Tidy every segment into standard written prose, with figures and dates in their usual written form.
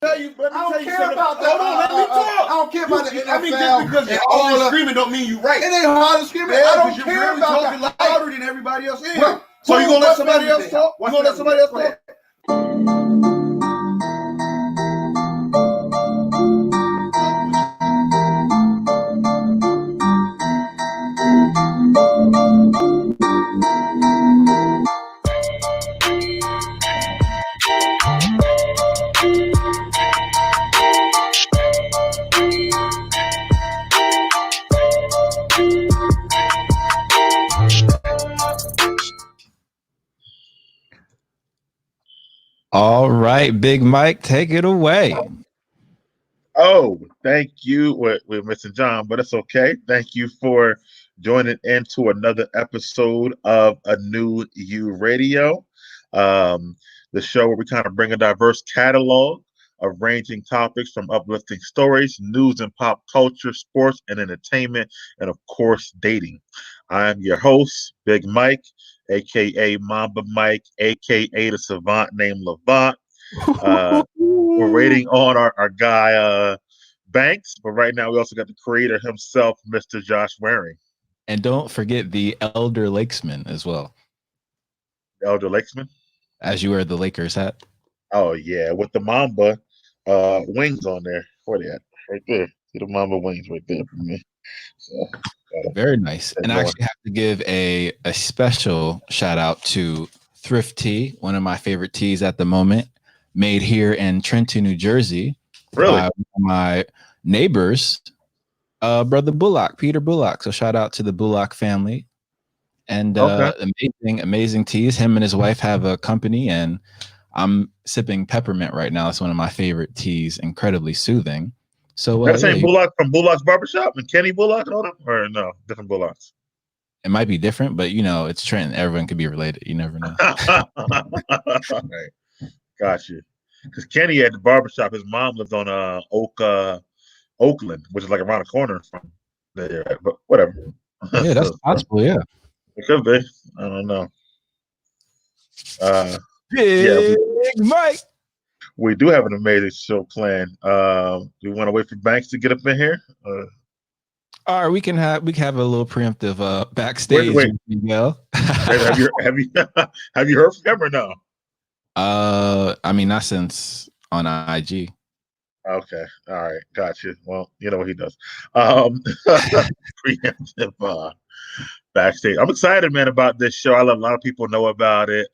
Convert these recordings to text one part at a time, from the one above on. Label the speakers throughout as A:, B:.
A: tell you. Let me tell you something.
B: About that.
A: Hold on, let me talk.
B: I don't care about the NFL.
A: I mean, just because you're all screaming don't mean you right.
B: It ain't hard to scream. I don't care about
A: talking louder than everybody else here.
B: Well,
A: so you gonna let somebody else talk? You gonna let somebody else talk?
C: All right, Big Mike, take it away.
D: Oh, thank you. We're missing John, but it's okay. Thank you for joining into another episode of A New You Radio, the show where we kind of bring a diverse catalog of ranging topics from uplifting stories, news and pop culture, sports and entertainment, and of course, dating. I'm your host, Big Mike, aka Mamba Mike, aka the savant named Levant. We're waiting on our guy Banks, but right now we also got the creator himself, Mr. Josh Waring.
C: And don't forget the Elder Lakesman as well.
D: Elder Lakesman?
C: As you wear the Lakers hat.
D: Oh, yeah, with the Mamba wings on there. Where they at? Right there. See the Mamba wings right there for me. So,
C: very nice. And I actually have to give a special shout out to Thrift Tea, one of my favorite teas at the moment, made here in Trenton, New Jersey.
D: Really?
C: By my neighbors, brother Bullock, Peter Bullock. So shout out to the Bullock family. And amazing teas. Him and his wife have a company, and I'm sipping peppermint right now. It's one of my favorite teas, incredibly soothing. So
D: that's saying Bullock from Bullock's Barbershop and Kenny Bullock and all them? Or no, different Bullocks?
C: It might be different, but it's Trenton. Everyone could be related. You never know.
D: Right. Got you. Because Kenny at the barbershop, his mom lives on Oakland, which is like around the corner from there. But whatever.
C: Yeah, that's possible. Yeah,
D: it could be. I don't know.
C: Big Mike.
D: We do have an amazing show planned. Do we want to wait for Banks to get up in here?
C: All right, we can have a little preemptive backstage.
D: Wait. have you heard from him or no?
C: I mean, not since on IG.
D: Okay, all right, gotcha. Well, you know what he does. Preemptive backstage. I'm excited, man, about this show. I love a lot of people know about it.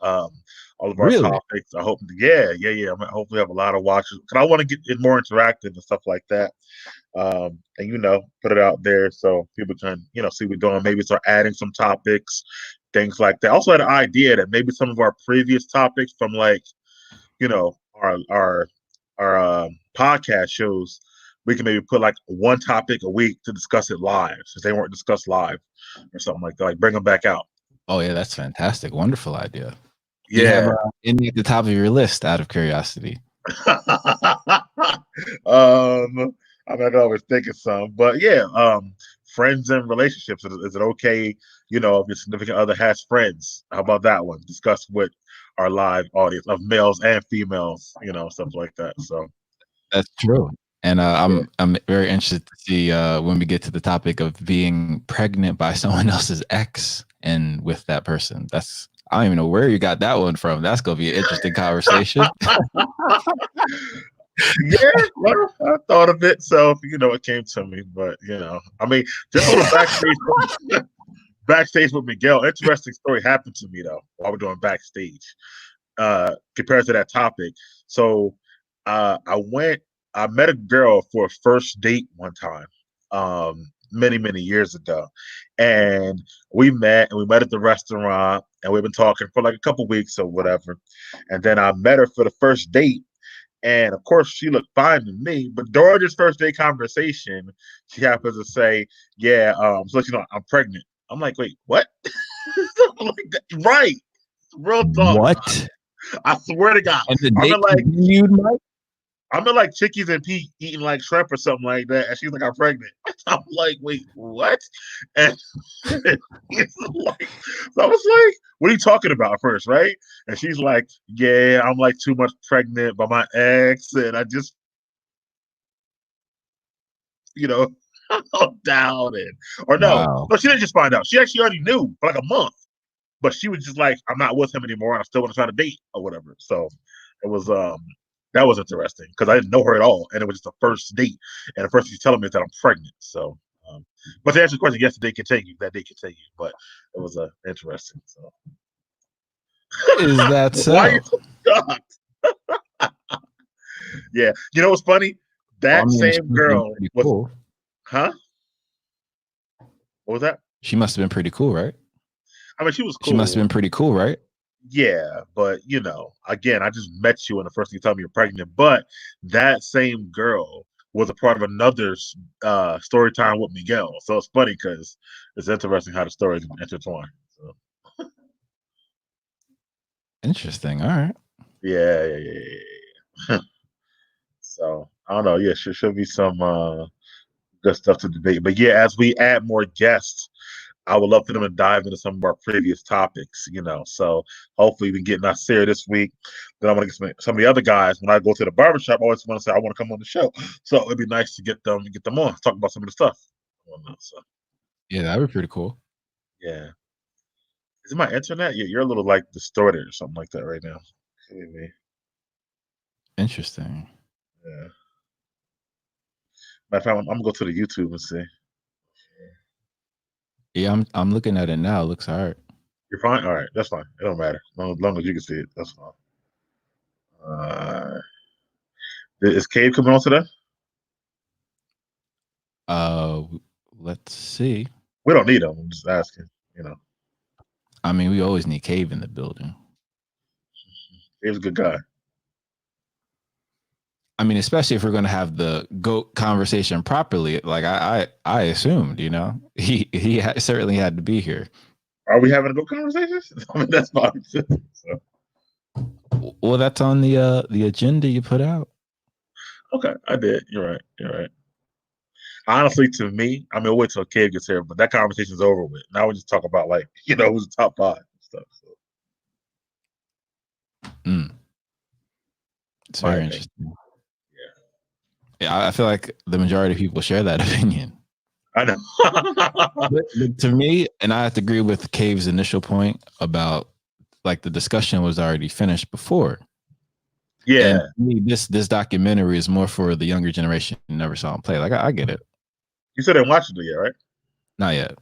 D: All of our topics. I hope, yeah. I hopefully have a lot of watchers because I want to get it more interactive and stuff like that. And put it out there so people can see what we're doing. Maybe start adding some topics, things like that. I also had an idea that maybe some of our previous topics from our podcast shows, we can maybe put like one topic a week to discuss it live since they weren't discussed live or something like that. Like bring them back out.
C: Oh yeah, that's fantastic. Wonderful idea.
D: Yeah.
C: You have any at the top of your list out of curiosity?
D: I'm not always thinking some, but yeah, friends and relationships. Is it okay, if your significant other has friends? How about that one? Discuss with our live audience of males and females, stuff like that. So
C: that's true. And I'm very interested to see when we get to the topic of being pregnant by someone else's ex and with that person. I don't even know where you got that one from. That's gonna be an interesting conversation.
D: Yeah, well, I thought of it, so it came to me. But I mean, just on the backstage with Miguel. Interesting story happened to me though while we're doing backstage. Compared to that topic, so I met a girl for a first date one time, many years ago, and we met at the restaurant, and we've been talking for like a couple weeks or whatever, and then I met her for the first date. And of course, she looked fine to me. But during this first day conversation, she happens to say, "Yeah, so I'm pregnant." I'm like, "Wait, what?" Like that. Right? Real talk.
C: What?
D: I swear to God.
C: And the date continued, Mike?
D: I'm in like Chickies and Pete eating like shrimp or something like that, and she's like, "I'm pregnant." I'm like, "Wait, what?" And it's like, so I was like, "What are you talking about first, right?" And she's like, "Yeah, I'm like too much pregnant by my ex, and I just down or
C: Wow.
D: no, she didn't just find out. She actually already knew for like a month, but she was just like, I'm not with him anymore, and I still want to try to date or whatever. So it was that was interesting because I didn't know her at all, and it was just the first date, and the first thing she's telling me is that I'm pregnant. So, but to answer the question, yes, the date continue. That date continue, but it was interesting. So,
C: Is that so?
D: why are you so shocked? Yeah, you know what's funny? That same girl was,
C: cool.
D: Huh? What was that?
C: She must have been pretty cool, right?
D: I mean, she was cool.
C: She must have been pretty cool, right?
D: Yeah, but again, I just met you, and the first thing you tell me you're pregnant. But that same girl was a part of another story time with Miguel. So it's funny because it's interesting how the stories intertwine. So.
C: Interesting. All right.
D: Yeah. So I don't know. Yeah, should be some good stuff to debate. But yeah, as we add more guests, I would love for them to dive into some of our previous topics, So hopefully we can get Nacir this week. Then I want to get some of the other guys. When I go to the barbershop, I always want to say I want to come on the show. So it'd be nice to get them on, talk about some of the stuff. So,
C: yeah, that'd be pretty cool.
D: Yeah. Is it my internet? You're a little like distorted or something like that right now. Maybe.
C: Interesting.
D: Yeah. Matter of fact, I'm gonna go to the YouTube and see.
C: Yeah, I'm looking at it now. It looks all right.
D: You're fine? All right, that's fine. It don't matter. As long as you can see it, that's fine. Is Cave coming on today?
C: Let's see.
D: We don't need him. I'm just asking,
C: I mean, we always need Cave in the building.
D: Cave's a good guy.
C: I mean, especially if we're going to have the GOAT conversation properly. Like I assumed, he certainly had to be here.
D: Are we having a GOAT conversation? I mean, that's fine. So.
C: Well, that's on the agenda you put out.
D: Okay, I did. You're right. Honestly, to me, I mean, we'll wait till Cave gets here, but that conversation's over with. Now we just talk about who's the top 5 and stuff. So.
C: It's very interesting. Yeah, I feel like the majority of people share that opinion.
D: I know.
C: but to me, and I have to agree with Cave's initial point about like the discussion was already finished before.
D: Yeah.
C: And to me, this documentary is more for the younger generation who never saw him play. Like I get it.
D: You said I didn't watch it yet, right?
C: Not yet.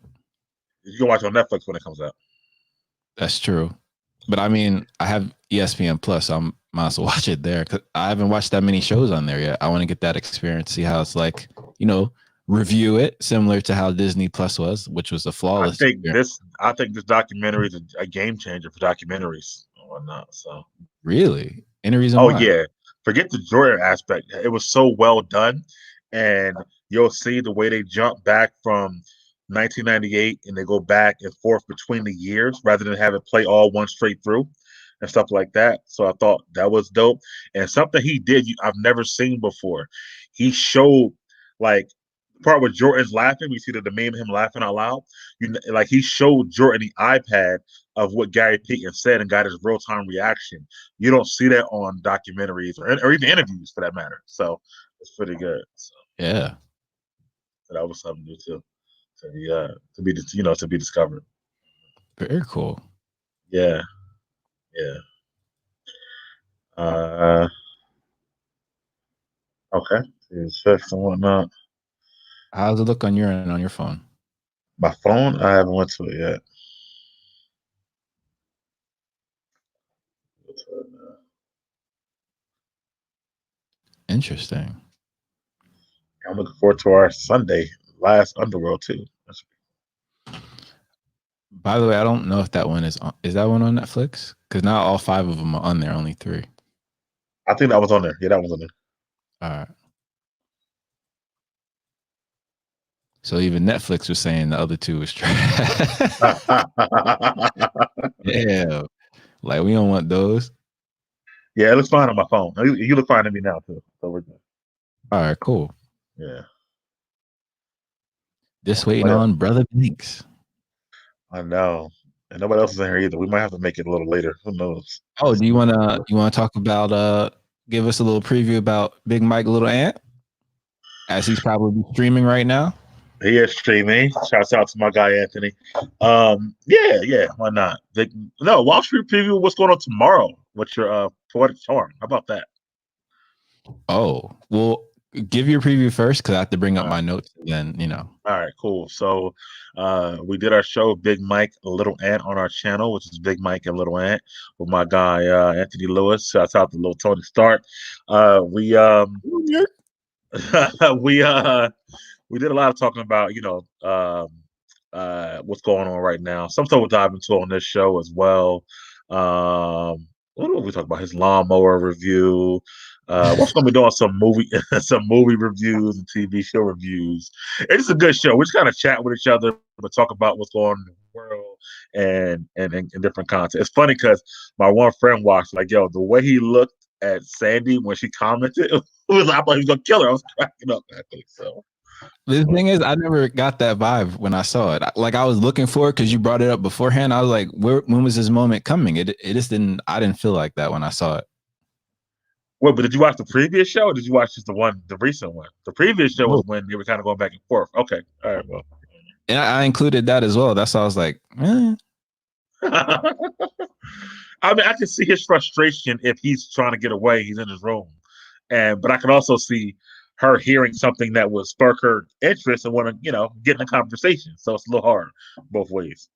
D: You can watch it on Netflix when it comes out.
C: That's true. But I mean, I have ESPN Plus, so I might as well watch it there. Cause I haven't watched that many shows on there yet. I want to get that experience, see how it's like, review it, similar to how Disney Plus was, which was a flawless.
D: I think this documentary is a game changer for documentaries and whatnot. So
C: really, any reason?
D: Why? Yeah, forget the Jordan aspect. It was so well done, and you'll see the way they jump back from 1998 and they go back and forth between the years rather than have it play all one straight through and stuff like that. So I thought that was dope, and something he did I've never seen before. He showed like the part where Jordan's laughing. We see the meme of him laughing out loud. He showed Jordan the iPad of what Gary Payton said and got his real-time reaction. You don't see that on documentaries or even interviews for that matter. So it's pretty good. So,
C: yeah,
D: so that was something new too to be discovered.
C: Very cool.
D: Yeah. Okay. Sex and whatnot.
C: How's it look on your end on your phone?
D: My phone, I haven't went to it yet.
C: Interesting.
D: I'm looking forward to our Sunday last Underworld too.
C: By the way, I don't know if that one is that one on Netflix? Because not all 5 of them are on there, only 3.
D: I think that was on there. Yeah, that was on there.
C: All right. So even Netflix was saying the other 2 was trash. Yeah. Like we don't want those.
D: Yeah, it looks fine on my phone. You look fine to me now too. So we're good.
C: All right, cool.
D: Yeah.
C: Just waiting on Brother Binks.
D: I know. And nobody else is in here either. We might have to make it a little later. Who knows?
C: Oh, do you wanna talk about give us a little preview about Big Mike Little Ant as he's probably streaming right now.
D: He is streaming. Shouts out to my guy Anthony. Yeah, why not? Wall Street preview. What's going on tomorrow? What's your poetic charm? How about that?
C: Oh, well, give your preview first because I have to bring up my notes. Then All
D: right, cool. So we did our show Big Mike Little Ant on our channel, which is Big Mike and Little Ant, with my guy Anthony Lewis. Shouts out to Little Tony Stark. We did a lot of talking about what's going on right now. Some stuff we'll dive into on this show as well. What did we talk about? His lawnmower review. What's going to be doing some movie reviews and TV show reviews. It's a good show. We just kind of chat with each other, but talk about what's going on in the world and different content. It's funny because my one friend watched, like, yo, the way he looked at Sandy when she commented, it was like, I thought he was gonna kill her. I was cracking up, I think so.
C: The thing is, I never got that vibe when I saw it. Like, I was looking for it because you brought it up beforehand. I was like, when was this moment coming? It just didn't. I didn't feel like that when I saw it.
D: Well, but did you watch the previous show, or did you watch just the recent one? The previous show was when they were kind of going back and forth. Okay, all right, well,
C: and I included that as well. That's why I was like, eh.
D: I mean, I can see his frustration if he's trying to get away. He's in his room, but I can also see her hearing something that would spark her interest and want to, get in a conversation. So it's a little hard both ways.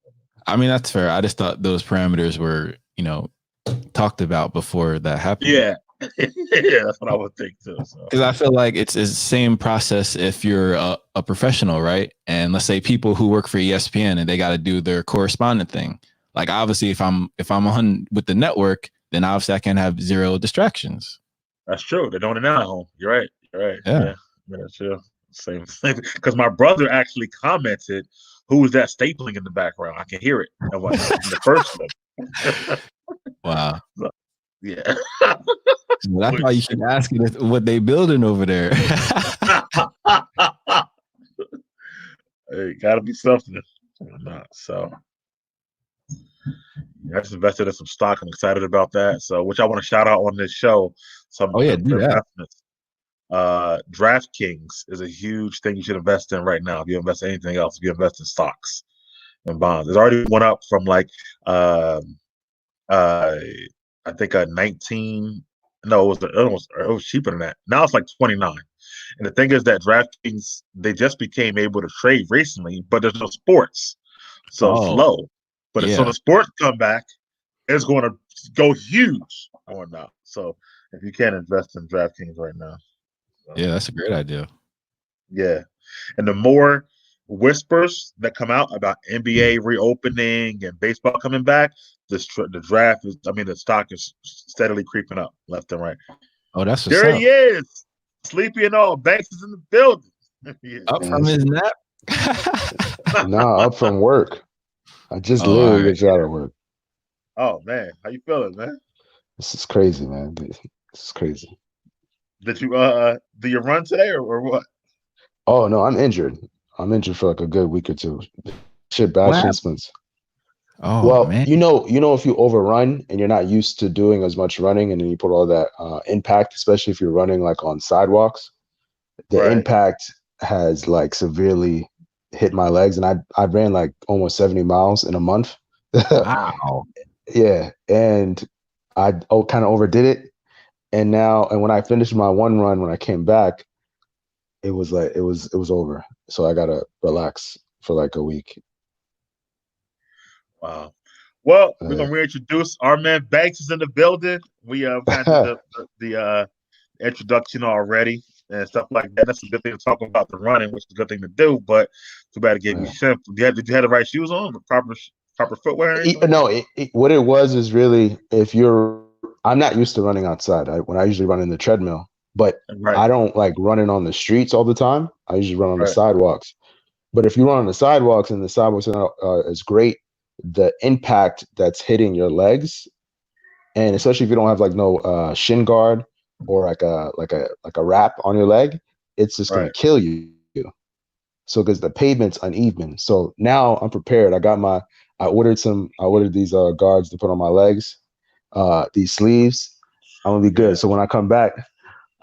C: I mean, that's fair. I just thought those parameters were, talked about before that happened.
D: Yeah. Yeah, that's what I would think too.
C: Because I feel like it's the same process if you're a professional, right? And let's say people who work for ESPN and they got to do their correspondent thing. Like, obviously, if I'm on with the network, then obviously I can have zero distractions.
D: That's true. They're doing it now at home. You're right.
C: Yeah,
D: that's true. Same. Because my brother actually commented, "Who was that stapling in the background? I can hear it." And what, in the first one.
C: Wow.
D: So, yeah.
C: That's why you keep asking what they building over there.
D: Hey, gotta be something. Not so. I just invested in some stock. I'm excited about that. So, which I want to shout out on this show. Do that. DraftKings is a huge thing you should invest in right now. If you invest in anything else, if you invest in stocks and bonds, it's already went up from like I think 19. No, it was cheaper than that. Now it's like 29. And the thing is that DraftKings, they just became able to trade recently, but there's no sports, so it's low. But as soon as sports come back, it's going to go huge or not. So if you can invest in DraftKings right now.
C: Yeah, that's a great idea.
D: Yeah. And the more whispers that come out about NBA reopening and baseball coming back, the stock is steadily creeping up left and right.
C: Oh, that's
D: there he is. Sleepy and all. Banks is in the building.
C: Up from his nap?
E: Up from work. I just literally get out of work.
D: Oh, man. How you feeling, man?
E: This is crazy, man. This is crazy.
D: Did you do your run today or what?
E: Oh, no, I'm injured. I'm injured for like a good week or two. Bad shin splints.
C: Oh,
E: well,
C: man.
E: If you overrun and you're not used to doing as much running, and then you put all that impact, especially if you're running like on sidewalks, the impact has like severely hit my legs, and I ran like almost 70 miles in a month.
C: Wow.
E: Yeah, and I kind of overdid it, and when I finished my one run, when I came back, it was like it was over. So I gotta relax for like a week.
D: Wow. Well, we're gonna reintroduce our man Banks is in the building. We kind of the introduction already and stuff like that. That's a good thing to talk about the running, which is a good thing to do. But too bad to give you shit. Did you have the right shoes on, the proper footwear?
E: What it was is really I'm not used to running outside. When I usually run in the treadmill, but I don't like running on the streets all the time. I usually run on the sidewalks. But if you run on the sidewalks and the sidewalks is great, the impact that's hitting your legs, and especially if you don't have like no shin guard or like a wrap on your leg, it's just gonna kill you. So because the pavement's uneven. So now I'm prepared. I ordered these guards to put on my legs, these sleeves. I'm gonna be good. So when I come back,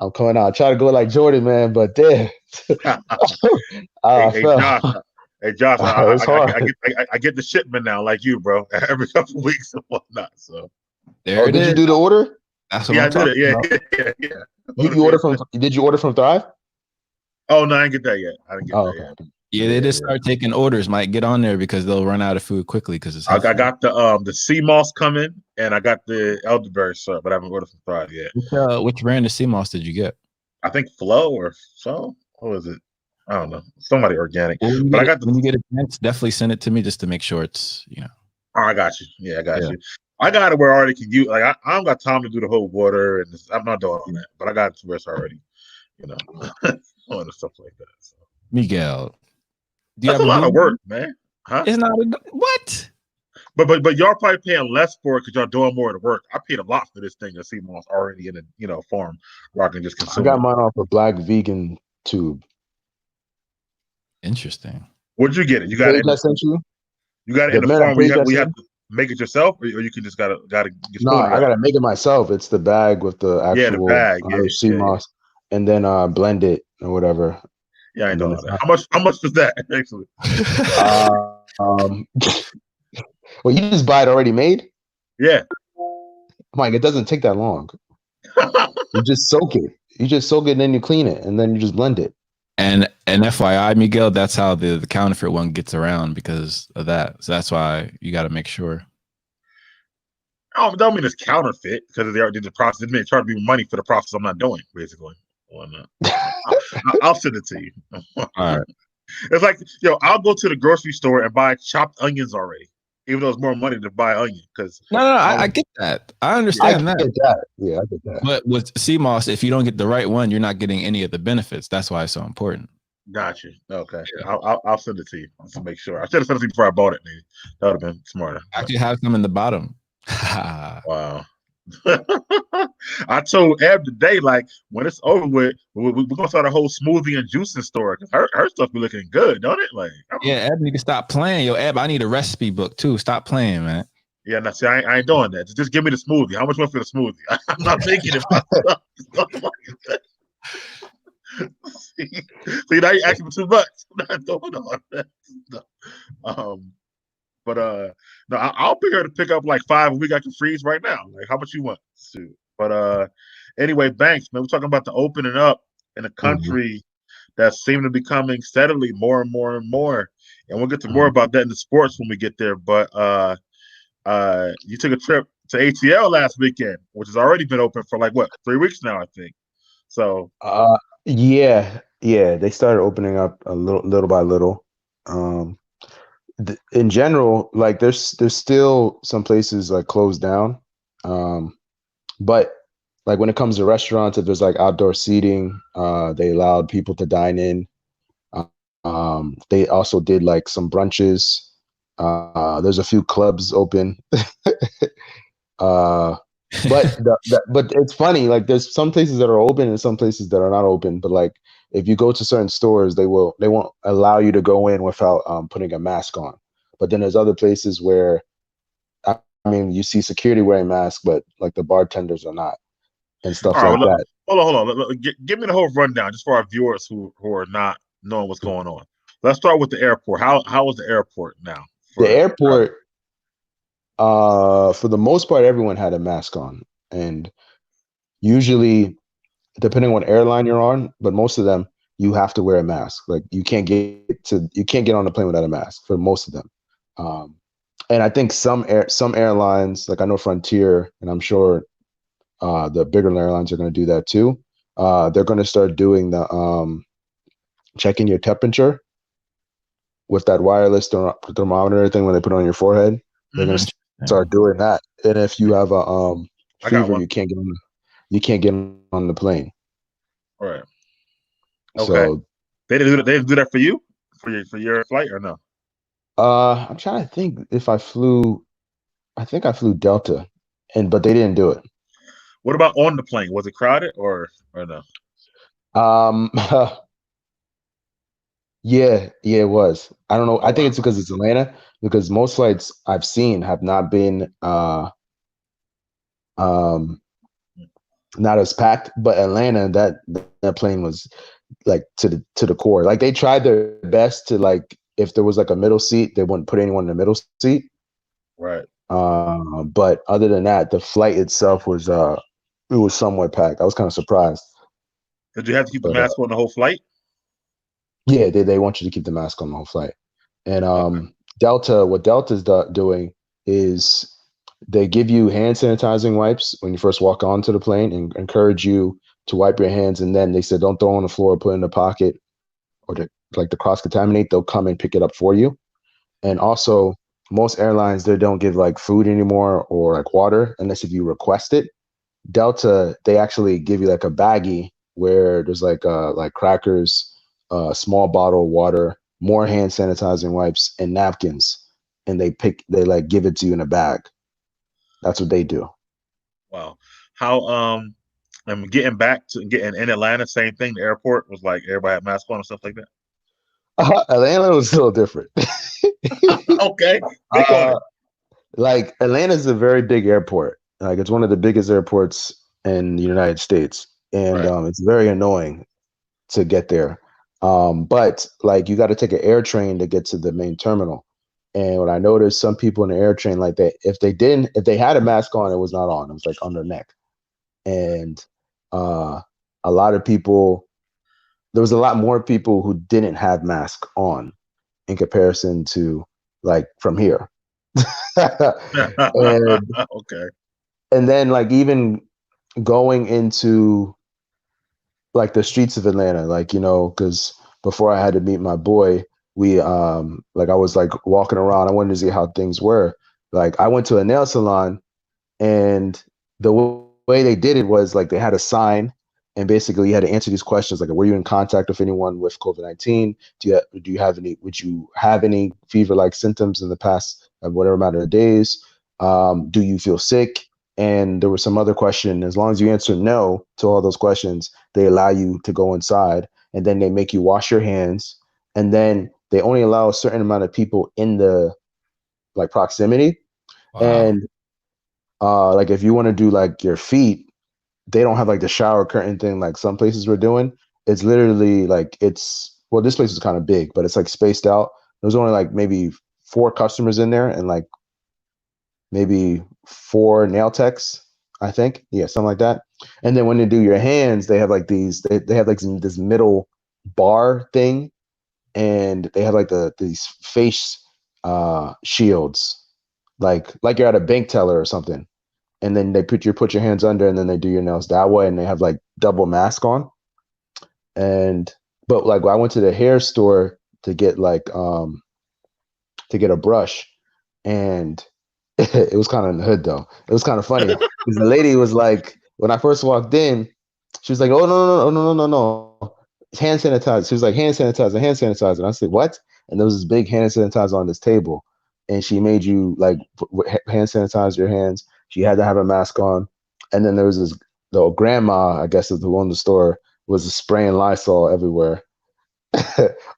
E: I'm coming out. I try to go like Jordan, man, but damn. I
D: Hey,
E: fell.
D: Josh. Hey, Josh,
E: It's hard.
D: I get the shipment now, like you, bro, every couple of weeks and whatnot. So
C: There it
E: Did
C: is.
E: you do the order?
C: That's what
D: yeah, I
C: I'm
D: did
C: talking
D: it.
C: about.
D: Yeah.
E: You order from? Did you order from Thrive?
D: Oh no, I didn't get that yet. I didn't get that
E: Okay.
D: yet.
C: Yeah, they just start taking orders. Might get on there because they'll run out of food quickly because it's.
D: I got the CMOS coming, and I got the elderberry syrup, but I haven't ordered from Thrive yet.
C: Which brand of CMOS did you get?
D: I think Flow or so. What was it? I don't know. Somebody organic.
C: Well,
D: But I got
C: when you get a chance, definitely send it to me just to make sure it's
D: Oh, I got you. Yeah, I got you. I got it where I already can use. Like I don't got time to do the whole water, and I'm not doing all that. But I got it to where it's already, all the stuff like that. So.
C: Miguel.
D: That's a lot of work, man. Huh?
C: It's not what?
D: But y'all probably paying less for it because y'all doing more of the work. I paid a lot for this thing. I see CMOS already in a farm where I can just consume.
E: I got mine off a black vegan tube.
C: Interesting.
D: Where'd you get it? You got it. You got it in the farm where you have to make it yourself, or you can just gotta.
E: No, I gotta make it myself. It's the bag with the actual CMOS, and then blend it or whatever.
D: Yeah, I know that. How much was that actually?
E: Well, you just buy it already made.
D: Yeah,
E: Mike, it doesn't take that long. You just soak it. And then you clean it, and then you just blend it.
C: And FYI, Miguel, that's how the counterfeit one gets around because of that. So that's why you got to make sure.
D: Oh, don't mean it's counterfeit because they already did the process. They charge me money for the process I'm not doing, basically. Well, I'll send it to you.
C: All right.
D: It's like, I'll go to the grocery store and buy chopped onions already, even though it's more money to buy onion. Because
C: I get that. I understand that.
E: Yeah, I get that.
C: But with CMOS, if you don't get the right one, you're not getting any of the benefits. That's why it's so important.
D: Gotcha. Okay. Yeah. I'll send it to you to make sure. I should have sent it to you before I bought it. Maybe that would have been smarter.
C: I actually have some in the bottom.
D: Wow. I told Eb today, like, when it's over with, we're gonna start a whole smoothie and juicing store because her stuff be looking good, don't it? Like,
C: yeah, Eb need to stop playing. Yo, Eb, I need a recipe book too. Stop playing, man.
D: Yeah, no, see, I ain't doing that. Just give me the smoothie. How much for the smoothie? I'm not making it myself. See, now you asking for too much. I'm not doing all that stuff. But no, I'll pick her to pick up like 5 a week. I can freeze right now. Like, how much you want? But anyway, Banks, man, we're talking about the opening up in a country that seems to be becoming steadily more and more and more. And we'll get to more about that in the sports when we get there. But you took a trip to ATL last weekend, which has already been open for like 3 weeks now, I think. So
E: yeah, they started opening up a little by little. In general, like there's still some places like closed down, but like when it comes to restaurants, if there's like outdoor seating, they allowed people to dine in. They also did like some brunches. There's a few clubs open. But it's funny, like there's some places that are open and some places that are not open, but like if you go to certain stores, they won't allow you to go in without putting a mask on. But then there's other places where I mean you see security wearing masks, but like the bartenders are not and stuff like that.
D: Hold on. Give me the whole rundown just for our viewers who are not knowing what's going on. Let's start with the airport. How is the airport now?
E: The airport, for the most part, everyone had a mask on, and usually, depending on what airline you're on, but most of them you have to wear a mask. Like you can't get on the plane without a mask for most of them. And I think some airlines, like I know Frontier, and I'm sure the bigger airlines are going to do that too. They're going to start doing the checking your temperature with that wireless thermometer thing when they put it on your forehead. They're going to start doing that. And if you have a fever, you can't get on the plane.
D: All right. Okay.
E: So
D: they didn't do that for you for your flight or no?
E: I'm trying to think if I flew. I think I flew Delta, but they didn't do it.
D: What about on the plane? Was it crowded or no?
E: Yeah, it was. I don't know. I think it's because it's Atlanta, because most flights I've seen have not been not as packed. But Atlanta, that plane was like to the core. Like they tried their best to like if there was like a middle seat, they wouldn't put anyone in the middle seat.
D: Right.
E: But other than that, the flight itself was it was somewhat packed. I was kind of surprised.
D: Did you have to keep the mask on the whole flight?
E: Yeah, they want you to keep the mask on the whole flight. And
D: Okay.
E: Delta, what Delta's doing is they give you hand sanitizing wipes when you first walk onto the plane and encourage you to wipe your hands. And then they said, don't throw on the floor, put it in the pocket or to cross contaminate. They'll come and pick it up for you. And also, most airlines, they don't give like food anymore or like water unless if you request it. Delta, they actually give you like a baggie where there's like crackers, small bottle of water, more hand sanitizing wipes, and napkins, and they like give it to you in a bag. That's what they do.
D: Wow. How I'm getting back to getting in Atlanta, same thing. The airport was like everybody had masks on and stuff like that.
E: Atlanta was still different.
D: Okay.
E: Like Atlanta's a very big airport. Like it's one of the biggest airports in the United States, and it's very annoying to get there. But like you got to take an air train to get to the main terminal. And what I noticed, some people in the air train, like if they had a mask on, it was not on. It was like on their neck. And a lot of people, there was a lot more people who didn't have masks on in comparison to like from here. And,
D: okay.
E: And then like even going into like the streets of Atlanta, like, you know, because before I had to meet my boy, we like I was like walking around. I wanted to see how things were. Like I went to a nail salon, and the way they did it was like they had a sign, and basically you had to answer these questions like, were you in contact with anyone with COVID-19? Do you have any? Would you have any fever-like symptoms in the past whatever amount of days? Do you feel sick? And there was some other question. As long as you answer no to all those questions, they allow you to go inside, and then they make you wash your hands, and then they only allow a certain amount of people in the like proximity.
C: Wow.
E: And like if you want to do like your feet, they don't have like the shower curtain thing like some places were doing. It's literally like this place is kind of big, but it's like spaced out. There's only like maybe 4 customers in there and like maybe 4 nail techs, I think. Yeah, something like that. And then when they do your hands, they have like these, they have like this middle bar thing, and they have like these face shields, like you're at a bank teller or something. And then they put your hands under, and then they do your nails that way, and they have like double mask on. But like I went to the hair store to get like to get a brush, and it was kind of in the hood though. It was kind of funny because the lady was like, when I first walked in, she was like, "Oh no, hand sanitizer." She was like, "Hand sanitizer." And I said, "What?" And there was this big hand sanitizer on this table, and she made you like hand sanitize your hands. She had to have a mask on, and then there was this the grandma, I guess, is the one in the store, was spraying Lysol everywhere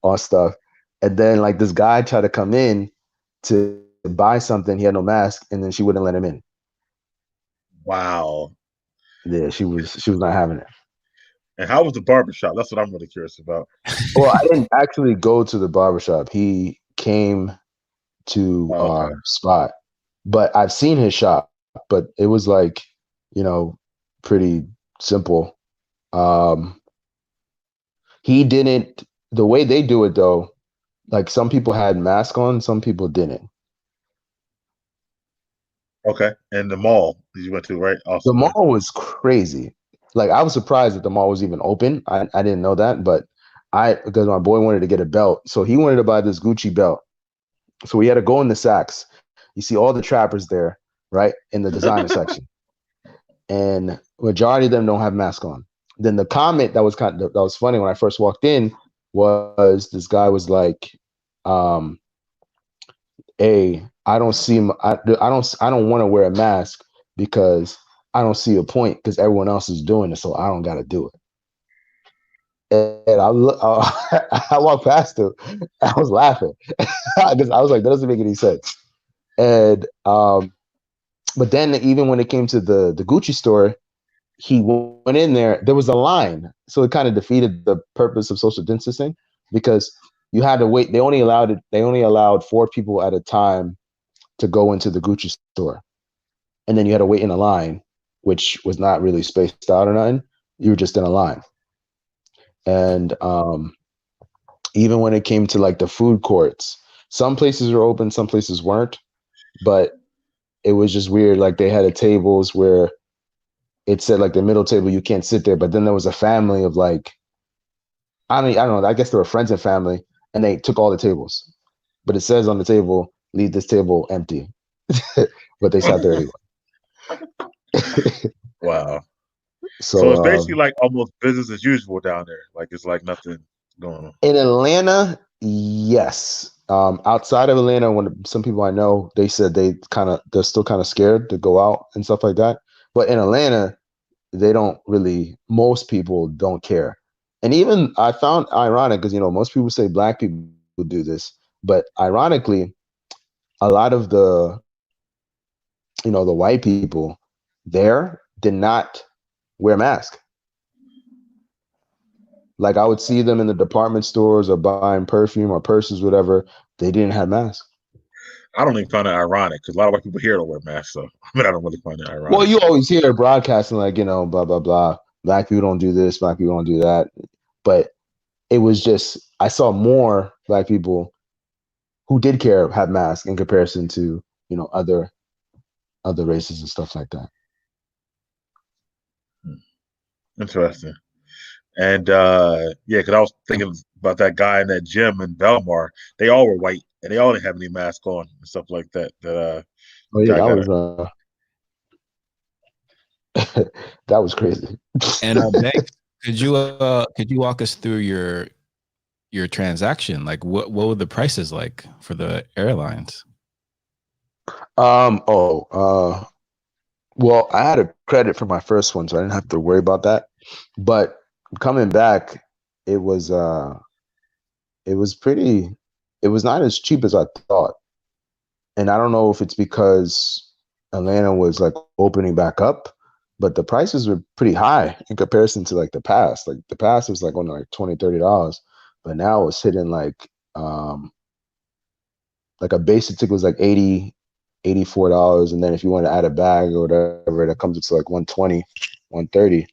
E: on stuff. And then like this guy tried to come in to buy something. He had no mask, and then she wouldn't let him in.
D: Wow.
E: Yeah, she was not having it.
D: And how was the barbershop? That's what I'm really curious about.
E: Well, I didn't actually go to the barbershop. He came to our spot, but I've seen his shop, but it was like, you know, pretty simple. He didn't, the way they do it though, like some people had masks on, some people didn't.
D: Okay. And the mall you went to, right? Also,
E: the mall was crazy. Like I was surprised that the mall was even open. I didn't know that, but because my boy wanted to get a belt. So he wanted to buy this Gucci belt. So we had to go in the Saks. You see all the trappers there, right? In the designer section. And majority of them don't have masks on. Then the comment that was funny when I first walked in was this guy was like, "Hey, I don't want to wear a mask because I don't see a point because everyone else is doing it, so I don't got to do it." And I walked past him. I was laughing because I was like, that doesn't make any sense. And but then even when it came to the Gucci store, he went in there. There was a line, so it kind of defeated the purpose of social distancing because you had to wait. They only allowed 4 people at a time to go into the Gucci store, and then you had to wait in a line, which was not really spaced out or nothing. You were just in a line, and even when it came to like the food courts, some places were open, some places weren't, but it was just weird. Like they had tables where it said like the middle table, you can't sit there. But then there was a family of like, I don't know. I guess they were friends and family and they took all the tables, but it says on the table, leave this table empty, but they sat there anyway.
D: Wow.
E: So
D: it's basically like almost business as usual down there. Like it's like nothing going on.
E: In Atlanta, yes. Outside of Atlanta, when some people I know, they said they're still kind of scared to go out and stuff like that. But in Atlanta, most people don't care. And even I found ironic because, most people say black people do this, but ironically, a lot of the white people there did not wear masks. Like I would see them in the department stores or buying perfume or purses, whatever. They didn't have masks.
D: I don't even find it ironic because a lot of white people here don't wear masks. So I don't really find it ironic.
E: Well, you always hear broadcasting like, blah, blah, blah. Black people don't do this. Black people don't do that. But it was just, I saw more black people who did care have masks in comparison to, other races and stuff like that.
D: Interesting. And because I was thinking about that guy in that gym in Belmar. They all were white and they all didn't have any mask on and stuff like that.
E: That was crazy.
C: And Banks, could you walk us through your transaction? Like what were the prices like for the airlines?
E: Well, I had a credit for my first one, so I didn't have to worry about that. But coming back, it was not as cheap as I thought. And I don't know if it's because Atlanta was like opening back up, but the prices were pretty high in comparison to like the past. Like the past was like only like $20, $30, but now it's hitting like a basic ticket was like $80, $84. And then if you want to add a bag or whatever, that comes to like $120, $130.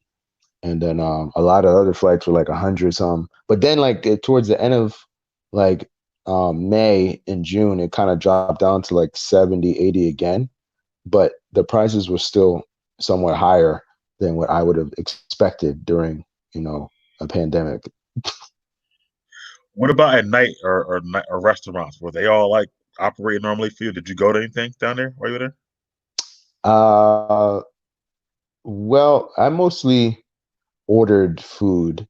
E: And then a lot of other flights were like 100 some. But then like towards the end of like May and June, it kind of dropped down to like 70, 80 again. But the prices were still somewhat higher than what I would have expected during, a pandemic.
D: What about at night or restaurants? Were they all like operating normally for you? Did you go to anything down there while you were there?
E: Well, I mostly ordered food.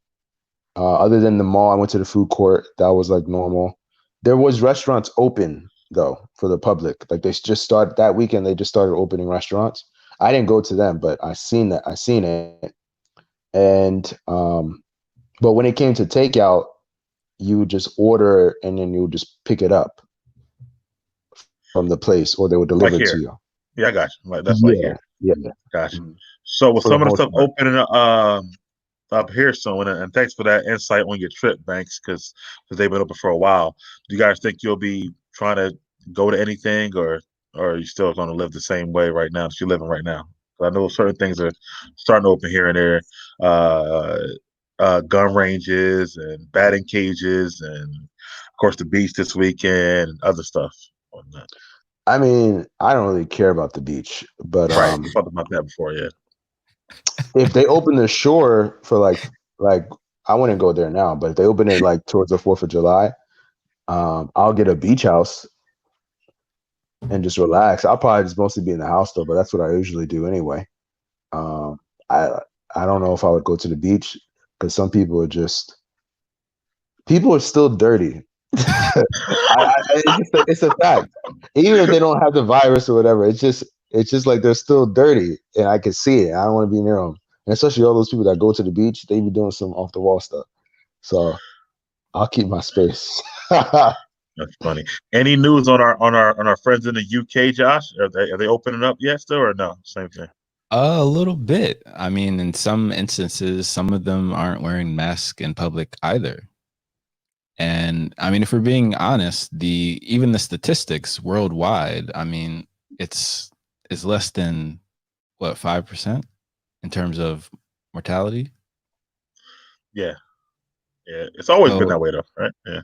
E: Other than the mall, I went to the food court. That was like normal. There was restaurants open though for the public. Like they just started that weekend. They just started opening restaurants. I didn't go to them, but I seen it. And but when it came to takeout, you would just order and then you would just pick it up from the place, or they would deliver it to you.
D: Yeah, I got you. Like that's like here.
E: Yeah,
D: got you. So with some of the stuff opening up here soon, and thanks for that insight on your trip, Banks, because they've been open for a while. Do you guys think you'll be trying to go to anything, or are you still going to live the same way right now that you're living right now? I know certain things are starting to open here and there, gun ranges and batting cages, and of course the beach this weekend and other stuff on that.
E: I mean, I don't really care about the beach, but
D: right, we talked about that before, yeah.
E: If they open the shore for like I wouldn't go there now, but if they open it like towards the 4th of July, I'll get a beach house and just relax. I'll probably just mostly be in the house though, but that's what I usually do anyway. I don't know if I would go to the beach because some people are still dirty. It's a fact. Even if they don't have the virus or whatever, it's just like they're still dirty, and I can see it. I don't want to be near them, and especially all those people that go to the beach. They be doing some off the wall stuff. So I'll keep my space.
D: That's funny. Any news on our friends in the UK, Josh? Are they opening up yet still, or no? Same thing.
C: A little bit. I mean, in some instances, some of them aren't wearing masks in public either. And I mean, if we're being honest, even the statistics worldwide, I mean, it's less than what 5% in terms of mortality.
D: Yeah, it's always been that way though, right? Yeah,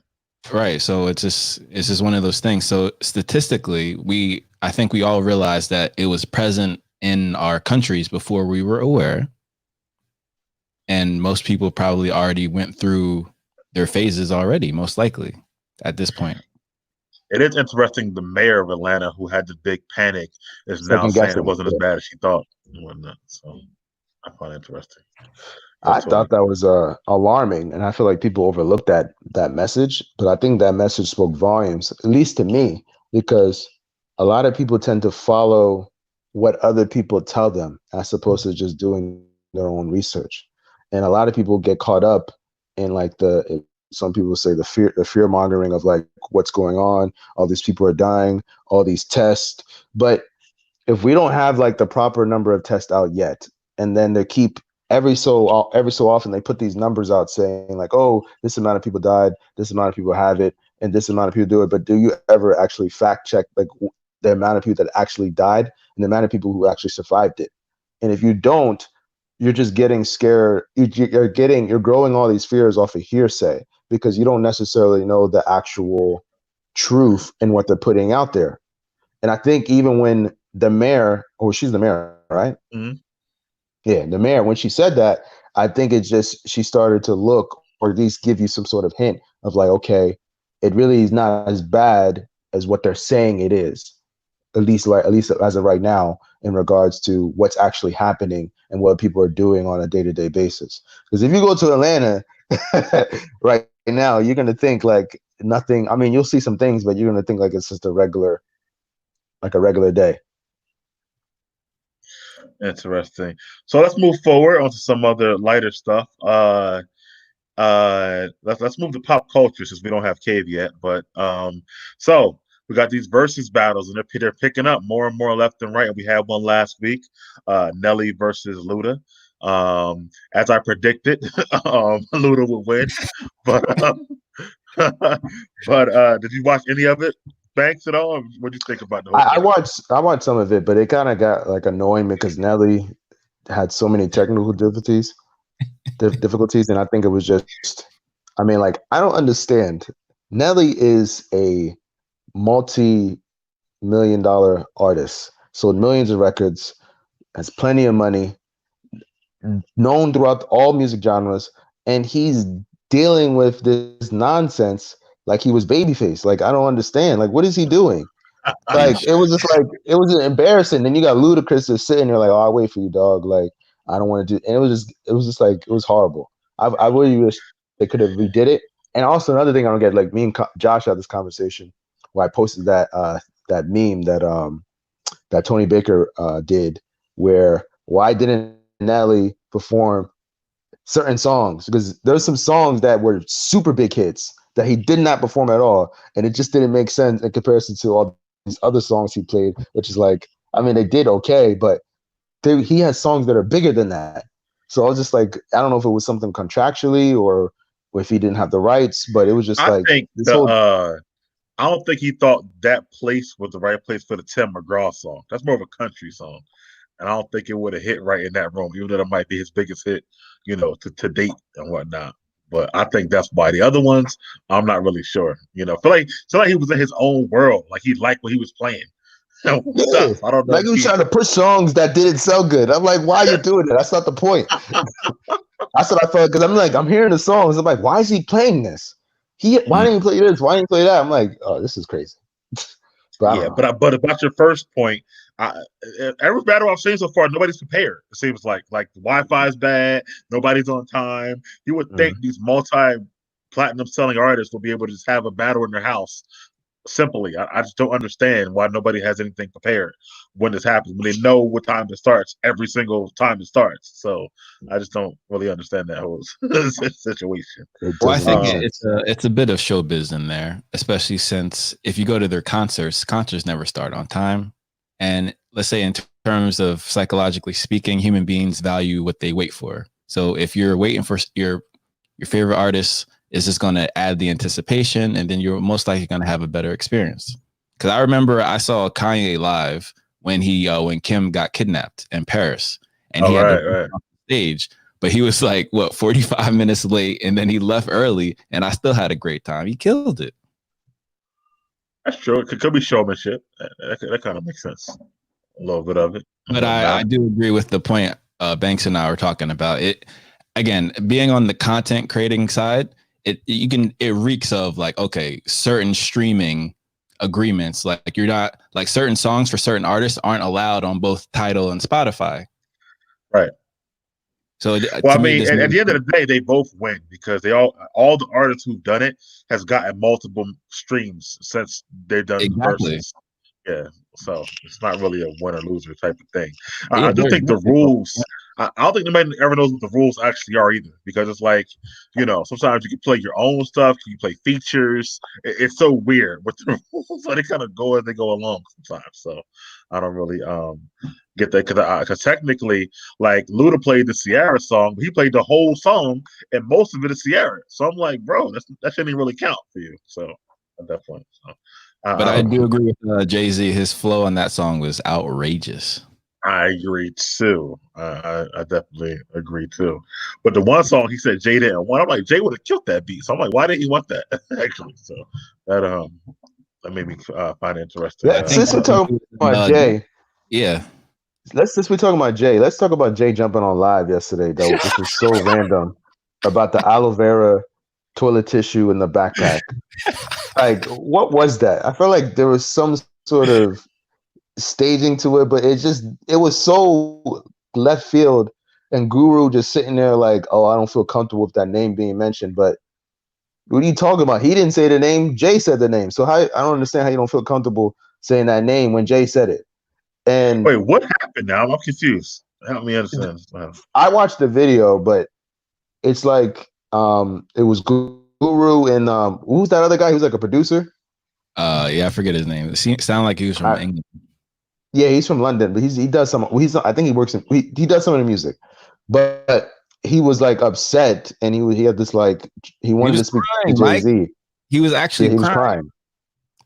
C: right. So it's just one of those things. So statistically, I think we all realized that it was present in our countries before we were aware, and most people probably already went through their phases already, most likely at this point.
D: It is interesting. The mayor of Atlanta, who had the big panic, is now saying it wasn't as bad as she thought and whatnot. So I find it interesting.
E: I thought that was alarming, and I feel like people overlooked that message. But I think that message spoke volumes, at least to me, because a lot of people tend to follow what other people tell them as opposed to just doing their own research. And a lot of people get caught up in like some people say the fear mongering of like what's going on, all these people are dying, all these tests. But if we don't have like the proper number of tests out yet, and then they keep every so often they put these numbers out saying like, oh, this amount of people died, this amount of people have it, and this amount of people do it. But do you ever actually fact check like the amount of people that actually died and the amount of people who actually survived it? And if you don't, you're just getting scared. You're growing all these fears off of hearsay because you don't necessarily know the actual truth in what they're putting out there. And I think even when the mayor, she's the mayor, right?
D: Mm-hmm.
E: Yeah, the mayor, when she said that, I think it's just she started to look or at least give you some sort of hint of like, okay, it really is not as bad as what they're saying it is. At least as of right now, in regards to what's actually happening and what people are doing on a day-to-day basis. Because if you go to Atlanta right now, you're gonna think like nothing. I mean, you'll see some things, but you're gonna think like it's just a regular day.
D: Interesting. So let's move forward onto some other lighter stuff. Let's move to pop culture since we don't have Cave yet. But so we got these versus battles, and they're picking up more and more left and right. And we had one last week, Nelly versus Luda. As I predicted, Luda would win. But did you watch any of it, Banks, at all? What do you think about the whole
E: I watched some of it, but it kind of got like annoying because Nelly had so many technical difficulties, and I think it was just, I mean, like, I don't understand. Nelly is a multi-million-dollar artist, sold millions of records, has plenty of money, known throughout all music genres, and he's dealing with this nonsense like he was Babyface. Like, I don't understand. Like, what is he doing? Like, it was just like, it was embarrassing. Then you got Ludacris just sitting there like, oh, I'll wait for you, dog. Like, I don't want to do. And it was just like, it was horrible. I really wish they could have redid it. And also another thing I don't get, like, me and Josh had this conversation where I posted that meme that Tony Baker did, where why didn't Nelly perform certain songs? Because there's some songs that were super big hits that he did not perform at all, and it just didn't make sense in comparison to all these other songs he played, which is like, I mean, they did okay, but he has songs that are bigger than that. So I was just like, I don't know if it was something contractually or if he didn't have the rights, but it was just
D: I don't think he thought that place was the right place for the Tim McGraw song. That's more of a country song. And I don't think it would have hit right in that room, even though that might be his biggest hit, to date and whatnot. But I think that's why. The other ones, I'm not really sure. Feel like he was in his own world. Like he liked what he was playing.
E: Yeah.
D: I don't know.
E: Like he was trying to push songs that didn't sell good. I'm like, why are you doing it? That's not the point. That's what I felt, because I'm hearing the songs. I'm like, why is he playing this? Why didn't he play this? Why didn't he play that? I'm like, oh, this is crazy.
D: But about your first point, every battle I've seen so far, nobody's prepared. It seems like the Wi-Fi is bad, nobody's on time. You would think these multi-platinum selling artists will be able to just have a battle in their house simply. I just don't understand why nobody has anything prepared when this happens, when they know what time it starts every single time it starts. So I just don't really understand that whole situation.
C: Well, I think it's a bit of showbiz in there, especially since if you go to their concerts never start on time. And let's say in terms of psychologically speaking, human beings value what they wait for. So if you're waiting for your favorite artist is just going to add the anticipation, and then you're most likely going to have a better experience. Because I remember I saw Kanye live when when Kim got kidnapped in Paris, and he had to on stage, but he was like 45 minutes late, and then he left early, and I still had a great time. He killed it.
D: That's true. It could be showmanship. That kind of makes sense. A little bit of it.
C: But I do agree with the point Banks and I were talking about. It again, being on the content creating side, it reeks of like, okay, certain streaming agreements, like you're not like certain songs for certain artists aren't allowed on both Tidal and Spotify.
D: Right.
C: So
D: well, I mean, at the end of the day, they both win because they all the artists who've done it has gotten multiple streams since they've done Verzuz. Yeah, so it's not really a winner loser type of thing. I do think the rules. I don't think nobody ever knows what the rules actually are either, because it's like, sometimes you can play your own stuff, you play features. It's so weird with the rules, so they kind of go as they go along sometimes. So I don't really get that because technically, like Luda played the Ciara song, but he played the whole song, and most of it is Ciara. So I'm like, bro, that shouldn't even really count for you. So at that point,
C: but I do agree with JayZ. His flow on that song was outrageous.
D: I agree too. I definitely agree too. But the one song he said Jay didn't want, I'm like, Jay would have killed that beat. So I'm like, why didn't he want that? Actually, so that made me find it interesting.
E: Since we're talking about Jay,
C: yeah.
E: Since we're talking about Jay, let's talk about Jay jumping on live yesterday, though, which was so random, about the aloe vera toilet tissue in the backpack. Like, what was that? I felt like there was some sort of staging to it, but it was so left field, and Guru just sitting there like, oh, I don't feel comfortable with that name being mentioned. But what are you talking about? He didn't say the name. Jay said the name. So I don't understand how you don't feel comfortable saying that name when Jay said it. And
D: wait, what happened now? I'm confused. Help me understand.
E: I watched the video, but it's like it was Guru and who's that other guy who's like a producer?
C: Yeah, I forget his name. It sounded like he was from England.
E: Yeah, he's from London, but he does some. I think he works in. He does some of the music, but he was like upset, and he had this like he wanted to speak to JayZ.
C: He was actually
E: he was crying.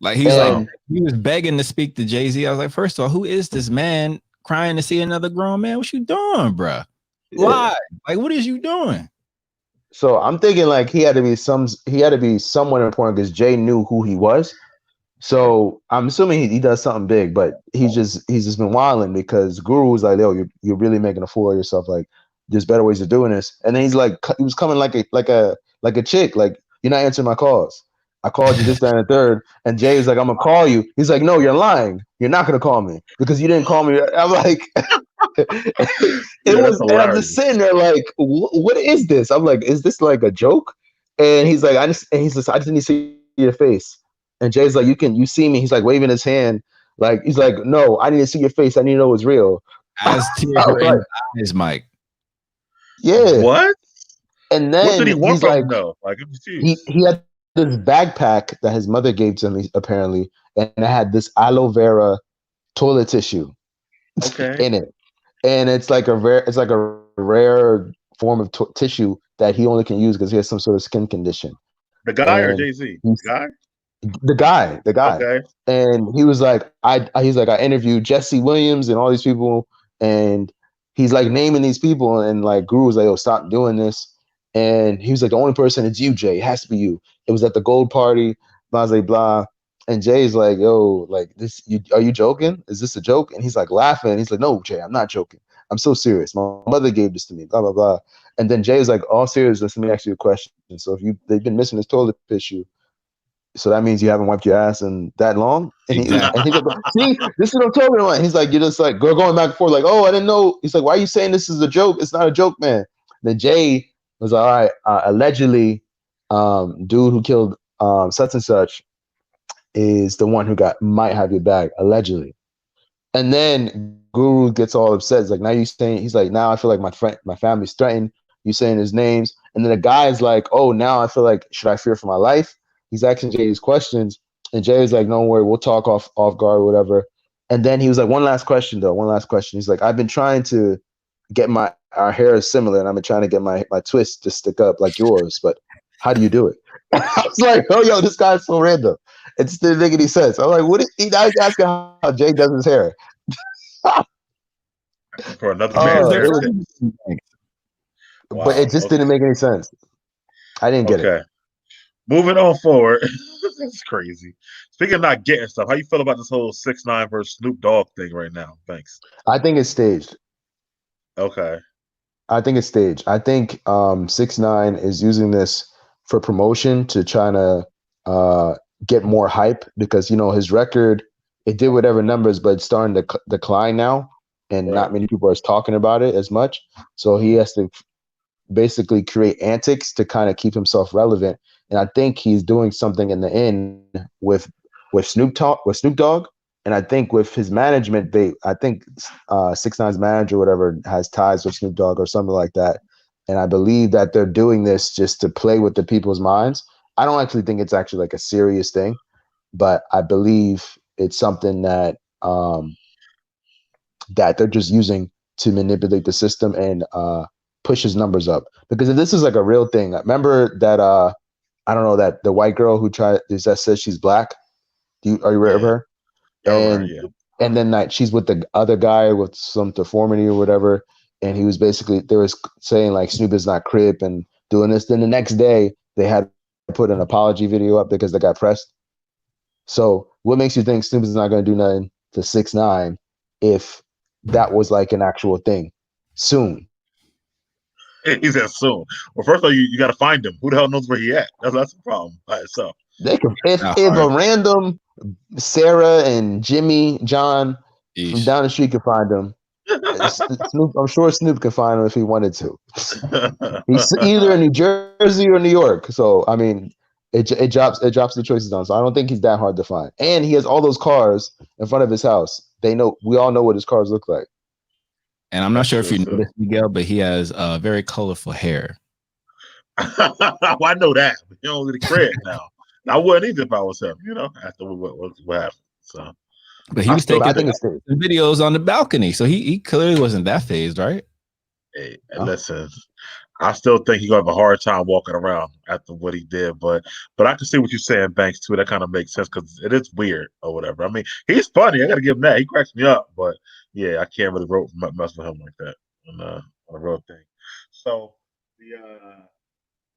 C: Like he was begging to speak to JayZ. I was like, first of all, who is this man crying to see another grown man? What you doing, bro? Why? Like, what is you doing?
E: So I'm thinking like he had to be someone important because Jay knew who he was. So I'm assuming he does something big, but he's just been wilding because Guru was like, yo, you're really making a fool of yourself. Like, there's better ways of doing this. And then he was coming like a chick, like, you're not answering my calls. I called you this, that, and the third. And Jay is like, I'm gonna call you. He's like, no, you're lying. You're not gonna call me because you didn't call me. I'm like, and I'm just sitting there like, what is this? I'm like, is this like a joke? And he's like, I just need to see your face. And Jay's like, you see me. He's like waving his hand. Like, he's like, no, I need to see your face. I need to know it's real.
C: As tears were in his mic.
E: Yeah.
D: What?
E: And then
D: what did he want
E: he's
D: from
E: like,
D: him, though? Like,
E: he had this backpack that his mother gave to him, apparently, and it had this aloe vera toilet tissue in it. And it's like a rare form of tissue that he only can use because he has some sort of skin condition.
D: The guy or JayZ?
E: The guy.
D: Okay.
E: And he was like, I interviewed Jesse Williams and all these people, and he's like naming these people, and like Guru was like, oh, stop doing this. And he was like, the only person is you, Jay. It has to be you. It was at the gold party, blah, blah, blah. And Jay's like, yo, like this, are you joking? Is this a joke? And he's like laughing. He's like, no, Jay, I'm not joking. I'm so serious. My mother gave this to me, blah, blah, blah. And then Jay's like, all seriousness, let me ask you a question. So if they've been missing this toilet tissue, so that means you haven't wiped your ass in that long? And he's like, see, this is what I'm talking about. And he's like, you're just like, going back and forth, like, oh, I didn't know. He's like, why are you saying this is a joke? It's not a joke, man. Then Jay was like, all right, allegedly, dude who killed such and such is the one who might have your bag, allegedly. And then Guru gets all upset. He's like, now you saying, he's like, now I feel like my family's threatened. You saying his names. And then the guy's like, oh, now I feel like, should I fear for my life? He's asking Jay these questions. And Jay is like, don't worry, we'll talk off guard or whatever. And then he was like, one last question. He's like, I've been trying to get our hair is similar, and I've been trying to get my twist to stick up like yours, but how do you do it? I was like, oh, yo, this guy's so random. It just didn't make any sense. I'm like, what is he? Now he's asking how Jay does his hair.
D: For another man's hair.
E: But it just didn't make any sense. I didn't get it.
D: Moving on forward. That's crazy. Speaking of not getting stuff, how you feel about this whole 6ix9ine versus Snoop Dogg thing right now? Thanks.
E: I think it's staged.
D: Okay.
E: I think it's staged. I think 6ix9ine is using this for promotion to try to get more hype because, his record, it did whatever numbers, but it's starting to decline now. And not many people are talking about it as much. So he has to basically create antics to kind of keep himself relevant. And I think he's doing something in the end with Snoop Dogg. And I think with his management, I think 6ix9ine's manager or whatever has ties with Snoop Dogg or something like that. And I believe that they're doing this just to play with the people's minds. I don't actually think it's actually like a serious thing, but I believe it's something that that they're just using to manipulate the system and push his numbers up. Because if this is like a real thing, remember that I don't know, that the white girl that says she's black. Are you aware of her? And then she's with the other guy with some deformity or whatever. And he was they were saying like Snoop is not Crip and doing this. Then the next day they had to put an apology video up because they got pressed. So what makes you think Snoop is not going to do nothing to 6ix9ine if that was like an actual thing soon?
D: He said soon. Well, first of all, you got to find him. Who the hell knows where he at? That's the problem by itself.
E: They can if a random Sarah and Jimmy John from down the street could find him. Snoop, I'm sure Snoop could find him if he wanted to. He's either in New Jersey or New York. So I mean, it drops the choices down. So I don't think he's that hard to find. And he has all those cars in front of his house. We all know what his cars look like.
C: And I'm not sure if you know this, Miguel, but he has very colorful hair.
D: Well, I know that. But he don't get the credit now. I wouldn't either if I was him, after what happened. So,
C: but he was taking videos on the balcony, so he clearly wasn't that phased, right?
D: Hey, listen, I still think he's gonna have a hard time walking around after what he did, but I can see what you're saying, Banks, too. That kind of makes sense because it is weird or whatever. I mean, he's funny. I gotta give him that. He cracks me up, but yeah, I can't really mess with him like that on a real thing. So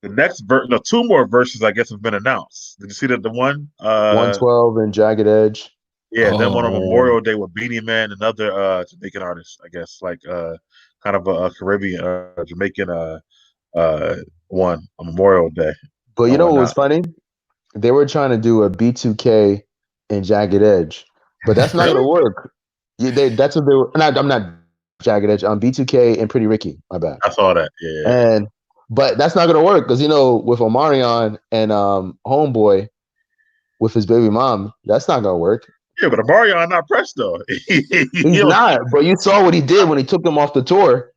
D: the next two more verses, I guess, have been announced. Did you see that the one
E: 112 and Jagged Edge?
D: Yeah, then one on Memorial Day with Beanie Man, another Jamaican artist, I guess, like kind of a Caribbean Jamaican one on Memorial Day.
E: But you know what was funny? They were trying to do a B2K and Jagged Edge, but that's not going to work. That's what they were. I'm not Jagged Edge. B2K and Pretty Ricky. My bad.
D: I saw that. Yeah.
E: But that's not going to work because with Omarion and Homeboy with his baby mom, that's not going to work.
D: Yeah, but Omarion not pressed though.
E: He's not. But you saw what he did when he took them off the tour.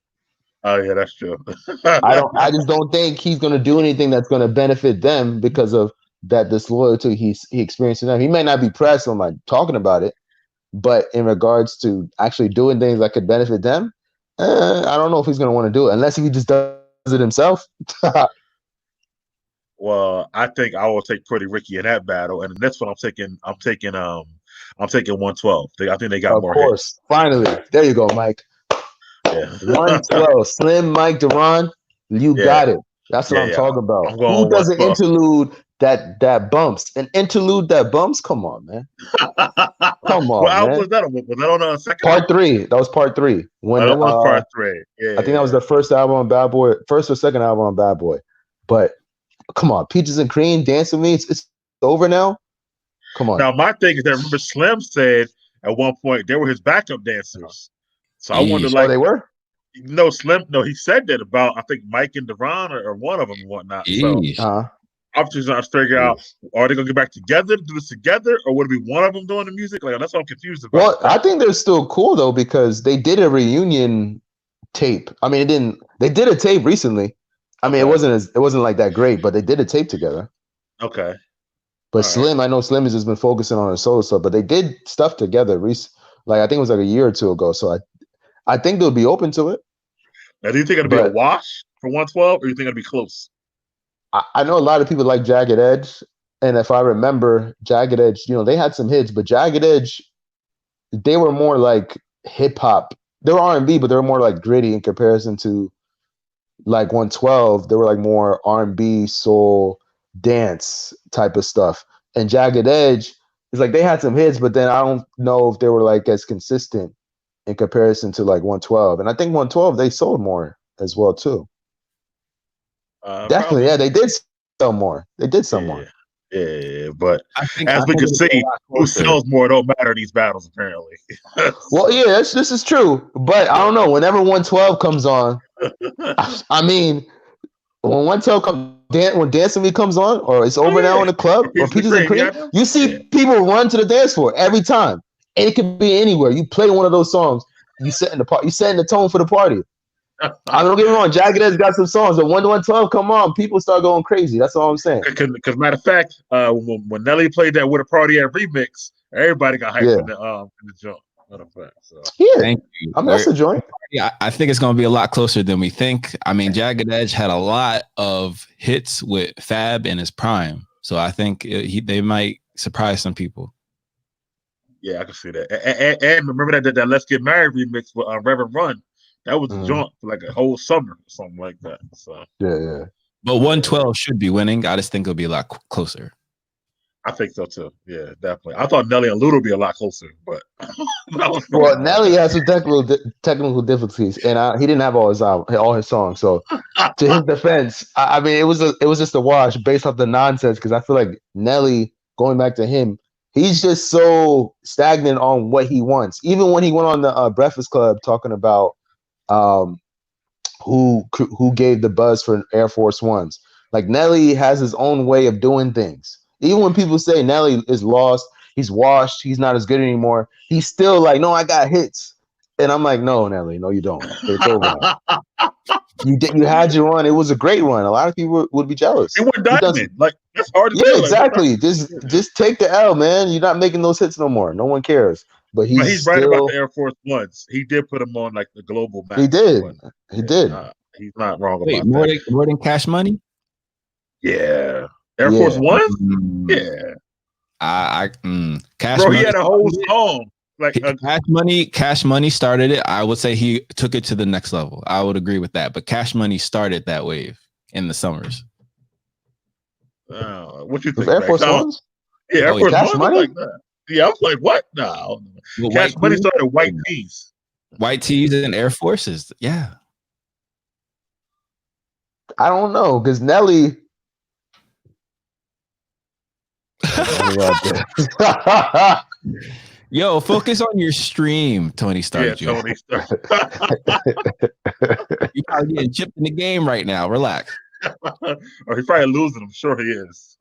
D: Oh yeah, that's true.
E: I just don't think he's going to do anything that's going to benefit them because of that disloyalty he experienced in them. He may not be pressed on like talking about it, but in regards to actually doing things that could benefit them, I don't know if he's going to want to do it unless he just does it himself.
D: Well, I think I will take Pretty Ricky in that battle, and that's what I'm taking 112. I think they got more. Of
E: course, hits. Finally, there you go, Mike.
D: Yeah.
E: 112, Slim, Mike, Duran, you got it. That's what I'm talking about. Who does an interlude that bumps? An interlude that bumps? Come on, man. Come on, man.
D: Was that on a second?
E: Part 3. That was part 3. When
D: that was part 3. Yeah.
E: I think that was the first album on Bad Boy, first or second album on Bad Boy. But come on, Peaches and Cream, Dance With Me. It's over now. Come on.
D: Now my thing is that remember Slim said at one point they were his backup dancers. So I wonder, like,
E: they were?
D: No, Slim. No, he said that about I think Mike and Duran or one of them and whatnot. So I'm just trying to figure out: are they gonna get back together, do this together, or would it be one of them doing the music? Like that's what I'm confused about.
E: Well, I think they're still cool though because they did a reunion tape. I mean, they did a tape recently. I mean, it wasn't like that great, but they did a tape together.
D: Okay.
E: But Slim, I know Slim has just been focusing on her solo stuff, but they did stuff together Like I think it was like a year or two ago. So I think they'll be open to it.
D: Now, do you think it'll be a wash for 112, or you think it'll be close?
E: I know a lot of people like Jagged Edge, and if I remember, Jagged Edge, they had some hits, but Jagged Edge, they were more like hip hop. They were R&B, but they were more like gritty in comparison to like 112. They were like more R&B, soul, dance type of stuff. And Jagged Edge is like they had some hits, but then I don't know if they were like as consistent in comparison to like 112. And I think 112 they sold more as well too. Definitely, yeah, they did sell more. They did sell more.
D: Yeah, but as we can see, who sells more don't matter in these battles, apparently.
E: Well, yeah, this is true. But I don't know. Whenever 112 comes on, I mean, when 112 when Dancing Me comes on, or it's over now in the club, or Peaches and Cream, you see people run to the dance floor every time. And it can be anywhere. You play one of those songs, you setting the tone for the party. I don't get me wrong, Jagged Edge got some songs, but when 112 come on, people start going crazy. That's all I'm saying.
D: Because matter of fact, when Nelly played that With a Party at remix, everybody got hyped in the jump. Matter of fact, so.
E: Yeah, thank you. I mean, that's a joint.
C: Yeah, I think it's going to be a lot closer than we think. I mean, Jagged Edge had a lot of hits with Fab in his prime, so I think they might surprise some people.
D: Yeah, I can see that. And remember that Let's Get Married remix with Reverend Run. That was a jaunt for like a whole summer or something like that. So
E: yeah.
C: But 112 should be winning. I just think it'll be a lot closer.
D: I think so too. Yeah, definitely. I thought Nelly and Luda would be a lot closer, but
E: well, Nelly has some technical difficulties, and he didn't have all his songs. So to his defense, I mean, it was just a wash based off the nonsense, because I feel like Nelly, going back to him, he's just so stagnant on what he wants. Even when he went on the Breakfast Club talking about who gave the buzz for Air Force Ones. Like, Nelly has his own way of doing things. Even when people say Nelly is lost, he's washed, he's not as good anymore, he's still like, no, I got hits. And I'm like, no, Nelly, no, you don't. It's over now. You had your run. It was a great run. A lot of people would be jealous.
D: It went diamond. Like, that's hard to do.
E: Yeah, exactly. Like, just take the L, man. You're not making those hits no more. No one cares. But he's
D: right about the Air Force Ones. He did put him on like the global map.
E: He did. He did.
D: He's not wrong
C: about
D: that.
C: More than Cash Money?
D: Yeah. Air Force One? Yeah.
C: Cash
D: Bro,
C: Money.
D: He had a whole song. Like
C: Cash Money started it. I would say he took it to the next level. I would agree with that. But Cash Money started that wave in the summers.
D: What you think?
E: Air Force Ones?
D: Yeah, Air Force
E: Cash
D: Ones
E: Money?
D: like that. Yeah, I was like, what? No.
C: Well,
D: Cash Money started White Tees.
C: White Tees and Air Forces. Yeah.
E: I don't know, because Nelly.
C: Yo, focus on your stream, Tony Stark.
D: Yeah, Tony Stark.
C: You're probably getting chipped in the game right now. Relax.
D: Or he's probably losing. I'm sure he is.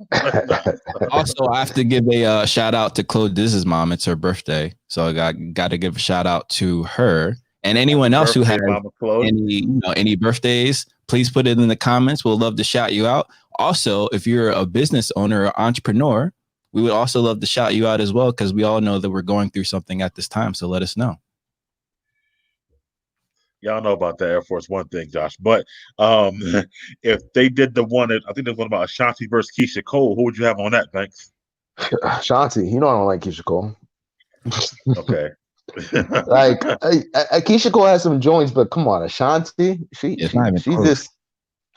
C: Also, I have to give a shout out to Chloe Diz's mom. It's her birthday, so I got to give a shout out to her and anyone else who has any birthdays. Please put it in the comments. We'll love to shout you out. Also, if you're a business owner or entrepreneur, we would also love to shout you out as well, because we all know that we're going through something at this time. So let us know.
D: Y'all know about the Air Force One thing, Josh. But if they did the one, I think there's one about Ashanti versus Keyshia Cole. Who would you have on that, Banks?
E: Ashanti. You know I don't like Keyshia Cole.
D: Okay.
E: Like Keyshia Cole has some joints, but come on, Ashanti. She just.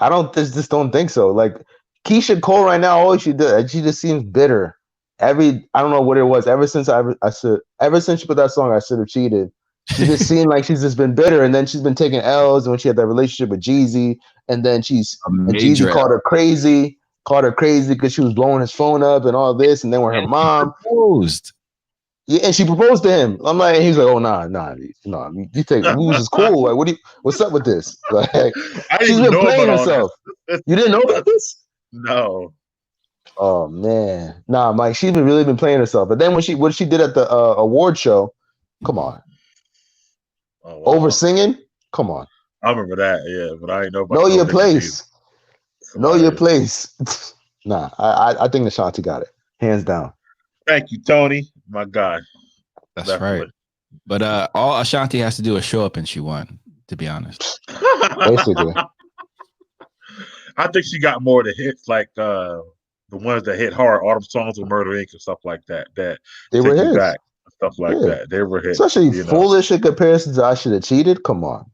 E: I just don't think so. Like, Keyshia Cole right now, all she just seems bitter. I don't know what it was. Ever since she put that song, I Should Have Cheated. She just seemed like she's just been bitter, and then she's been taking L's. And when she had that relationship with JayZ, and then JayZ called her crazy because she was blowing his phone up and all this. And then when her mom
C: proposed,
E: and she proposed to him. I'm like, he's like, oh nah, you take moves is cool. Like, what's up with this? Like, she's been playing herself. You didn't know about this?
D: No.
E: Oh man, nah, Mike. She's really been playing herself. But then what she did at the award show, come on. Oh, wow. Over singing? Come on.
D: I remember that, yeah, but I ain't know about
E: Know your place. Know your place. Nah, I think Ashanti got it. Hands down.
D: Thank you, Tony. My God.
C: That's right. But all Ashanti has to do is show up and she won, to be honest.
E: Basically.
D: I think she got more of the hits, like the ones that hit hard, all them songs with Murder Inc. and stuff like that. That
E: They
D: take
E: were
D: you
E: hits.
D: back, stuff like that. They were hits.
E: Especially Foolish in comparison to I Should Have Cheated. Come on.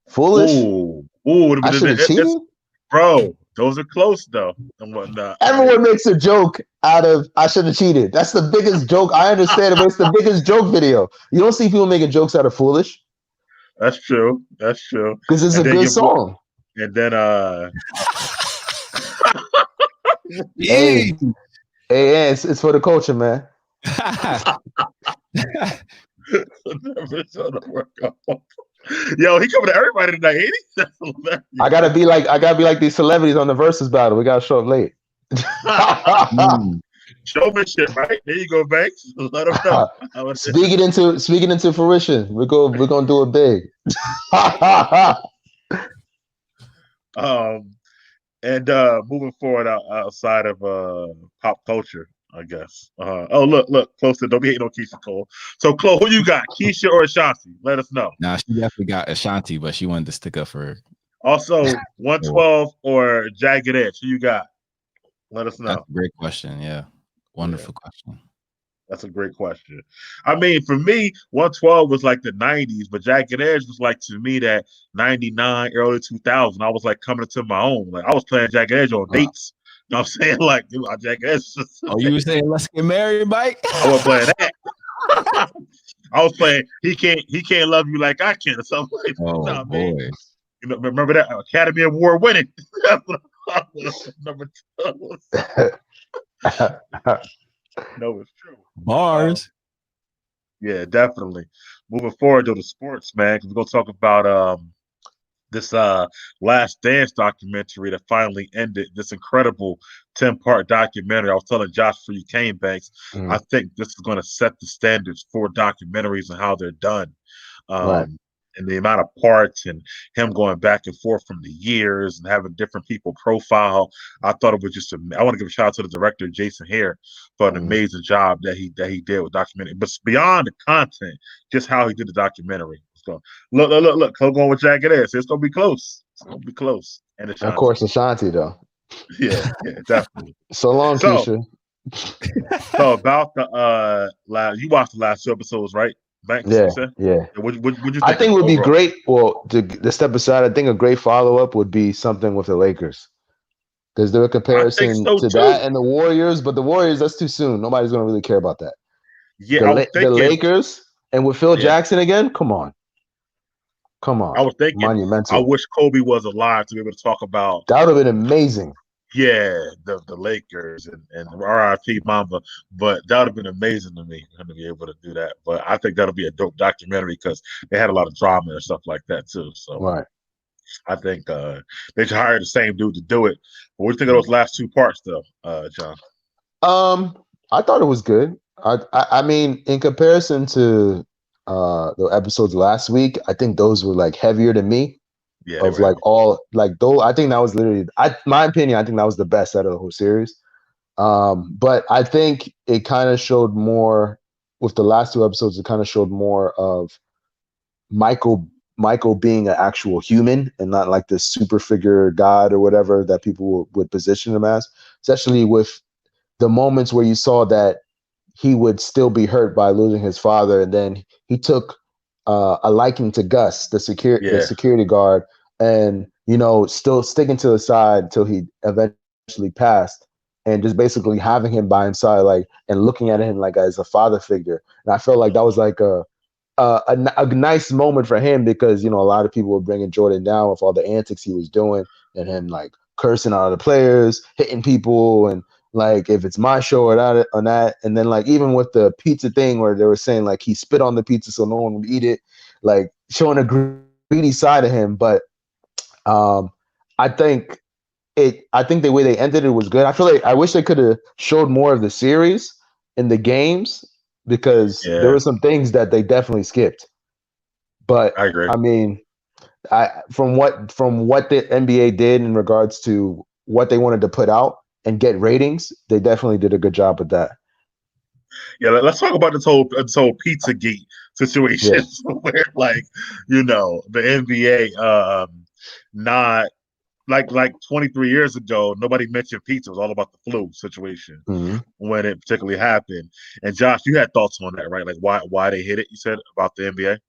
E: Foolish.
D: Ooh,
E: I Should Have Cheated.
D: Bro, those are close though and whatnot.
E: Everyone makes a joke out of I Should Have Cheated. That's the biggest joke. I understand it, but it's the biggest joke video. You don't see people making jokes out of Foolish.
D: That's true. That's true.
E: Because it's a good song.
D: And then
E: hey, it's for the culture, man.
D: Yo, he coming to everybody tonight, ain't he?
E: I gotta be like these celebrities on the Verzuz battle. We gotta show up late.
D: Showmanship, right? There you go, Banks. Let them know.
E: Speak it into fruition. We're gonna do it big.
D: And moving forward outside of pop culture, I guess. Oh, look, close to don't be hating on Keyshia Cole. So, Chloe, who you got, Keyshia or Ashanti? Let us know.
C: Nah, she definitely got Ashanti, but she wanted to stick up for her.
D: Also, 112 or Jagged Edge? Who you got? Let us know.
C: That's a great question. Yeah, wonderful question.
D: That's a great question. I mean, for me, 112 was like the 90s, but Jagged Edge was like, to me, that 99, early 2000. I was like coming into my own. Like I was playing Jagged Edge on dates. You know what I'm saying? Like, Jagged Edge.
C: Oh, you were saying let's get married, Mike?
D: I was playing that. I was playing he can't love you like I can or something like that.
C: Oh,
D: nah,
C: boy.
D: Man. You know, remember that Academy Award winning? Number 2. No, it's true.
C: Bars.
D: Yeah, definitely. Moving forward to the sports, man, because we're gonna talk about this Last Dance documentary that finally ended. This incredible 10-part documentary. I was telling Josh before you came, Banks. I think this is gonna set the standards for documentaries and how they're done.
E: Right.
D: And the amount of parts and him going back and forth from the years and having different people profile. I thought it was just I want to give a shout out to the director, Jason Hare, for an amazing job that he did with documentary. But beyond the content, just how he did the documentary. So look, going with Jagged Edge. It's gonna be close. It's gonna be close. And Ashanti.
E: Of course, Ashanti though.
D: Yeah, definitely.
E: So long, Keyshia.
D: So about the you watched the last 2 episodes, right? Banks,
E: yeah.
D: What you think?
E: I think it would be great. Well, to step aside, I think a great follow-up would be something with the Lakers. Because they're a comparison to that and the Warriors, but the Warriors, that's too soon. Nobody's going to really care about that.
D: Yeah,
E: the Lakers and with Phil Jackson again, come on.
D: I was thinking, monumental. I wish Kobe was alive to be able to talk about.
E: That would have been amazing.
D: Yeah, the Lakers and RIP Mamba, but that would have been amazing to me to be able to do that. But I think that'll be a dope documentary because they had a lot of drama and stuff like that too. So
E: right.
D: I think they should hire the same dude to do it. But what do you think of those last 2 parts, though, John?
E: I thought it was good. I mean, in comparison to the episodes last week, I think those were like heavier to me. Yeah, of like all like though I think that was literally my opinion. I think that was the best out of the whole series. But I think it kind of showed more with the last 2 episodes. It kind of showed more of Michael being an actual human and not like this super figure god or whatever that people would position him as. Especially with the moments where you saw that he would still be hurt by losing his father, and then he took a liking to Gus, the security guard, and still sticking to the side until he eventually passed, and just basically having him by his side, like, and looking at him like as a father figure. And I felt like that was like a nice moment for him because a lot of people were bringing Jordan down with all the antics he was doing and him like cursing out the players, hitting people, and like if it's my show or that, and then like even with the pizza thing where they were saying like he spit on the pizza so no one would eat it, like showing a greedy side of him. But I think the way they ended it was good. I feel like I wish they could have showed more of the series in the games because there were some things that they definitely skipped. But I agree. I mean, from what the NBA did in regards to what they wanted to put out and get ratings, they definitely did a good job with that.
D: Yeah, let's talk about this whole Pizzagate situation where, like, you know, the NBA, not like 23 years ago, nobody mentioned pizza. It was all about the flu situation when it particularly happened. And Josh, you had thoughts on that, right? Like why they hit it? You said about the NBA.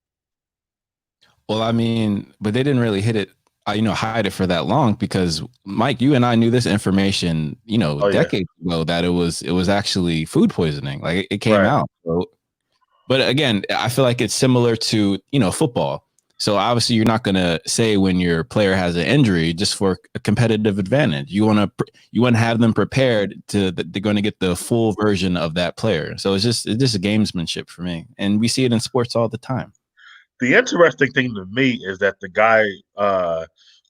C: Well, I mean, but they didn't really hit it, hide it for that long because Mike, you and I knew this information, decades ago that it was actually food poisoning. Like it came out. So, but again, I feel like it's similar to, football. So obviously you're not going to say when your player has an injury just for a competitive advantage. You want to have them prepared that they're going to get the full version of that player. So it's just a gamesmanship for me. And we see it in sports all the time.
D: The interesting thing to me is that the guy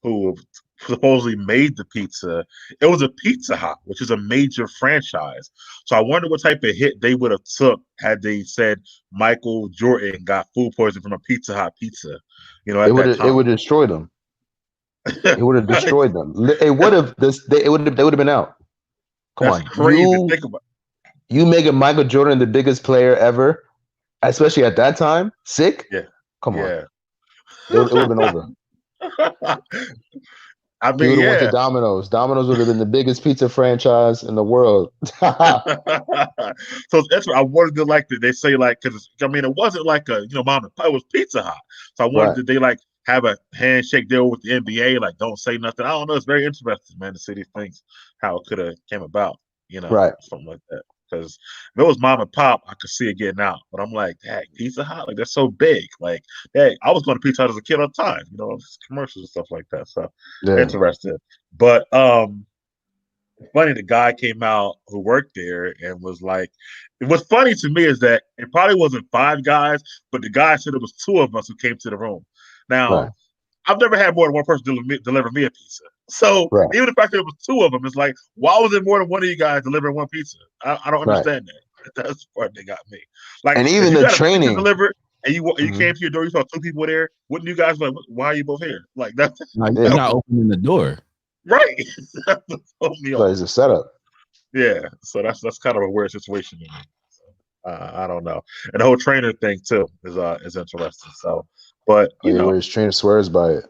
D: who supposedly made the pizza, it was a Pizza Hut, which is a major franchise. So I wonder what type of hit they would have took had they said Michael Jordan got food poisoning from a Pizza Hut pizza. It would have
E: destroyed them. It would have destroyed them. It would have. They would have been out. That's
D: crazy to think about.
E: You making Michael Jordan the biggest player ever, especially at that time, sick.
D: Yeah.
E: Come on. It would have been over.
D: I mean,
E: he would have went to Domino's. Domino's would have been the biggest pizza franchise in the world.
D: So that's what I wanted to like. They say like, because I mean, it wasn't like a mom and pop. It was Pizza Hut. So I wanted did they like have a handshake deal with the NBA? Like, don't say nothing. I don't know. It's very interesting, man, to see these things how it could have came about. Something like that. Because if it was mom and pop, I could see it getting out. But I'm like, dang, Pizza Hut, like that's so big. Like, hey, I was going to Pizza Hut as a kid all the time, commercials and stuff like that. So interesting. But funny, the guy came out who worked there and was like, what's funny to me is that it probably wasn't 5 guys, but the guy said it was 2 of us who came to the room. Now, I've never had more than one person deliver me a pizza. So even the fact that it was 2 of them, it's like, why was it more than one of you guys delivering one pizza? I don't understand that. That's the part that got me. Like,
E: and even the training
D: delivered, and you came to your door, you saw 2 people there. Wouldn't you guys like, why are you both here? Like that's
C: you're not opening the door,
D: right?
E: It's a setup.
D: Yeah, so that's kind of a weird situation to me. So, I don't know, and the whole trainer thing too is interesting. So, but
E: where his trainer swears by it.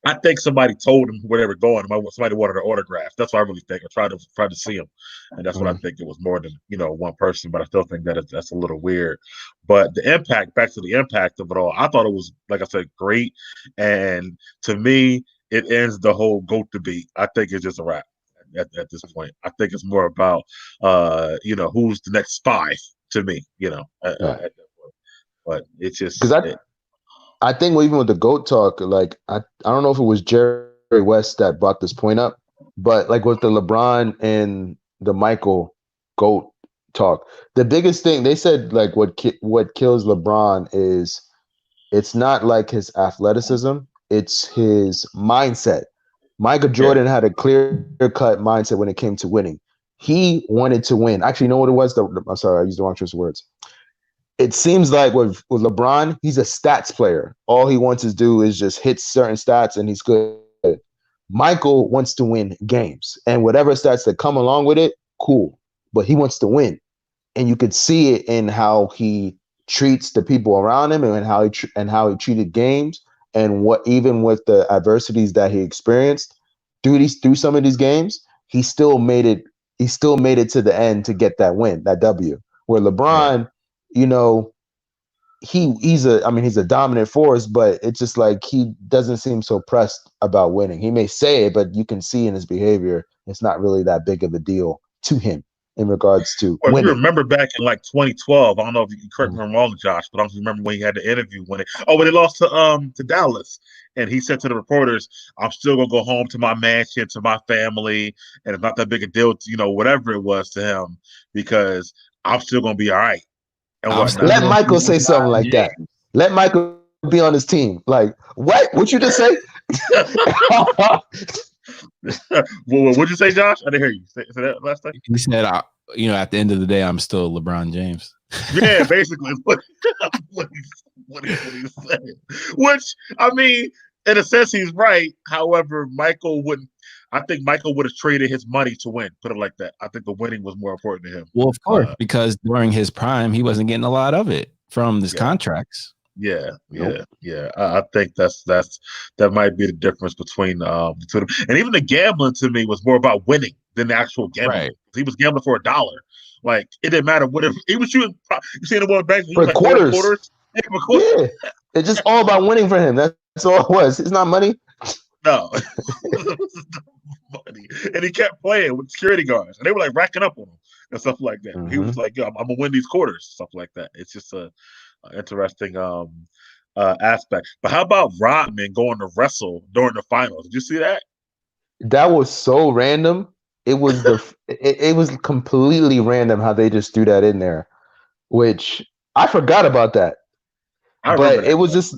D: I think somebody told him where they were going. Somebody wanted an autograph. That's what I really think. I tried to see him, and that's what I think. It was more than one person, but I still think that that's a little weird. But the impact, back to the impact of it all, I thought it was, like I said, great. And to me, it ends the whole GOAT debate. I think it's just a wrap at this point. I think it's more about who's the next 5 to me. At that point. But it's just
E: because I think even with the GOAT talk, like I don't know if it was Jerry West that brought this point up, but like with the LeBron and the Michael GOAT talk, the biggest thing they said, like what kills LeBron is it's not like his athleticism, it's his mindset. Michael Jordan had a clear-cut mindset when it came to winning. He wanted to win. Actually, you know what it was? I'm sorry, I used the wrong choice of words. It seems like with LeBron, he's a stats player. All he wants to do is just hit certain stats and he's good. Michael wants to win games, and whatever stats that come along with it, cool. But he wants to win. And you could see it in how he treats the people around him and how he treated games, and what even with the adversities that he experienced through some of these games, he still made it to the end to get that win, that W. Where LeBron, he's a dominant force, but it's just like he doesn't seem so pressed about winning. He may say it, but you can see in his behavior, it's not really that big of a deal to him in regards to winning.
D: You remember back in like 2012, I don't know if you can correct me if I'm wrong, Josh, but I don't remember when he had the interview when they lost to Dallas. And he said to the reporters, I'm still going to go home to my mansion, to my family, and it's not that big a deal, whatever it was to him, because I'm still going to be all right.
E: Let Michael say something like that. Let Michael be on his team. Like, what? What you just say?
D: What'd you say, Josh? I didn't hear you. Say that last time.
C: He said, at the end of the day, I'm still LeBron James.
D: Yeah, basically what he said. Which, I mean, in a sense, he's right. However, Michael wouldn't. I think Michael would have traded his money to win. Put it like that. I think the winning was more important to him.
C: Well, of course, because during his prime, he wasn't getting a lot of it from his contracts.
D: Yeah. I think that might be the difference between the two of them. And even the gambling to me was more about winning than the actual gambling.
C: Right.
D: He was gambling for $1. Like it didn't matter whatever he was shooting. You seen the one back
E: for
D: like
E: quarters.
D: Yeah,
E: it's just all about winning for him. That's all it was. It's not money.
D: No. Money. And he kept playing with security guards, and they were like racking up on him and stuff like that. He was like, "Yo, I'm gonna win these quarters," stuff like that. It's just a interesting aspect. But how about Rodman going to wrestle during the finals? Did you see that?
E: That was so random. It was it was completely random how they just threw that in there, which I forgot about that. But it was just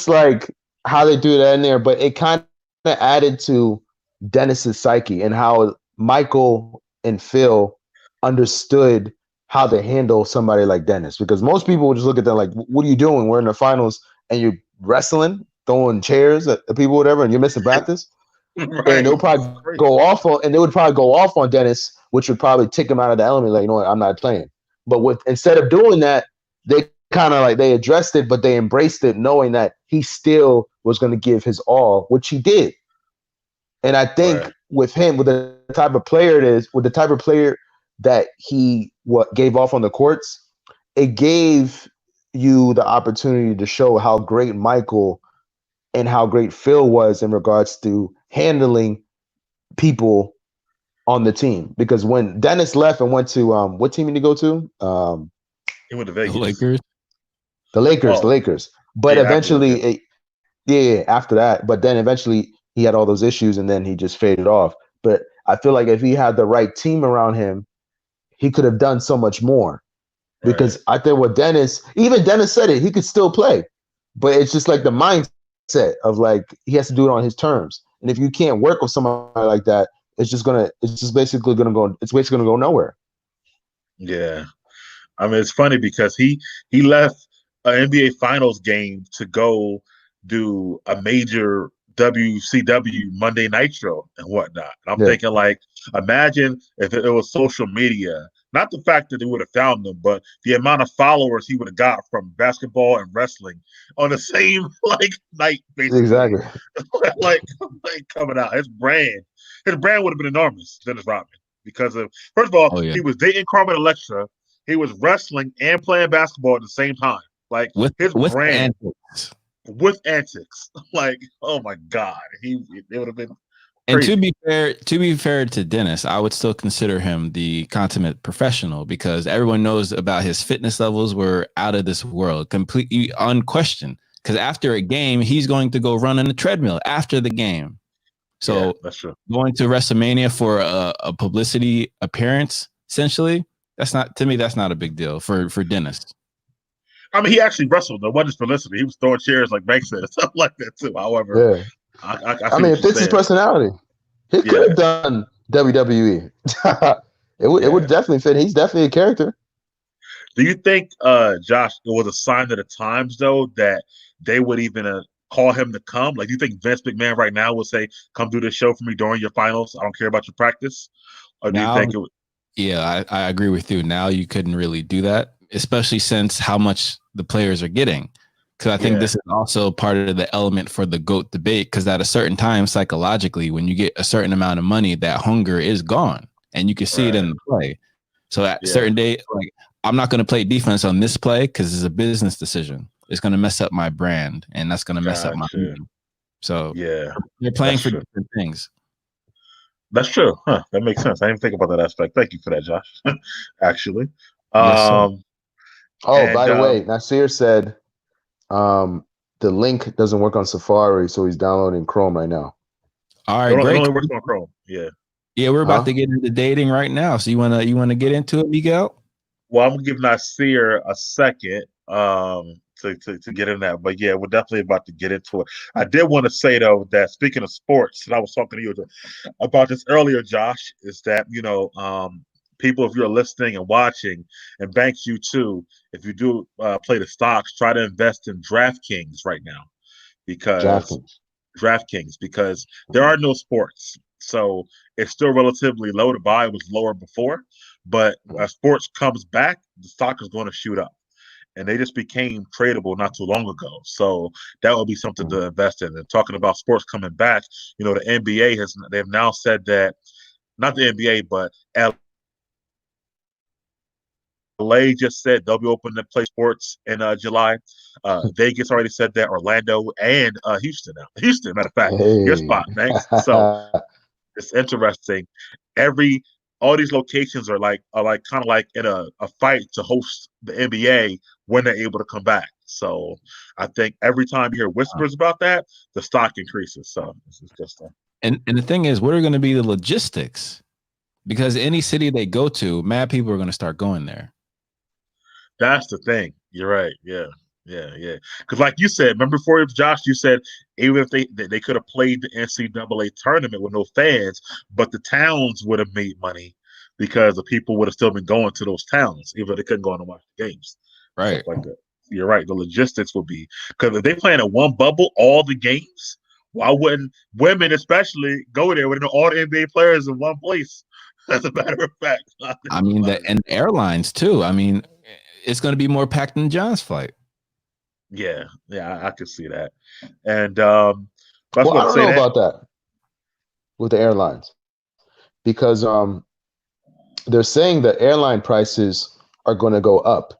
E: like how they threw that in there. But it kind of added to Dennis's psyche and how Michael and Phil understood how to handle somebody like Dennis, because most people would just look at them like, "What are you doing? We're in the finals and you're wrestling, throwing chairs at the people, whatever, and you're missing practice." Right. And they'll probably go off on Dennis, which would probably take him out of the element. Like, you know what, I'm not playing. But instead of doing that, they kind of like they addressed it, but they embraced it, knowing that he still was going to give his all, which he did. And I think with him, with the type of player it is, with the type of player that he gave off on the courts, it gave you the opportunity to show how great Michael and how great Phil was in regards to handling people on the team. Because when Dennis left and went to what team did he go to?
D: He went to Vegas.
E: The Lakers. But eventually, after that. But then eventually he had all those issues and then he just faded off. But I feel like if he had the right team around him, he could have done so much more. Because I think what Dennis said it, he could still play. But it's just like the mindset of like he has to do it on his terms. And if you can't work with somebody like that, it's basically gonna go nowhere.
D: Yeah. I mean, it's funny because he left an NBA Finals game to go do a major WCW Monday Nitro and whatnot. And I'm thinking, like, imagine if it was social media, not the fact that they would have found them, but the amount of followers he would have got from basketball and wrestling on the same night, basically.
E: Exactly.
D: like coming out. His brand would have been enormous, Dennis Rodman, because of, first of all, he was dating Carmen Electra, he was wrestling and playing basketball at the same time. Like with brand. With antics, like, oh my God, it would have been crazy.
C: And to be fair to Dennis, I would still consider him the consummate professional, because everyone knows about his fitness levels were out of this world, completely unquestioned. Because after a game, he's going to go run on the treadmill after the game. So
D: that's true.
C: Going to WrestleMania for a publicity appearance, essentially, that's not a big deal for Dennis.
D: I mean, he actually wrestled. Though. It wasn't just publicity. He was throwing chairs like Banks said and stuff like that too. However, I mean,
E: it fits his personality. He could have done WWE. It would definitely fit. He's definitely a character.
D: Do you think, Josh, it was a sign of the times though that they would even call him to come? Like, do you think Vince McMahon right now would say, "Come do this show for me during your finals. I don't care about your practice," or do you think it would?
C: Yeah, I agree with you. Now you couldn't really do that, especially since how much the players are getting. Because I think this is also part of the element for the GOAT debate, because at a certain time, psychologically, when you get a certain amount of money, that hunger is gone. And you can see it in the play. So at a certain day, like, I'm not going to play defense on this play because it's a business decision. It's going to mess up my brand, and that's going to mess up my team. So they're playing for different things.
D: That's true. Huh, that makes sense. I didn't think about that aspect. Thank you for that, Josh. Actually.
E: By the way, Nacir said the link doesn't work on Safari, so he's downloading Chrome right now.
C: All right,
D: great.
C: It
D: only works on Chrome. Yeah.
C: Yeah, we're about to get into dating right now. So you wanna get into it, Miguel?
D: Well, I'm gonna give Nacir a second to get in that. But yeah, we're definitely about to get into it. I did want to say though that speaking of sports, and I was talking to you about this earlier, Josh, is that people, if you're listening and watching, and Banks, you too, if you do play the stocks, try to invest in DraftKings right now, because DraftKings because there are no sports, so it's still relatively low to buy. It was lower before, but as sports comes back, the stock is going to shoot up. And they just became tradable not too long ago. So that would be something to invest in. And talking about sports coming back, the NBA they've now said that, not the NBA, but LA just said they'll be open to play sports in July. Vegas already said that, Orlando and Houston now. Houston, matter of fact, your spot, thanks. So it's interesting. All these locations are kind of like in a fight to host the NBA when they're able to come back. So I think every time you hear whispers about that, the stock increases. So this is just
C: and the thing is, what are going to be the logistics? Because any city they go to, mad people are going to start going there.
D: That's the thing. You're right. Yeah. Because like you said, remember before Josh, you said even if they could have played the NCAA tournament with no fans, but the towns would have made money because the people would have still been going to those towns, even if they couldn't go on and watch the games.
C: Right.
D: Stuff like that. You're right. The logistics would be because if they play in one bubble, all the games, why wouldn't women especially go there with all the NBA players in one place? As a matter of fact.
C: I mean, and airlines too. I mean, it's going to be more packed than John's flight.
D: Yeah, I could see that. And
E: I don't know about that with the airlines because they're saying that airline prices are going to go up,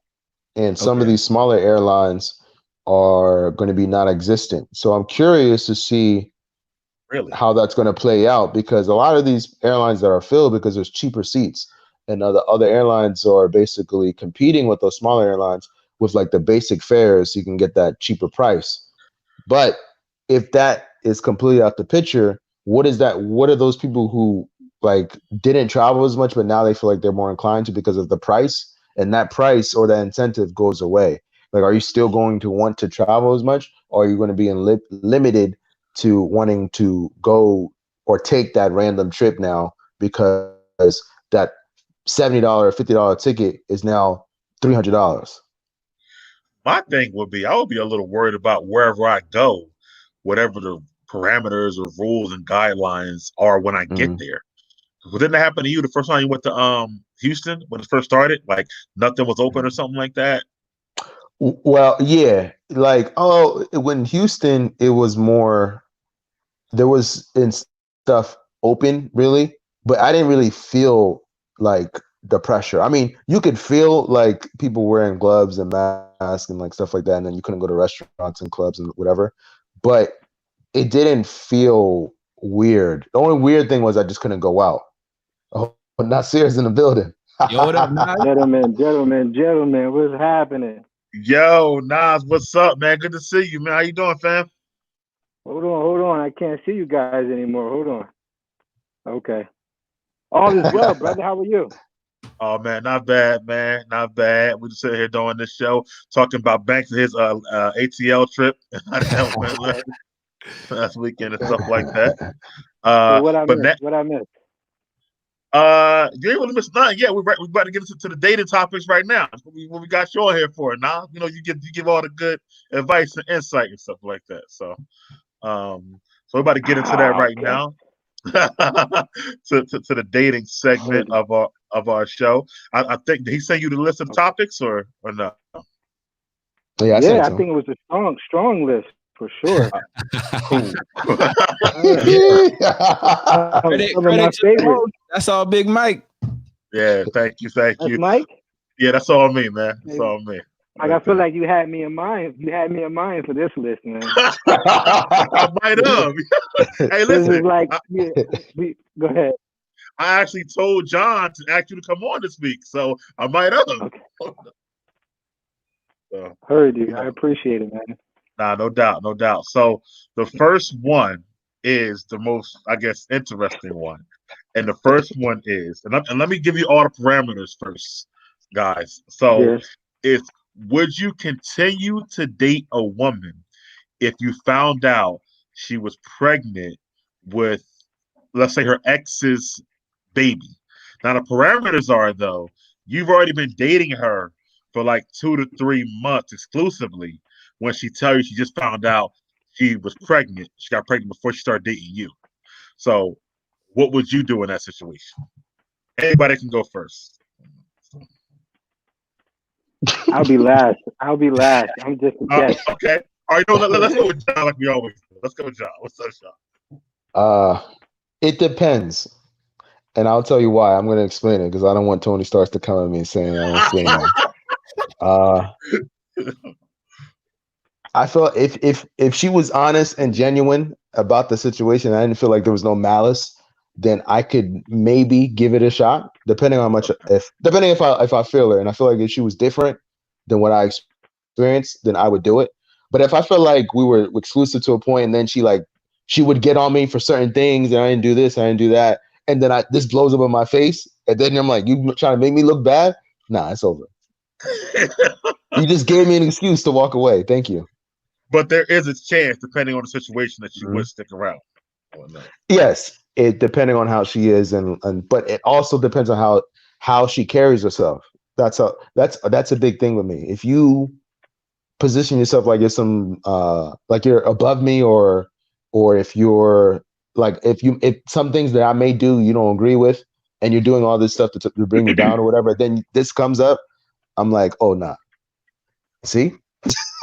E: and some of these smaller airlines are going to be non-existent. So I'm curious to see how that's going to play out because a lot of these airlines that are filled because there's cheaper seats, and the other airlines are basically competing with those smaller airlines with like the basic fares, you can get that cheaper price. But if that is completely out the picture, what is that? What are those people who like didn't travel as much, but now they feel like they're more inclined to because of the price, and that price or that incentive goes away? Like, are you still going to want to travel as much, or are you going to be limited to wanting to go or take that random trip now because that $70 or $50 ticket is now $300?
D: My thing would be, I would be a little worried about wherever I go, whatever the parameters or rules and guidelines are when I get there. Well, didn't that happen to you the first time you went to Houston when it first started? Like nothing was open or something like that?
E: Well, yeah. Like, when Houston, it was more, there was stuff open, really, but I didn't really feel like the pressure. I mean, you could feel like people wearing gloves and masks and like stuff like that, and then you couldn't go to restaurants and clubs and whatever, but it didn't feel weird. The only weird thing was I just couldn't go out. Oh, Nacir's in the building.
C: Yo, what up,
F: gentlemen, what's happening?
D: Yo, Nas, what's up, man? Good to see you, man. How you doing, fam?
F: Hold on. I can't see you guys anymore. Hold on. Okay. All is well, brother. How are you?
D: Oh, man, not bad, man. Not bad. We just sitting here doing this show, talking about Banks and his ATL trip last weekend and stuff like that.
F: So what I missed?
D: You ain't really missed nothing. Yeah, we're about to get into the dating topics right now. What we got you on here for now. You give all the good advice and insight and stuff like that. So we're about to get into that right now. to the dating segment of our show. I think, did he send you the list of topics or no?
E: Yeah,
F: I think it was a strong list. For sure.
C: That's all Big Mike.
D: Yeah, thank you.
F: That's Mike?
D: Yeah, that's all me, man. That's all me.
F: Like, I feel like you had me in mind. You had me in mind for this list, man.
D: I might have. Hey, listen.
F: This is like, go ahead.
D: I actually told John to ask you to come on this week, so I might have.
F: Okay. So, heard you. I appreciate it, man.
D: Nah, no doubt. So the first one is the most, I guess, interesting one. And the first one is, and let me give you all the parameters first, guys. So it's, would you continue to date a woman if you found out she was pregnant with, let's say, her ex's baby? Now, the parameters are, though, you've already been dating her for like 2 to 3 months exclusively when she tell you she just found out she was pregnant. She got pregnant before she started dating you. So, what would you do in that situation? Anybody can go first.
F: I'll be last. I'm just a guest.
D: Okay. All right, let's go with John like we always do. Let's go with John. What's up, John?
E: It depends. And I'll tell you why. I'm going to explain it because I don't want Tony Starks to come at me saying I don't explain that. I felt if she was honest and genuine about the situation, I didn't feel like there was no malice, then I could maybe give it a shot, depending on if I feel her. And I feel like if she was different than what I experienced, then I would do it. But if I felt like we were exclusive to a point, and then she would get on me for certain things, and I didn't do this, I didn't do that, and then this blows up in my face, and then I'm like, you trying to make me look bad? Nah, it's over. You just gave me an excuse to walk away. Thank you.
D: But there is a chance, depending on the situation, that she would stick around.
E: Yes, it depending on how she is, and but it also depends on how she carries herself. That's a big thing with me. If you position yourself like you're like you're above me, or if you're like if some things that I may do you don't agree with, and you're doing all this stuff to bring me down or whatever, then this comes up, I'm like, oh nah. See,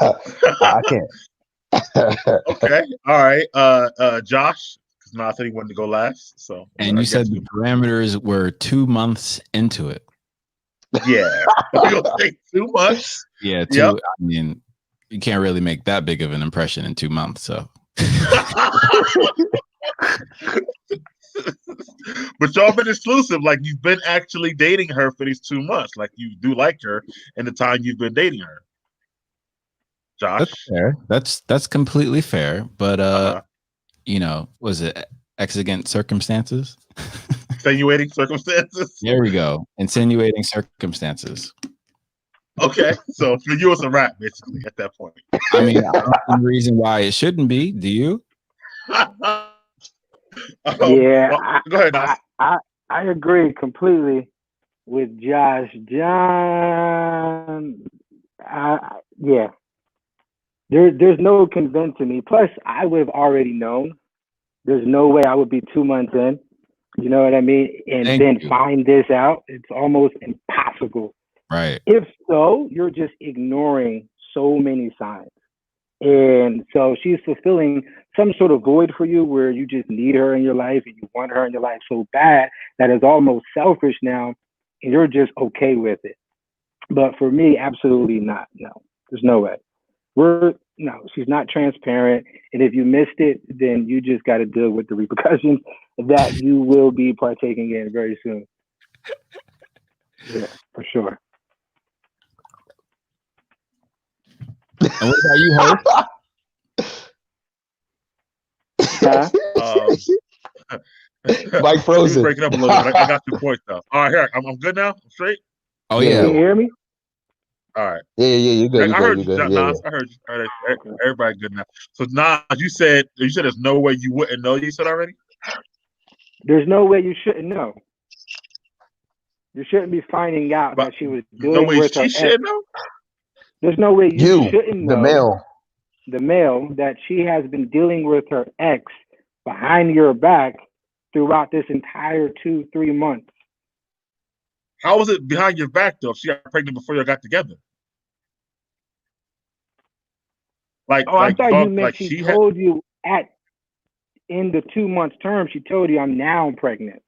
E: I can't.
D: Okay, all right. Josh, because I said he wanted to go last. So,
C: and you said the parameters were 2 months into it.
D: Yeah, we're gonna take 2 months.
C: Yeah, I mean, you can't really make that big of an impression in 2 months. So,
D: but y'all been exclusive. Like you've been actually dating her for these 2 months. Like you do like her in the time you've been dating her. Josh,
C: that's fair. That's completely fair. But was it exigent circumstances?
D: Insinuating circumstances.
C: There we go. Insinuating circumstances.
D: Okay, so for you, it's a wrap, basically, at that point.
C: I mean, I don't see the reason why it shouldn't be. Do you?
F: Yeah,
D: go ahead.
F: I agree completely with Josh. John, yeah. There's no convincing me. Plus, I would have already known. There's no way I would be 2 months in. You know what I mean? And find this out. It's almost impossible.
C: Right.
F: If so, you're just ignoring so many signs. And so she's fulfilling some sort of void for you where you just need her in your life and you want her in your life so bad that it's almost selfish now and you're just okay with it. But for me, absolutely not. No, there's no way. She's not transparent. And if you missed it, then you just got to deal with the repercussions that you will be partaking in very soon. Yeah, for sure.
C: And what about you,
F: Huh?
E: Mike frozen.
D: Breaking up a little bit. I got your point though. All right, here I'm good now. I'm straight.
C: Oh yeah.
F: Can you hear me?
D: All right.
E: Yeah, you're good.
D: I heard you, Nas. I heard you. All right, everybody good now. So Nas, you said there's no way you wouldn't know. You said already.
F: There's no way you shouldn't know. You shouldn't be finding out that she was doing with her ex.
D: Know?
F: There's no way you shouldn't know.
E: The
F: male that she has been dealing with her ex behind your back throughout this entire 2-3 months.
D: How was it behind your back though? If she got pregnant before you got together.
F: I thought you meant she told you in the 2 months term. She told you I'm now pregnant.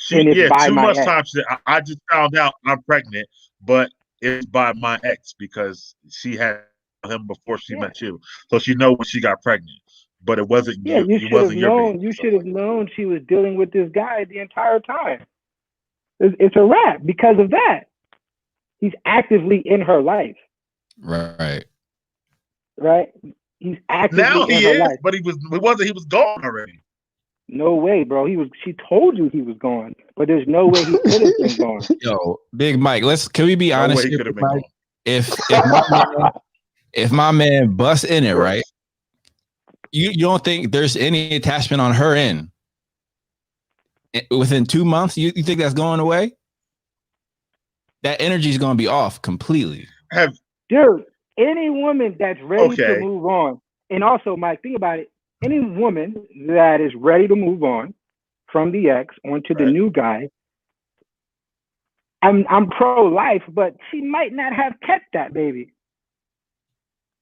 D: 2 months time. She said, I just found out I'm pregnant, but it's by my ex because she had him before she met you, so she know when she got pregnant. But it wasn't.
F: Yeah, you should have known. You should have known she was dealing with this guy the entire time. It's a wrap because of that. He's actively in her life.
C: Right.
F: He's actively in her life.
D: But he wasn't. He was gone already.
F: No way, bro. She told you he was gone, but there's no way he could have been gone.
C: Yo, Big Mike, can we be honest here, Mike? If my man busts in it, right? You don't think there's any attachment on her end within 2 months? You think that's going away? That energy is going to be off completely.
F: Dude, any woman that's ready to move on, and also, Mike, think about it. Any woman that is ready to move on from the ex onto the new guy, I'm pro-life, but she might not have kept that baby.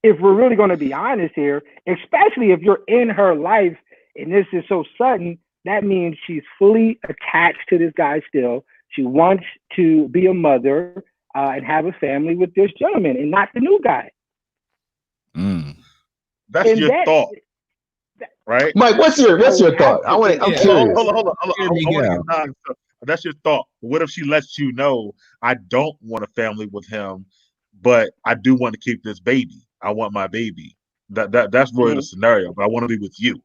F: If we're really going to be honest here, especially if you're in her life and this is so sudden, that means she's fully attached to this guy still. She wants to be a mother and have a family with this gentleman and not the new guy.
D: That's
F: and
D: your thought, right?
E: Mike, what's your thought? I'm curious.
D: Hold on. That's your thought. What if she lets you know, I don't want a family with him, but I do want to keep this baby. I want my baby. That's really the scenario, but I want to be with you.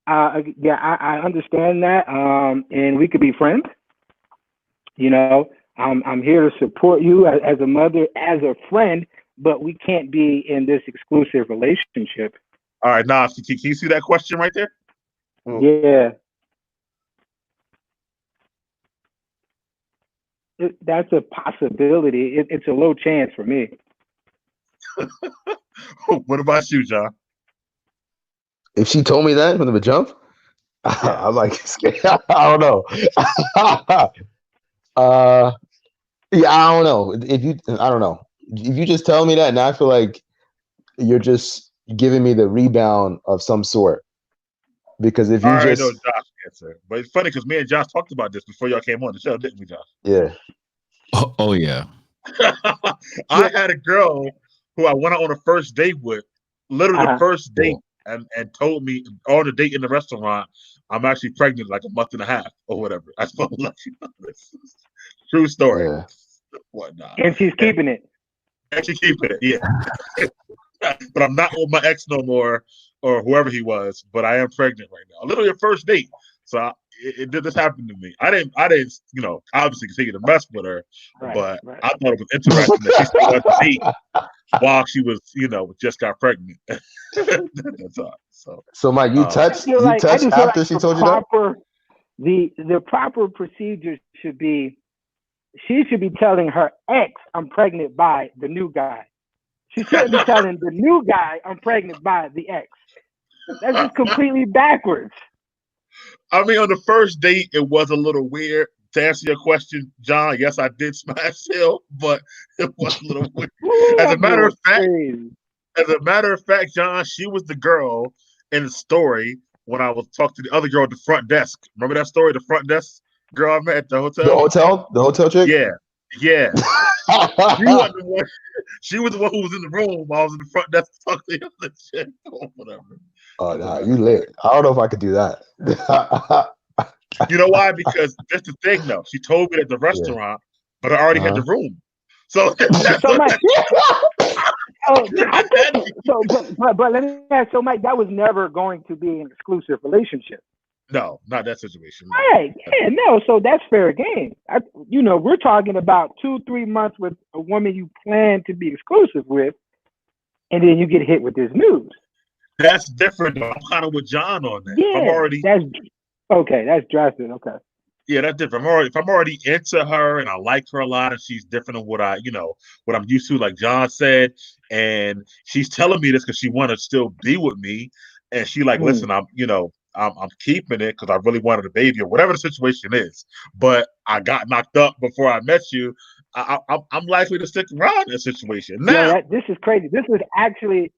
F: I understand that. And we could be friends. You know, I'm here to support you as a mother, as a friend, but we can't be in this exclusive relationship.
D: All right, now can you see that question right there?
F: Yeah. That's a possibility. It's a low chance for me.
D: What about you, John?
E: If she told me that from the jump, I'm like, I don't know. Yeah, I don't know. I don't know. If you just tell me that, now I feel like you're just giving me the rebound of some sort. Because if you
D: I know Josh's answer, but it's funny because me and Josh talked about this before y'all came on the show, didn't we, Josh?
E: Yeah.
C: Oh yeah.
D: I had a girl who I went out on a first date with, literally the first date, and told me on the date in the restaurant, I'm actually pregnant like a month and a half or whatever. I just want to let you know this. True story.
E: Yeah.
D: Whatnot.
F: And she's keeping it.
D: And she's keeping it, yeah. But I'm not with my ex no more, or whoever he was, but I am pregnant right now. Literally a first date. So it did this happen to me. I didn't, you know, obviously continue to mess with her, but I thought it was interesting that she still went to date while she was, you know, just got pregnant. That's all.
E: So Mike, you touched after she told you that?
F: The proper procedure should be, she should be telling her ex, I'm pregnant by the new guy. She shouldn't be telling the new guy, I'm pregnant by the ex. That's just completely backwards. I
D: mean, on the first date, it was a little weird. To answer your question, John, yes, I did smash Hill, but it was a little weird. As a matter of fact, John, she was the girl in the story when I was talking to the other girl at the front desk. Remember that story, the front desk girl I met at the hotel?
E: The hotel chick?
D: Yeah. She was the one who was in the room while I was in the front desk talking to the other chick or whatever.
E: Oh, nah, you lit. I don't know if I could do that.
D: You know why? Because that's the thing, though. She told me at the restaurant, but I already had the room. So that's
F: but let me ask. So, Mike, that was never going to be an exclusive relationship.
D: No, not that situation.
F: Right? Yeah, no. So that's fair game. We're talking about 2-3 months with a woman you plan to be exclusive with, and then you get hit with this news.
D: That's different. I'm kind of with John on that.
F: Yeah, that's drastic. Okay.
D: Yeah, that's different. If I'm already into her and I like her a lot and she's different than what I'm used to, like John said, and she's telling me this because she want to still be with me, and she like, listen, I'm keeping it because I really wanted a baby or whatever the situation is. But I got knocked up before I met you. I'm likely to stick around in this situation. Now,
F: this is crazy. This was actually.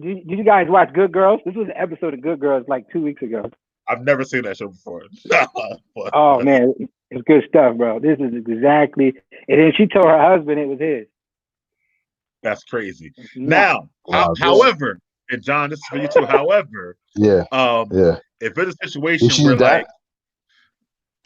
F: Did you guys watch Good Girls? This was an episode of Good Girls like 2 weeks ago.
D: I've never seen that show before.
F: Oh man, it's good stuff, bro. This is exactly. And then she told her husband it was his.
D: That's crazy. Now, however, and John, this is for you too. However, if it's a situation where like,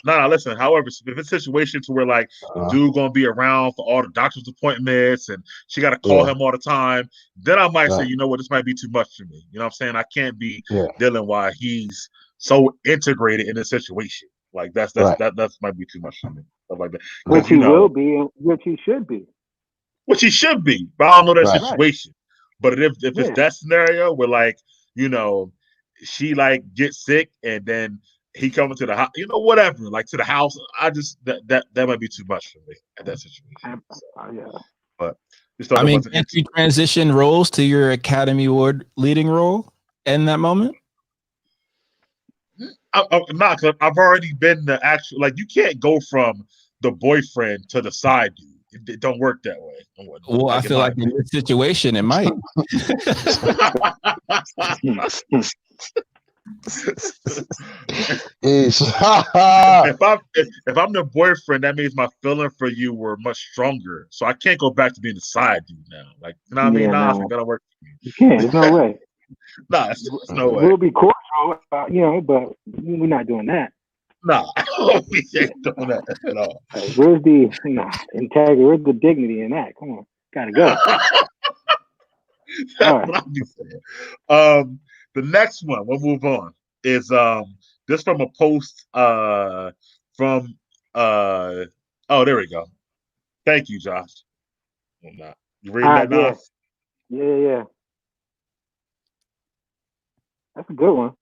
D: listen. However, if it's a situation to where like dude gonna be around for all the doctor's appointments and she got to call him all the time, then I might say, you know what, this might be too much for me. You know what I'm saying? I can't be dealing while he's so integrated in the situation. Like that might be too much for me. Stuff like that.
F: Which he will be, which he should be.
D: Which he should be, but I don't know that situation. But if it's that scenario where like, she like gets sick and then he coming to the house, whatever, like to the house, I just that might be too much for me at that situation. but just thought
C: I
D: it
C: mean,
D: wasn't.
C: can't you transition roles to your Academy Award leading role in that moment?
D: I'm not. Cause I've already been the actual. Like, you can't go from the boyfriend to the side dude. It don't work that way.
C: Well, I feel like in this situation, it might.
D: if I'm the boyfriend, that means my feeling for you were much stronger. So I can't go back to being the side dude now. Like, you know what I mean? Nah, it's gonna work.
F: You can't. There's no way.
D: Nah, there's no way.
F: We'll be cordial, but we're not doing that.
D: Nah, we ain't doing that at all.
F: Where's the integrity? Where's the dignity in that? Come on, gotta go.
D: That's what I'm saying. The next one, we'll move on, is this from a post from oh, there we go. Thank you, Josh. You reading that now?
F: Yeah. That's a good one.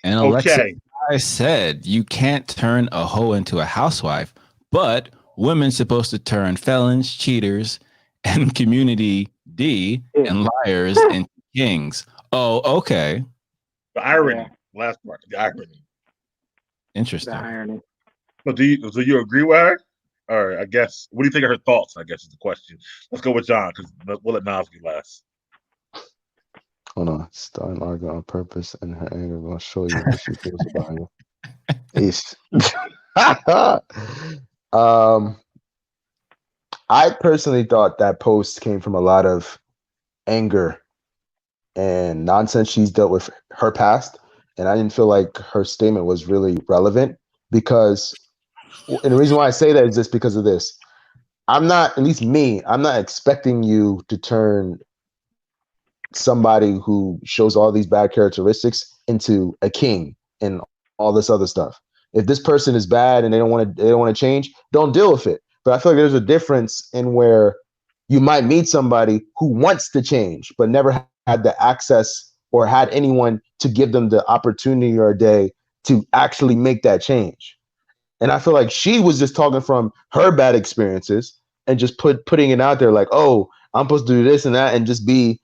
C: And Alexa, I said you can't turn a hoe into a housewife, but women's supposed to turn felons, cheaters, and community D and liars into kings. Oh, okay.
D: The irony, last part, the irony.
C: Interesting.
F: The irony.
D: So do you agree with her? Or I guess, what do you think of her thoughts? I guess is the question. Let's go with John because we'll let Nas be last.
E: Hold on, starting arguing on purpose, and her anger gonna show you what she feels about you. Ace. I personally thought that post came from a lot of anger and nonsense she's dealt with her past, and I didn't feel like her statement was really relevant because, and the reason why I say that is just because of this. I'm not, at least me, I'm not expecting you to turn somebody who shows all these bad characteristics into a king and all this other stuff. If this person is bad and they don't want to change, don't deal with it. But I feel like there's a difference in where you might meet somebody who wants to change but never had the access or had anyone to give them the opportunity or a day to actually make that change. And I feel like she was just talking from her bad experiences and just putting it out there like, oh, I'm supposed to do this and that and just be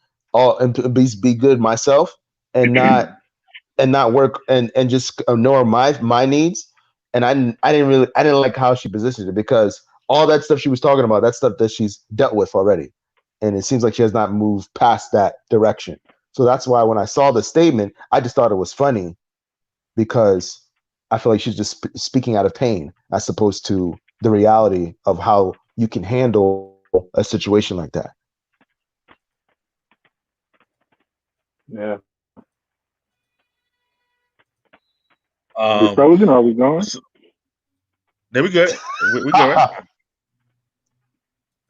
E: be good myself and not work and just ignore my needs. And I didn't like how she positioned it because all that stuff she was talking about, that's stuff that she's dealt with already. And it seems like she has not moved past that direction. So that's why when I saw the statement, I just thought it was funny because I feel like she's just speaking out of pain as opposed to the reality of how you can handle a situation like that.
F: Yeah. Are we frozen or are we going?
D: There we good. We good, right?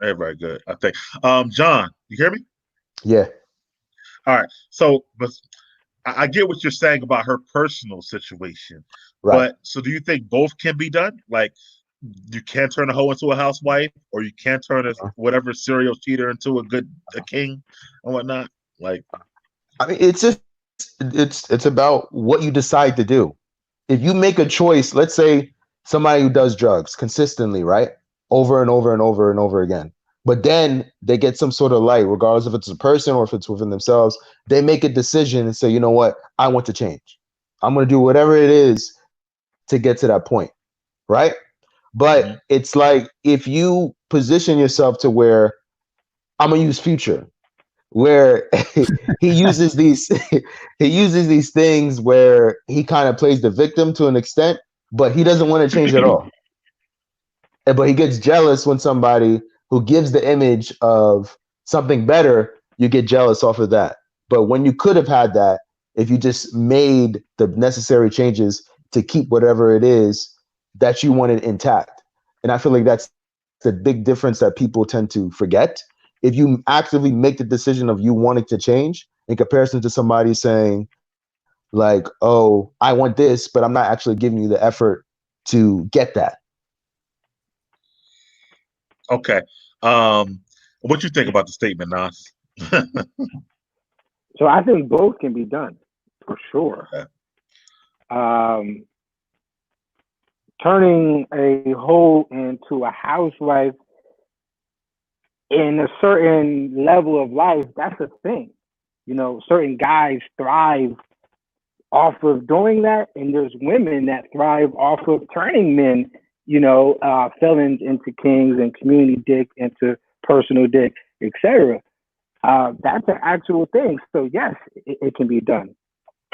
D: Everybody good, I think. John, you hear me?
E: Yeah.
D: All right. So, but I get what you're saying about her personal situation.
E: Right.
D: But so do you think both can be done? Like, you can't turn a hoe into a housewife, or you can't turn a whatever serial cheater into a king and whatnot? Like,
E: I mean, it's about what you decide to do. If you make a choice, let's say somebody who does drugs consistently, right? Over and over and over and over again. But then they get some sort of light, regardless if it's a person or if it's within themselves, they make a decision and say, you know what? I want to change. I'm going to do whatever it is to get to that point, right? But it's like if you position yourself to where I'm going to use Future, where he uses these things where he kind of plays the victim to an extent, but he doesn't want to change at all. But he gets jealous when somebody who gives the image of something better, you get jealous off of that. But when you could have had that, if you just made the necessary changes to keep whatever it is that you wanted intact. And I feel like that's the big difference that people tend to forget. If you actively make the decision of you wanting to change in comparison to somebody saying like, oh, I want this, but I'm not actually giving you the effort to get that.
D: Okay. What you think about the statement, Nas?
F: So I think both can be done for sure.
D: Okay.
F: Turning a hoe into a housewife, in a certain level of life, that's a thing. You know, certain guys thrive off of doing that, and there's women that thrive off of turning men, you know, felons into kings and community dick into personal dick, etc. That's an actual thing. So yes, it can be done.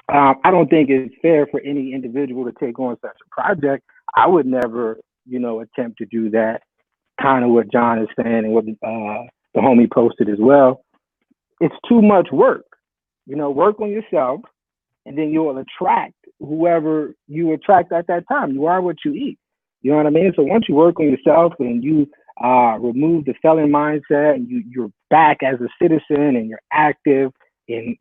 F: I don't think it's fair for any individual to take on such a project. I would never, you know, attempt to do that. Kind of what John is saying and what the homie posted as well. It's too much work. You know, work on yourself, and then you will attract whoever you attract at that time. You are what you eat. You know what I mean? So once you work on yourself and you remove the felon mindset and you're back as a citizen and you're active and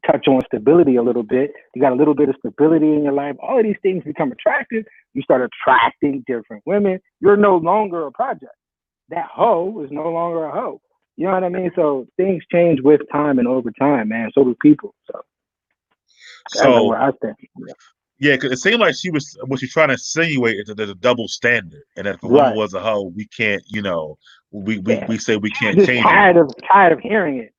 F: touch on stability a little bit, you got a little bit of stability in your life, all of these things become attractive. You start attracting different women. You're no longer a project. That hoe is no longer a hoe. You know what I mean? So things change with time and over time, man. So do people. So that's where I stand.
D: Yeah, because it seemed like what she's trying to insinuate is that there's a double standard, and that if a woman was a hoe, we can't, you know, we say we can't
F: just
D: change
F: tired
D: it.
F: Tired of hearing it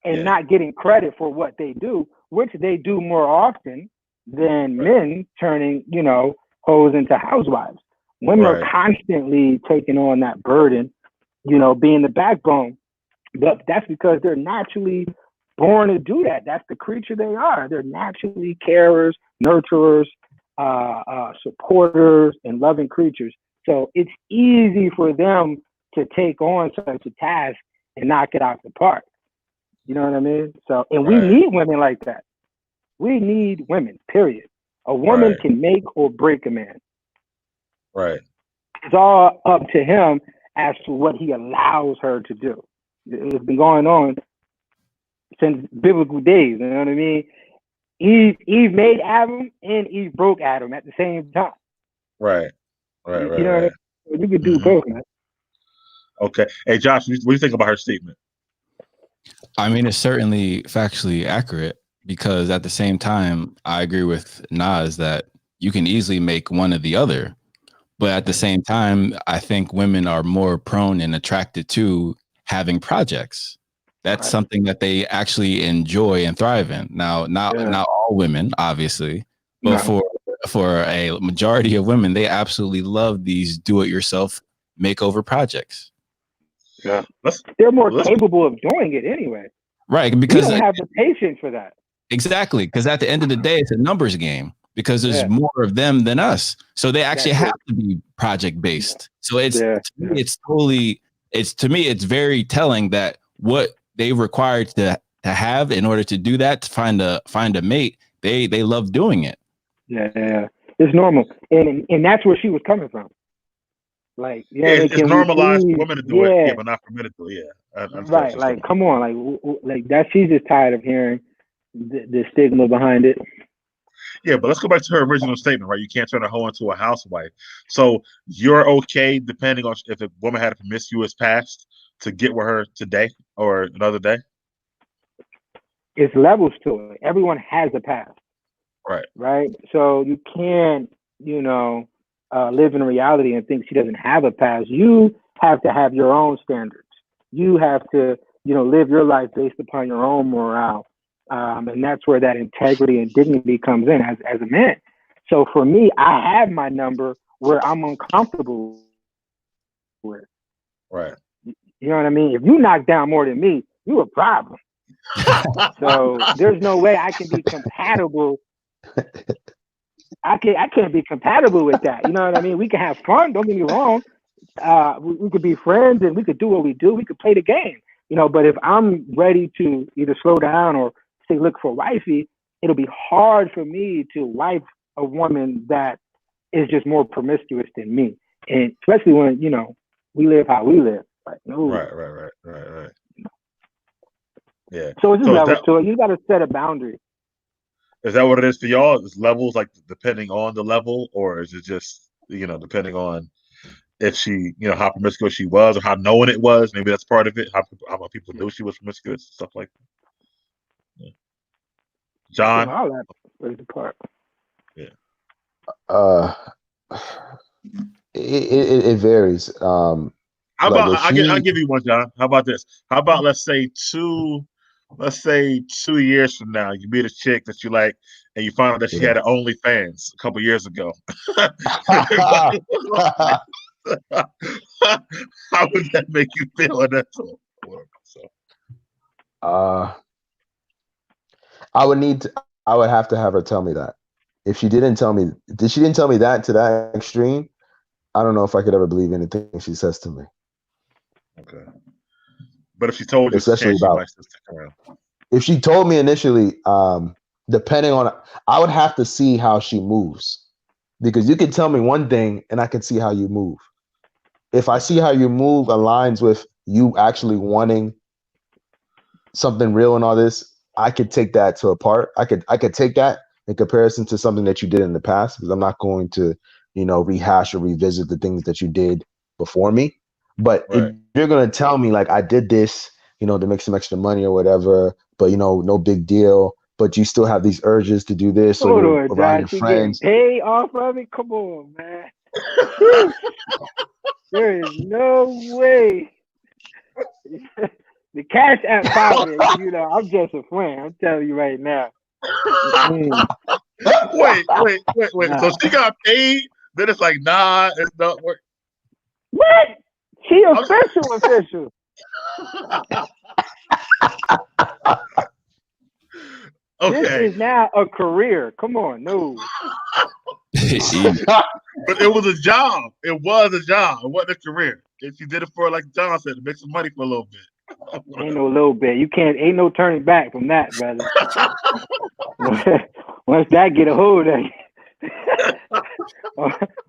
F: and not getting credit for what they do, which they do more often than men turning, you know, hoes into housewives. Women are constantly taking on that burden, you know, being the backbone. But that's because they're naturally born to do that. That's the creature they are. They're naturally carers, nurturers, supporters, and loving creatures. So it's easy for them to take on such a task and knock it out the park. You know what I mean? So, and we need women like that. We need women, period. A woman can make or break a man.
D: Right.
F: It's all up to him as to what he allows her to do. It's been going on since biblical days. You know what I mean? Eve made Adam and Eve broke Adam at the same time.
D: Right.
F: You know what I mean? You could do both, man.
D: Okay. Hey, Josh, what do you think about her statement?
C: I mean, it's certainly factually accurate because at the same time, I agree with Nas that you can easily make one or the other. But at the same time, I think women are more prone and attracted to having projects. That's something that they actually enjoy and thrive in. Now, not all women, obviously, but for a majority of women, they absolutely love these do-it-yourself makeover projects.
F: Yeah, they're more capable of doing it anyway.
C: Right, because
F: we don't have the patience for that.
C: Exactly, because at the end of the day, it's a numbers game. Because there's more of them than us, so they actually have to be project based. So it's to me, it's very telling that what they required to have in order to do that, to find a mate, they love doing it.
F: Yeah, it's normal, and that's where she was coming from. Like,
D: it's normalized for women to do it, but not permitted to. Yeah,
F: right. Like, come on, like that. She's just tired of hearing the stigma behind it.
D: Yeah, but let's go back to her original statement, right? You can't turn a hoe into a housewife. So you're okay, depending on if a woman had a promiscuous past, to get with her today or another day?
F: It's levels to it. Everyone has a past. Right? So you can't, live in reality and think she doesn't have a past. You have to have your own standards. You have to, live your life based upon your own morale. And that's where that integrity and dignity comes in as a man. So for me, I have my number where I'm uncomfortable with.
D: Right.
F: You know what I mean? If you knock down more than me, you a problem. So there's no way I can be compatible. I can't be compatible with that. You know what I mean? We can have fun. Don't get me wrong. We could be friends and we could do what we do. We could play the game. But if I'm ready to either slow down or say look for wifey, it'll be hard for me to wife a woman that is just more promiscuous than me, and especially when we live how we live. Like, no.
D: Right. Yeah.
F: So it's just levels to it. You got to set a boundary.
D: Is that what it is for y'all? Is levels like depending on the level, or is it just depending on if she how promiscuous she was or how known it was? Maybe that's part of it. How people knew she was promiscuous, stuff like that. Yeah. John,
F: all that plays a part.
D: Yeah.
E: It varies.
D: How
E: Like,
D: about
E: if she,
D: I'll give you one, John. How about this? How about let's say 2 years from now, you meet a chick that you like, and you find out that she had an OnlyFans a couple years ago. How would that make you feel?
E: I would have to have her tell me that. If she didn't tell me that to that extreme, I don't know if I could ever believe anything she says to me.
D: Okay. But if she told you,
E: especially
D: about, might stick around.
E: If she told me initially, depending on, I would have to see how she moves, because you could tell me one thing and I could see how you move. If I see how you move aligns with you actually wanting something real and all this, I could take that to a part. I could take that in comparison to something that you did in the past, because I'm not going to, rehash or revisit the things that you did before me. But if you're going to tell me like, I did this, to make some extra money or whatever, but no big deal, but you still have these urges to do this, or you're around your friends.
F: Pay off of it? Come on, man. There is no way. The Cash App popping, I'm just a friend. I'm telling you right now.
D: Wait. Nah. So she got paid? Then it's like, nah, it's not work.
F: What? She official.
D: Okay.
F: This is now a career. Come on, no.
D: But it was a job. It was a job. It wasn't a career. If you did it for, like John said, to make some money for a little bit.
F: Ain't no little bit. Ain't no turning back from that, brother. Once that get a hold of you,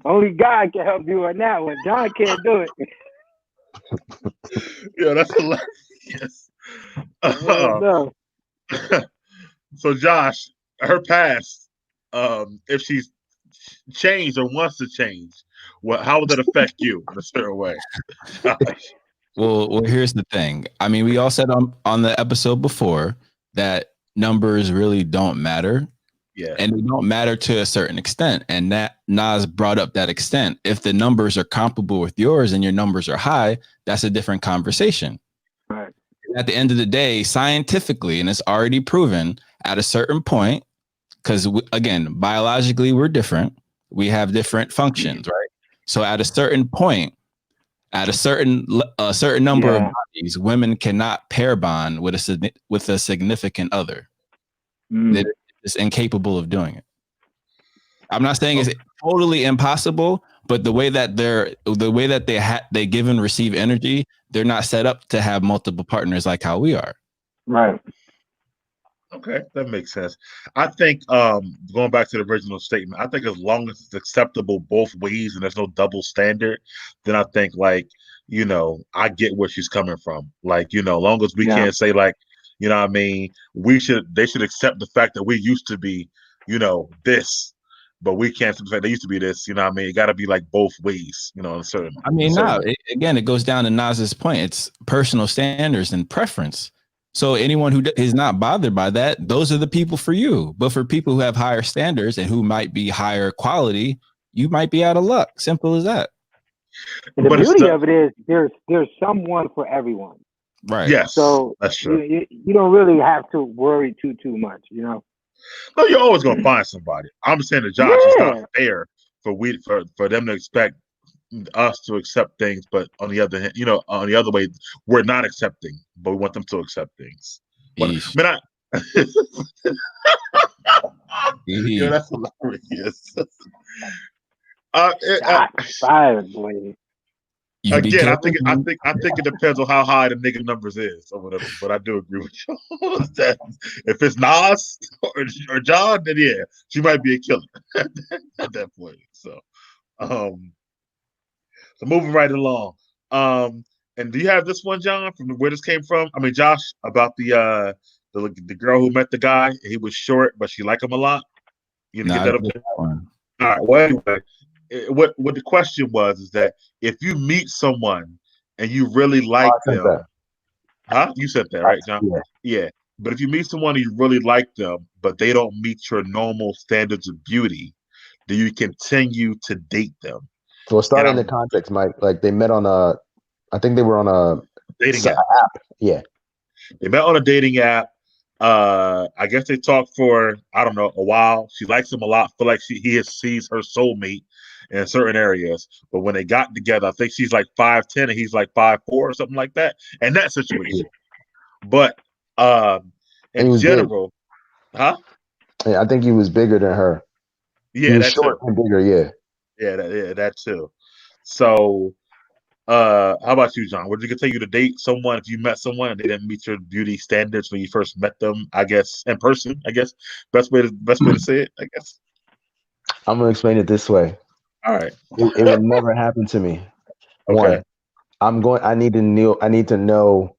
F: only God can help you on that one. John can't do it.
D: Yeah, that's hilarious. No. So, Josh, her past, if she's changed or wants to change, how would that affect you in a certain way?
C: Well, here's the thing. I mean, we all said on the episode before that numbers really don't matter.
D: Yeah.
C: And they don't matter to a certain extent. And that Nas brought up that extent. If the numbers are comparable with yours and your numbers are high, that's a different conversation.
F: Right.
C: At the end of the day, scientifically, and it's already proven at a certain point, because again, biologically, we're different. We have different functions, right? So at a certain point, at a certain number of bodies, women cannot pair bond with a significant other. They're just incapable of doing it. I'm not saying it's totally impossible, but the way that they give and receive energy, they're not set up to have multiple partners like how we are.
F: Right.
D: Okay, that makes sense. I think going back to the original statement, I think as long as it's acceptable both ways and there's no double standard, then I think I get where she's coming from. Like, long as we can't say like, what I mean, they should accept the fact that we used to be, this, but we can't accept the fact they used to be this, what I mean? It got to be like both ways, in a certain.
C: I mean, it goes down to Nas's point. It's personal standards and preference. So anyone who is not bothered by that, those are the people for you. But for people who have higher standards and who might be higher quality, you might be out of luck. Simple as that.
F: And the beauty of it is there's someone for everyone.
C: Right.
D: Yes.
F: So
D: that's true.
F: You don't really have to worry too much,
D: No, you're always gonna find somebody. I'm saying to Josh, it's not fair for them to expect us to accept things, but on the other hand, on the other way, we're not accepting, but we want them to accept things. But, that's hilarious.
F: Boy.
D: Again, I think it depends on how high the nigga numbers is or whatever. But I do agree with you. If it's Nas or John, then she might be a killer at that point. So moving right along. And do you have this one, John, from where this came from? I mean, Josh, about the girl who met the guy and he was short, but she liked him a lot. You didn't get that up there? All right. Well, anyway. What the question was is that if you meet someone and you really like them, you said that, right, John? Yeah. But if you meet someone and you really like them, but they don't meet your normal standards of beauty, do you continue to date them?
E: So start in the context, Mike. Like they met on I think they were on a
D: dating app.
E: Yeah.
D: They met on a dating app. I guess they talked for, I don't know, a while. She likes him a lot. Feel like he sees her soulmate in certain areas. But when they got together, I think she's like 5'10" and he's like 5'4" or something like that. In that situation. But in general, huh?
E: Yeah, I think he was bigger than her.
D: Yeah,
E: he was short and bigger. Yeah.
D: Yeah, that too. So, how about you, John? Would you continue to date someone if you met someone and they didn't meet your beauty standards when you first met them? I guess in person. I guess best way to say it. I guess.
E: I'm gonna explain it this way.
D: All right.
E: It will never happen to me.
D: Okay.
E: One, I need to know.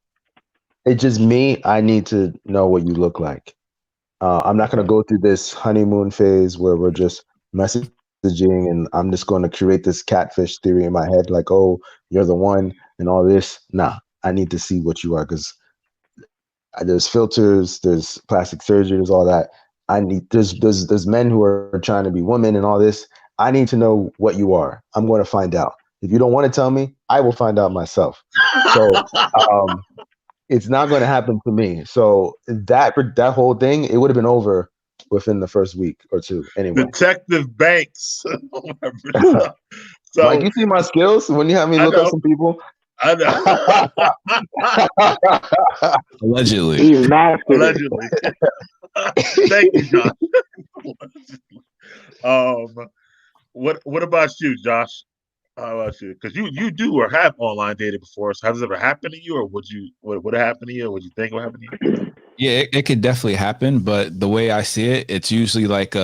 E: It's just me. I need to know what you look like. I'm not gonna go through this honeymoon phase where we're just messaging and I'm just going to create this catfish theory in my head, like, oh, you're the one and all this. Nah, I need to see what you are, because there's filters, there's plastic surgery, there's all that. There's men who are trying to be women and all this. I need to know what you are. I'm going to find out. If you don't want to tell me, I will find out myself. So it's not going to happen to me. So that whole thing, it would have been over within the first week or two. Anyway,
D: Detective Banks.
E: So, like, you see my skills when you have me look up some people.
D: I know.
C: Allegedly.
F: He's mastered.
D: Allegedly. Thank you, Josh. What about you, Josh? How about you? Because you do or have online dating before. So has it ever happened to you, or would it happen to you, or would you think it would happen to you?
C: Yeah, it could definitely happen, but the way I see it, it's usually like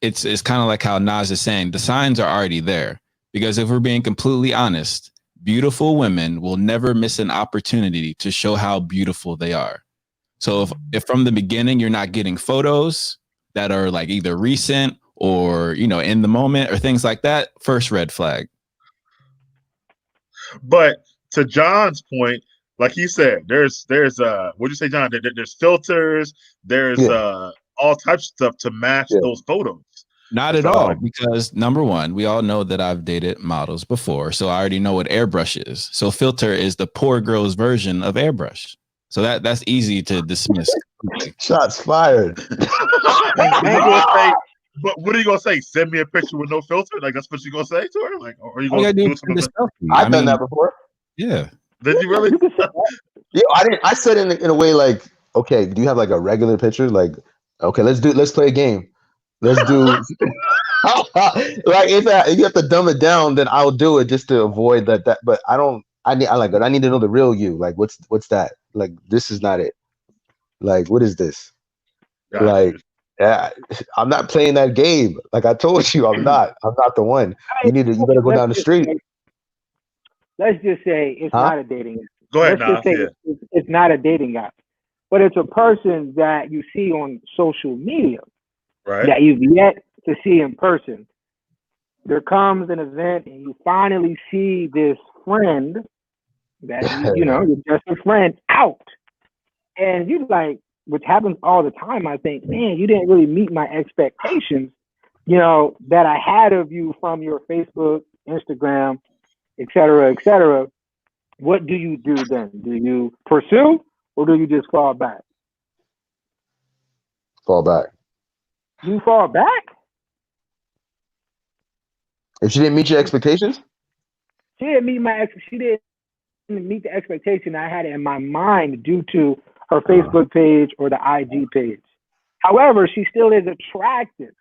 C: it's kind of like how Nas is saying, the signs are already there. Because if we're being completely honest, beautiful women will never miss an opportunity to show how beautiful they are. So if from the beginning you're not getting photos that are like either recent or, in the moment or things like that, first red flag.
D: But to John's point, like he said, there's what'd you say, John? There's filters, there's all types of stuff to match those photos.
C: Not at all, because number one, we all know that I've dated models before, so I already know what airbrush is. So filter is the poor girl's version of airbrush. So that's easy to dismiss.
E: Shots fired.
D: But what are you gonna say? Send me a picture with no filter? Like, that's what you gonna say to her? Like, or are you gonna do something?
E: I've done that before.
C: Yeah.
D: Did you really?
E: Yeah, I didn't. I said it in a way like, okay, do you have like a regular picture? Like, okay, let's play a game. Let's do like if you have to dumb it down, then I'll do it just to avoid that. But I need to know the real you. Like, what's that? Like, this is not it. Like, what is this?
D: Gotcha.
E: Like, yeah, I'm not playing that game. Like I told you, I'm not the one. You better go down the street.
F: Let's just say it's not a dating app.
D: Go ahead,
F: Let's just say it's not a dating app, but it's a person that you see on social media,
D: right? That
F: you've yet to see in person. There comes an event and you finally see this friend that you're just a friend out, and you like, which happens all the time. I think, man, you didn't really meet my expectations, that I had of you from your Facebook, Instagram, et cetera, et cetera. What do you do then? Do you pursue or do you just fall back?
E: Fall back.
F: You fall back?
E: If she didn't meet your expectations?
F: She didn't meet the expectation I had in my mind due to her Facebook page or the IG page. However, she still is attractive.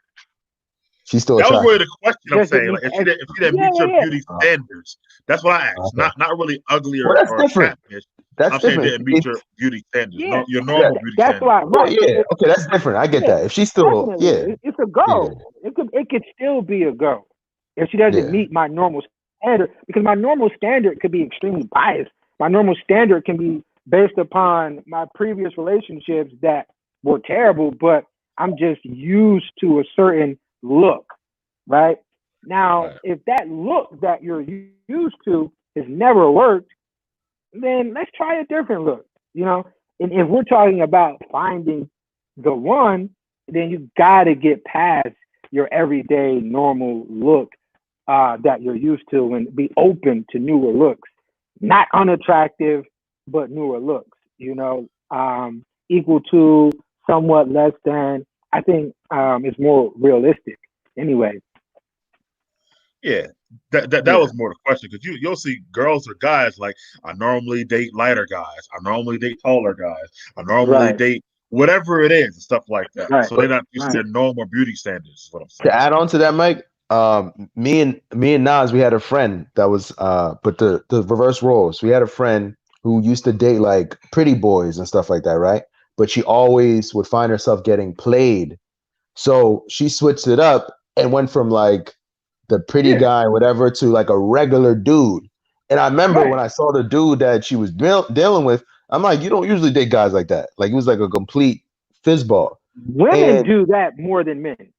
E: She's still
D: attractive.
E: That was
D: really the question I'm saying. Like, if she didn't meet your beauty standards, that's what I asked. Okay. Not really ugly or
E: different.
D: Catfish.
E: That's
D: I'm
E: different.
D: saying didn't meet your beauty standards.
F: Yeah,
D: your normal beauty
F: that's
D: standards.
F: Why, right.
E: Yeah. Okay, that's different. I get that. If she's still,
F: it's a go. Yeah. It could still be a go if she doesn't meet my normal standard, because my normal standard could be extremely biased. My normal standard can be based upon my previous relationships that were terrible, but I'm just used to a certain look, right? Now, if that look that you're used to has never worked, then let's try a different look, And if we're talking about finding the one, then you got to get past your everyday normal look that you're used to and be open to newer looks. not unattractive, but newer looks, equal to, somewhat less than. I think it's more realistic anyway.
D: Yeah, that was more the question, because you'll see girls or guys like, I normally date lighter guys, I normally date taller guys, I normally date whatever it is and stuff like that.
F: Right.
D: So they're not used to their normal beauty standards. Is what I'm saying.
E: To add on to that, Mike, me and Nas, we had a friend that was but the reverse roles. We had a friend who used to date like pretty boys and stuff like that, right? But she always would find herself getting played. So she switched it up and went from like the pretty guy, whatever, to like a regular dude. And I remember when I saw the dude that she was dealing with, I'm like, you don't usually date guys like that. Like, it was like a complete fizzball.
F: Women do that more than men.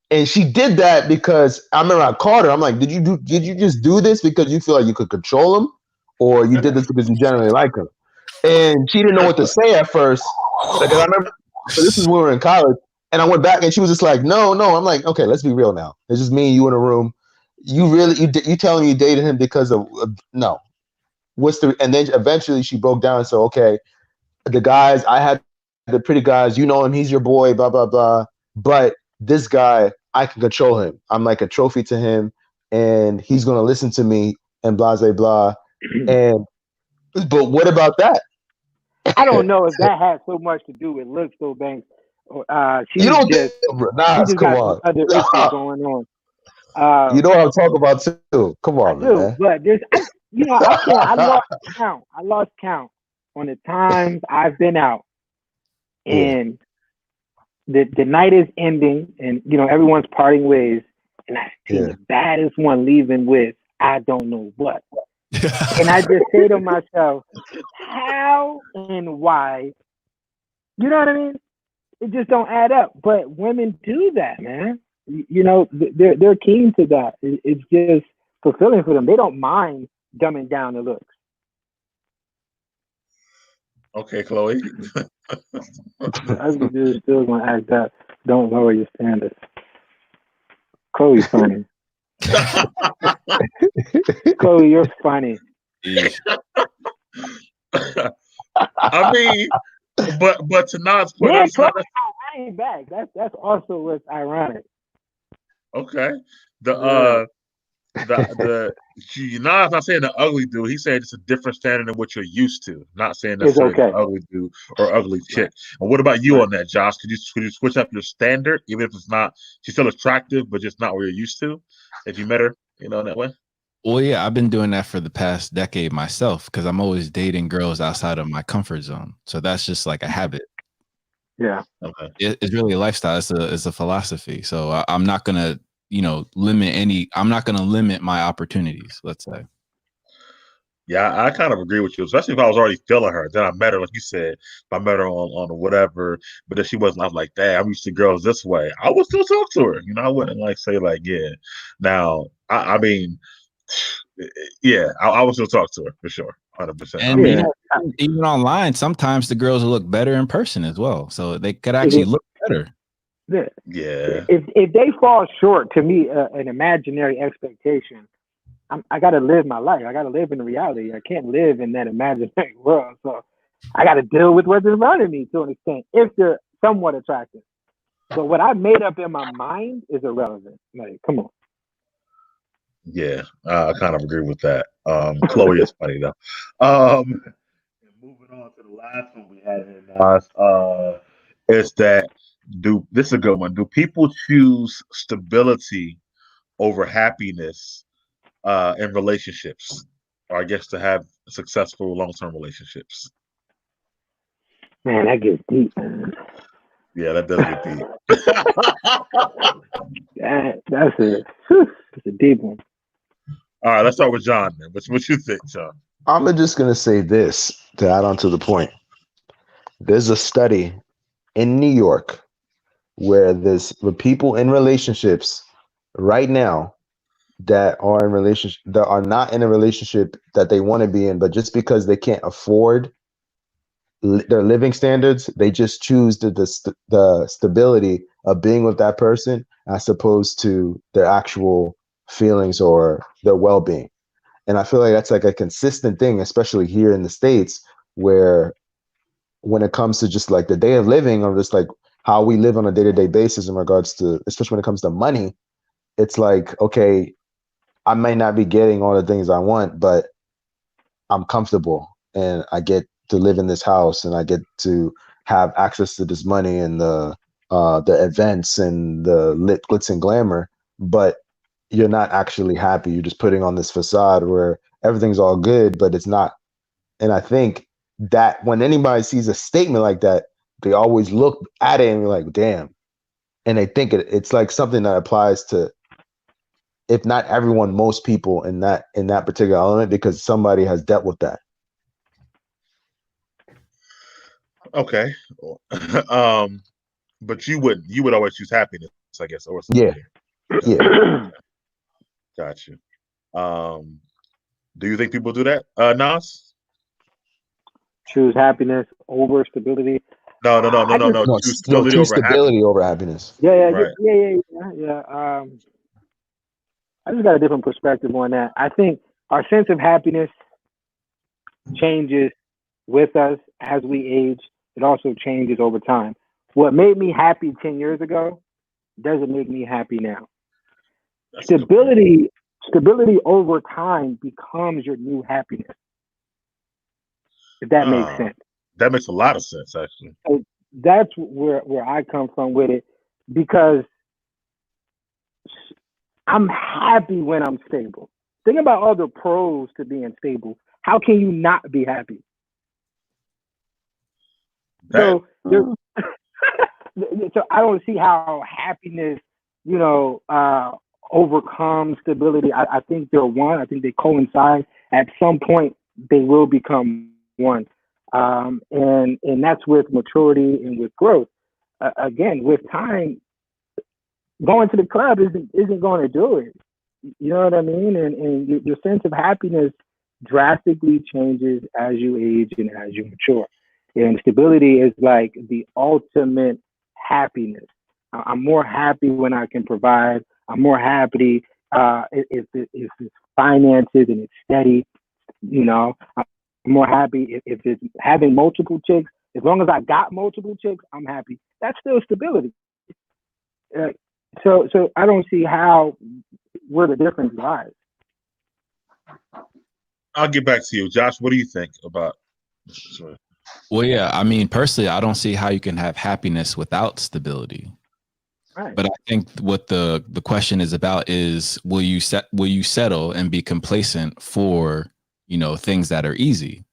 E: And she did that because I remember I called her. I'm like, did you just do this because you feel like you could control him, or you did this because you generally like him? And she didn't know what to say at first. Because I remember this is when we were in college, and I went back and she was just like, no. I'm like, okay, let's be real now. It's just me and you in a room. You telling me you dated him because of no? What's the? And then eventually she broke down and said, okay, the guys I had, the pretty guys, you know him, he's your boy, blah blah blah. But this guy, I can control him. I'm like a trophy to him, and he's gonna listen to me and blah blah blah. And but what about that?
F: I don't know if that has so much to do with looks, though, Banks. She's
E: you don't
F: just,
E: Nas,
F: she just
E: come
F: got
E: on.
F: other issues going on.
E: You know what I'm talking about too. Come on, man.
F: But there's, I lost count. I lost count on the times I've been out, and the night is ending, and everyone's parting ways, and I see the baddest one leaving with I don't know what, and I just say to myself, how and why? You know what I mean? It just don't add up. But women do that, man. They're keen to that. It's just fulfilling for them. They don't mind dumbing down the looks.
D: Okay, Chloe.
F: Ugly dudes still gonna act up. Don't lower your standards. Chloe's funny. Chloe, you're funny.
D: I mean, but to Nas' point,
F: yeah, Chloe's running back. That's also what's ironic.
D: Okay, Nas not saying the ugly dude. He's saying it's a different standard than what you're used to. Not saying necessarily an ugly dude or ugly chick. And what about you on that, Josh? Could you switch up your standard, even if it's not, she's still attractive, but just not where you're used to? If you met her, in that way.
C: Well, yeah, I've been doing that for the past decade myself, because I'm always dating girls outside of my comfort zone. So that's just like a habit.
F: Yeah.
D: Okay.
C: It's really a lifestyle. It's a philosophy. So I'm not gonna, I'm not gonna limit my opportunities, let's say.
D: Yeah, I kind of agree with you, especially if I was already feeling her. Then I met her, like you said, if I met her on whatever, but if she wasn't, I was like, damn, I'm used to girls this way. I would still talk to her. I wouldn't say yeah. Now, I mean, yeah, I would still talk to her for sure, 100%.
C: And even online, sometimes the girls will look better in person as well, so they could actually look better.
D: Yeah.
F: If they fall short, to me, an imaginary expectation, I got to live my life. I got to live in the reality. I can't live in that imaginary world. So I got to deal with what's around me to an extent, if they're somewhat attractive. But what I made up in my mind is irrelevant. Like, come on.
D: Yeah, I kind of agree with that. Chloe is funny though. And moving on to the last one we had is that this is a good one. Do people choose stability over happiness in relationships, or I guess to have successful long-term relationships?
F: Man, that gets deep, man.
D: Yeah, that does get deep.
F: That's a deep one.
D: All right, let's start with John then. What you think, John?
E: I'm just gonna say this to add on to the point. There's a study in New York where there's people in relationships right now that are not in a relationship that they want to be in, but just because they can't afford their living standards, they just choose the stability of being with that person as opposed to their actual feelings or their well-being. And I feel like that's like a consistent thing, especially here in the States, where when it comes to just like the day of living or just like how we live on a day-to-day basis in regards to, especially when it comes to money, it's like, okay, I might not be getting all the things I want, but I'm comfortable and I get to live in this house and I get to have access to this money and the events and the glitz and glamour, but you're not actually happy. You're just putting on this facade where everything's all good, but it's not. And I think that when anybody sees a statement like that, they always look at it and be like, damn. And they think it's like something that applies to, if not everyone, most people in that particular element, because somebody has dealt with that.
D: Okay. But you would always choose happiness, I guess, or something.
E: Yeah.
D: Got you. Do you think people do that, Nas?
F: Choose happiness over stability.
D: No.
E: Choose stability over happiness.
F: Yeah. I just got a different perspective on that. I think our sense of happiness changes with us as we age. It also changes over time. What made me happy 10 years ago doesn't make me happy now. Stability over time becomes your new happiness. If that makes sense.
D: That makes a lot of sense, actually.
F: So that's where I come from with it, because I'm happy when I'm stable. Think about all the pros to being stable. How can you not be happy? So I don't see how happiness, overcomes stability. I think they're one. I think they coincide. At some point, they will become one. And that's with maturity and with growth. Again, with time, going to the club isn't going to do it. You know what I mean? And your sense of happiness drastically changes as you age and as you mature. And stability is like the ultimate happiness. I'm more happy when I can provide. I'm more happy if it's finances and it's steady. I'm more happy if it's having multiple chicks. As long as I got multiple chicks, I'm happy. That's still stability. So I don't see where the difference lies.
D: I'll get back to you, Josh. What do you think about this?
C: Well, yeah, I mean, personally, I don't see how you can have happiness without stability. Right. But I think what the question is about is, will you settle and be complacent for, things that are easy,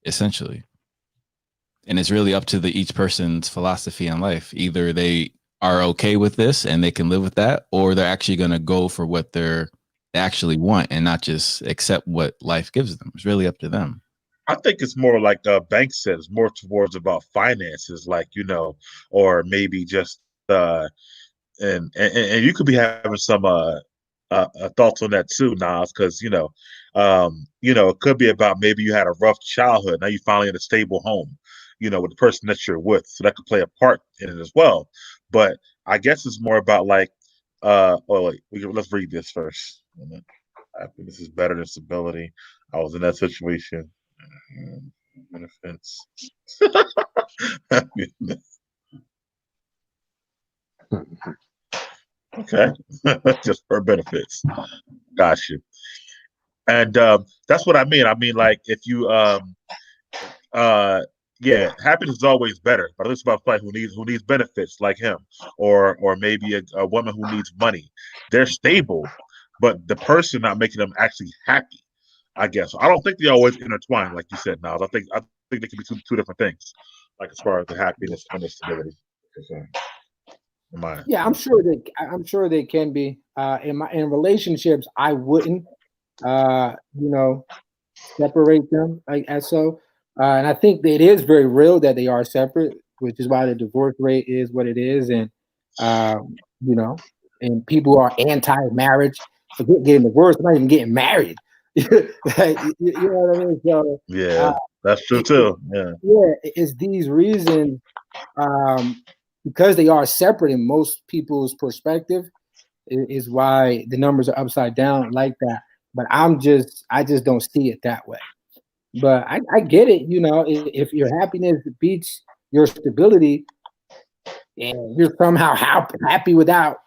C: essentially? And it's really up to each person's philosophy in life. Either they are okay with this and they can live with that, or they're actually going to go for what they actually want and not just accept what life gives them. It's really up to them.
D: I think it's more like Bank said, it's more towards about finances, like, or maybe just and you could be having some thoughts on that too, Nas, because it could be about maybe you had a rough childhood, now you're finally in a stable home, with the person that you're with, so that could play a part in it as well. But I guess it's more about like, let's read this first. Happiness is better than stability. I was in that situation. Benefits. Okay. Just for benefits. Got you. And that's what I mean. I mean, like, if you happiness is always better, but it's about somebody who needs benefits, like him, or maybe a woman who needs money. They're stable, but the person not making them actually happy, I guess. I don't think they always intertwine, like you said, Niles. I think they can be two different things, like as far as the happiness and the stability.
G: Yeah, I'm sure they can be. In relationships, I wouldn't separate them and I think that it is very real that they are separate, which is why the divorce rate is what it is. And and people are anti-marriage, forget getting divorced, they're not even getting married. Like, you know what I mean? So
D: that's true too.
G: It's these reasons, because they are separate in most people's perspective, is why the numbers are upside down like that. but I just don't see it that way. But I get it. You know, if your happiness beats your stability, and you're somehow happy without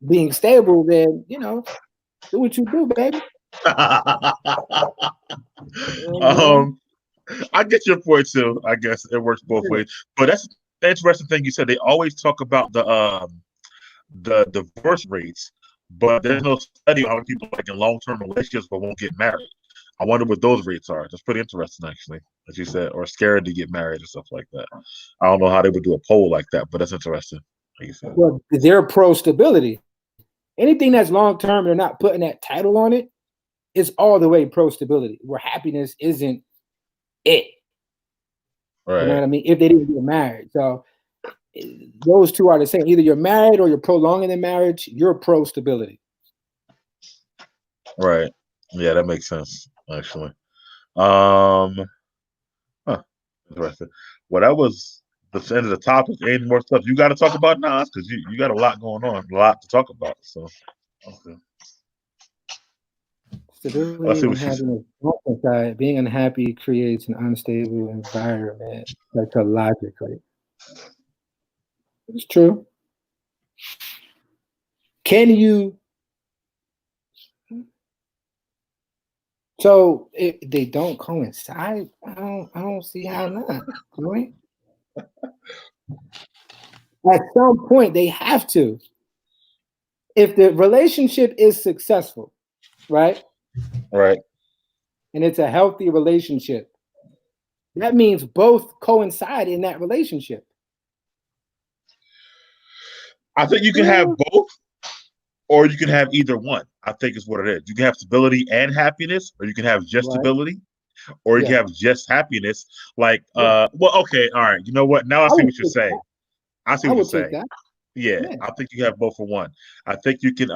G: being stable, then you know, do what you do, baby.
D: I get your point too. I guess it works both ways, but that's the interesting thing you said. They always talk about the divorce rates, but there's no study on how many people like in long-term relationships but won't get married. I wonder what those rates are. That's pretty interesting, actually, as you said, or scared to get married and stuff like that. I don't know how they would do a poll like that, but that's interesting. Like you said.
G: Well, they're pro stability. Anything that's long term, they're not putting that title on it. It's all the way pro stability, where happiness isn't it.
D: Right.
G: You know what I mean? If they didn't get married, so those two are the same. Either you're married or you're prolonging the marriage. You're pro stability.
D: Right. Yeah, that makes sense. Actually. Interesting. Well, that was the end of the topic. Any more stuff you got to talk about now? Because you got a lot going on, a lot to talk about. So, okay.
G: Stability and happiness. Being unhappy creates an unstable environment psychologically. It's true. Can you? So if they don't coincide, I don't see how not. Right? At some point, they have to. If the relationship is successful, right?
D: Right.
G: And it's a healthy relationship, that means both coincide in that relationship.
D: I think you can have both, or you can have either one. I think is what it is. You can have stability and happiness, or you can have just stability, or you can have just happiness. Like, well, okay, all right. You know what? Now I see what you're saying. I see what you're saying. Yeah, I think you have both for one. I think you can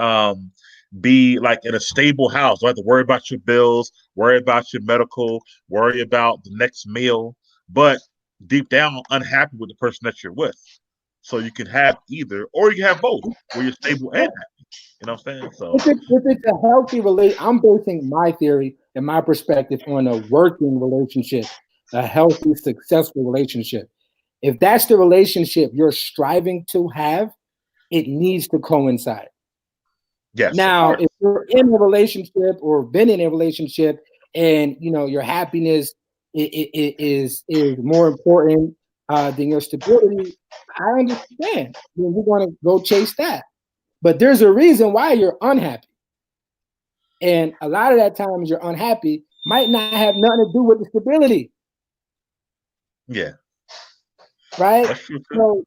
D: be like in a stable house. Don't have to worry about your bills, worry about your medical, worry about the next meal, but deep down unhappy with the person that you're with. So you can have either, or you can have both, where you're stable and happy. You know what I'm saying? So
G: if it's a healthy relationship, I'm basing my theory and my perspective on a working relationship, a healthy, successful relationship. If that's the relationship you're striving to have, it needs to coincide.
D: Yes.
G: Now, if you're in a relationship or been in a relationship, and you know your happiness is more important than your stability, I understand. We're going to go chase that. But there's a reason why you're unhappy. And a lot of that times you're unhappy might not have nothing to do with the stability.
D: Yeah.
G: Right? So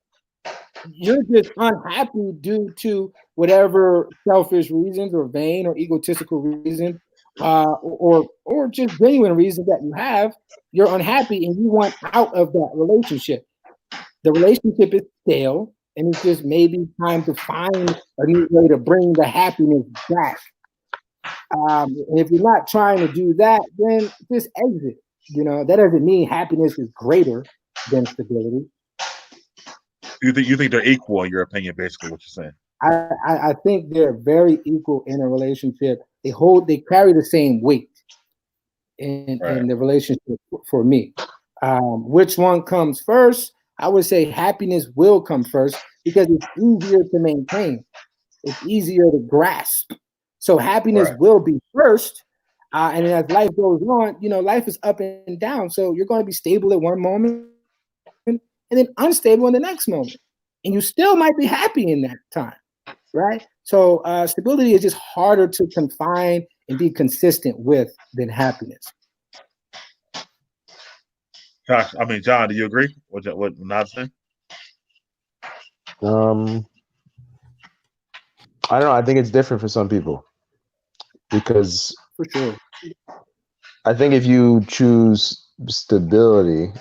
G: you're just unhappy due to whatever selfish reasons or vain or egotistical reason, or just genuine reason that you have. You're unhappy and you want out of that relationship. The relationship is stale, and it's just maybe time to find a new way to bring the happiness back. And if you're not trying to do that, then just exit. You know, that doesn't mean happiness is greater than stability.
D: You think they're equal in your opinion, basically what you're saying?
G: I think they're very equal in a relationship. They carry the same weight in the relationship for me. Which one comes first? I would say happiness will come first because it's easier to maintain. It's easier to grasp. So happiness will be first. And as life goes on, you know, life is up and down. So you're going to be stable at one moment and then unstable in the next moment. And you still might be happy in that time, right? So stability is just harder to confine and be consistent with than happiness.
D: Gosh, I mean, John, do you agree with what Nad's saying?
E: I don't know. I think it's different for some people because
G: for sure,
E: I think if you choose stability,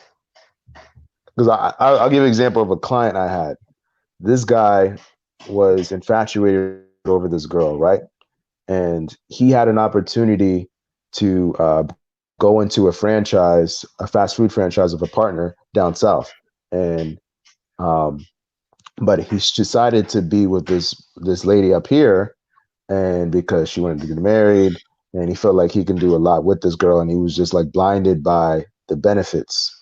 E: because I'll give an example of a client I had. This guy was infatuated over this girl, right? And he had an opportunity to go into a franchise, a fast food franchise of a partner down south. And but he decided to be with this lady up here, and because she wanted to get married, and he felt like he can do a lot with this girl, and he was just like blinded by the benefits.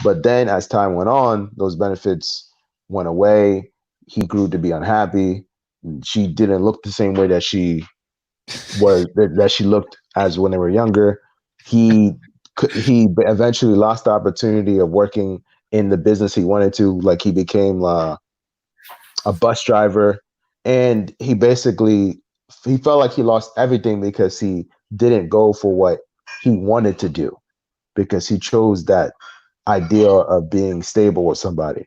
E: But then as time went on, those benefits went away. He grew to be unhappy. She didn't look the same way that she looked as when they were younger. He eventually lost the opportunity of working in the business he wanted to. Like, he became a bus driver, and he felt like he lost everything because he didn't go for what he wanted to do, because he chose that idea of being stable with somebody.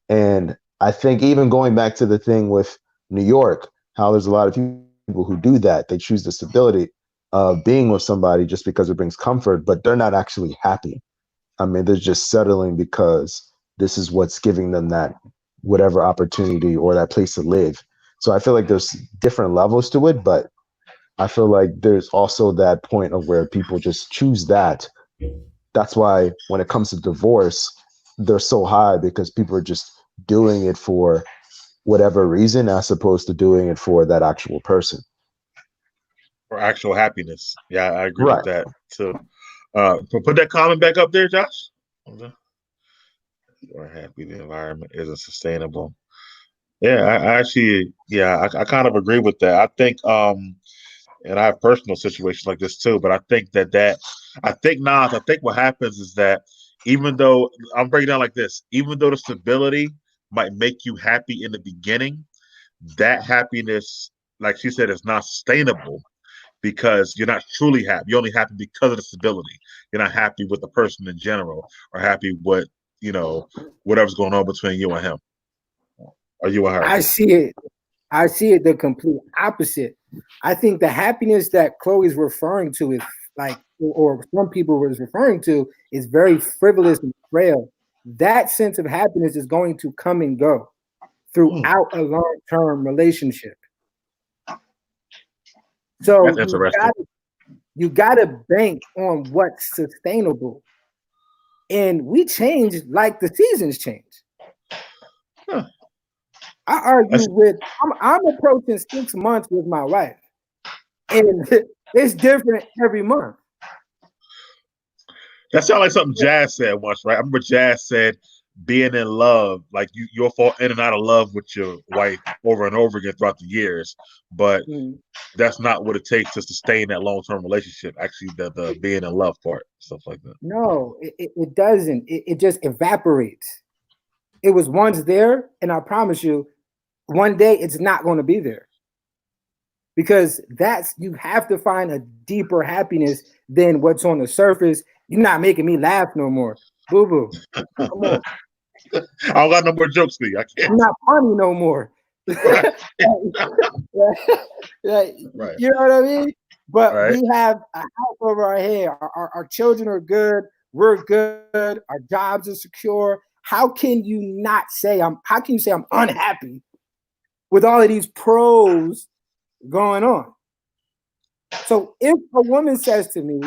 E: And I think even going back to the thing with New York, how there's a lot of people who do that. They choose the stability of being with somebody just because it brings comfort, but they're not actually happy. I mean, they're just settling because this is what's giving them that whatever opportunity or that place to live. So I feel like there's different levels to it, but I feel like there's also that point of where people just choose that. That's why when it comes to divorce, they're so high, because people are just doing it for whatever reason as opposed to doing it for that actual person.
D: For actual happiness. Yeah, I agree with that too. Put that comment back up there, Josh. You're happy the environment isn't sustainable. Yeah, I actually, I kind of agree with that. I think, and I have personal situations like this too, but I think I think what happens is that even though, I'm breaking down like this, even though the stability might make you happy in the beginning, that happiness, like she said, is not sustainable, because you're not truly happy. You're only happy because of the stability. You're not happy with the person in general, or happy with, whatever's going on between you and him. Or you and her.
G: I see it the complete opposite. I think the happiness that Chloe's referring to is like, or some people was referring to, is very frivolous and frail. That sense of happiness is going to come and go throughout a long-term relationship. So you gotta bank on what's sustainable. And we change like the seasons change. I argue I'm approaching 6 months with my wife, and it's different every month.
D: That sounds like something Jazz said once, right? I remember Jazz said, being in love, like you'll fall in and out of love with your wife over and over again throughout the years, but that's not what it takes to sustain that long-term relationship. Actually, the being in love part, stuff like that.
G: No, it doesn't. It just evaporates. It was once there, and I promise you, one day it's not going to be there. Because you have to find a deeper happiness than what's on the surface. You're not making me laugh no more. Boo-boo. Come on.
D: I don't got no more jokes for you. I can't.
G: I'm not funny no more. Right. You know what I mean? But we have a house over our head. Our children are good. We're good. Our jobs are secure. How can you say I'm unhappy with all of these pros going on? So if a woman says to me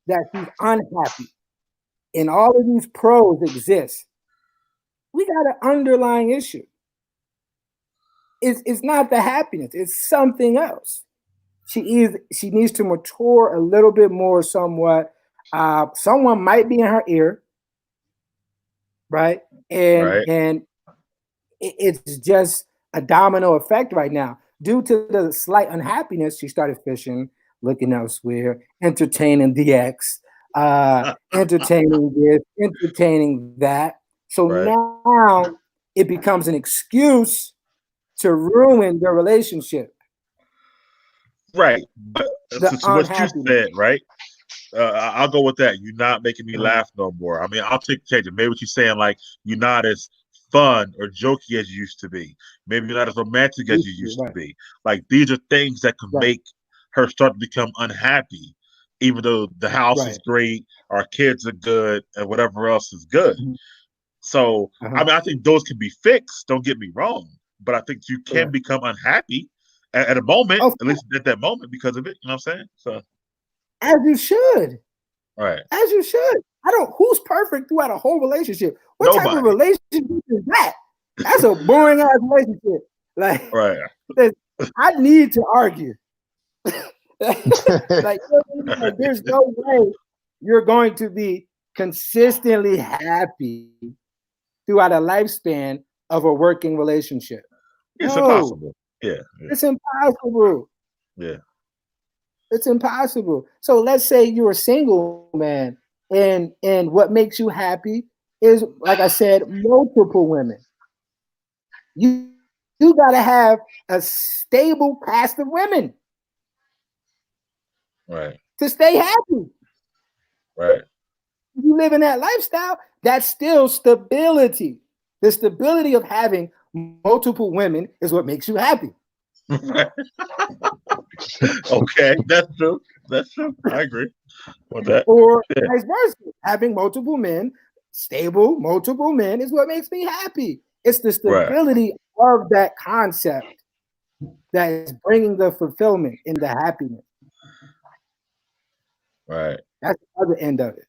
G: that she's unhappy and all of these pros exist, we got an underlying issue. It's not the happiness, it's something else. She needs to mature a little bit more, somewhat. Someone might be in her ear, right? And it's just a domino effect right now. Due to the slight unhappiness, she started fishing, looking elsewhere, entertaining the ex, entertaining this, entertaining that. So now it becomes an excuse to ruin the relationship.
D: Right. But what you said, right? I'll go with that. You're not making me laugh no more. I mean, I'll change it. Maybe what you're saying, like, you're not as fun or jokey as you used to be. Maybe you're not as romantic as you used to be. Like, these are things that can make her start to become unhappy, even though the house is great, our kids are good, and whatever else is good. So, I mean, I think those can be fixed. Don't get me wrong. But I think you can become unhappy at a moment, at least at that moment, because of it. You know what I'm saying? So,
G: as you should.
D: Right.
G: As you should. Who's perfect throughout a whole relationship? What type of relationship is that? That's a boring ass relationship. Like, I need to argue. like, there's no way you're going to be consistently happy throughout a lifespan of a working relationship.
D: It's impossible. Yeah.
G: It's impossible.
D: Yeah.
G: It's impossible. So let's say you're a single man, and what makes you happy is, like I said, multiple women. You gotta have a stable cast of women,
D: right,
G: to stay happy.
D: Right.
G: You live in that lifestyle, that's still stability. The stability of having multiple women is what makes you happy.
D: Okay, that's true. That's true. I agree with that.
G: Or vice versa. Having multiple men, stable multiple men, is what makes me happy. It's the stability of that concept that is bringing the fulfillment and the happiness.
D: Right.
G: That's the other end of it.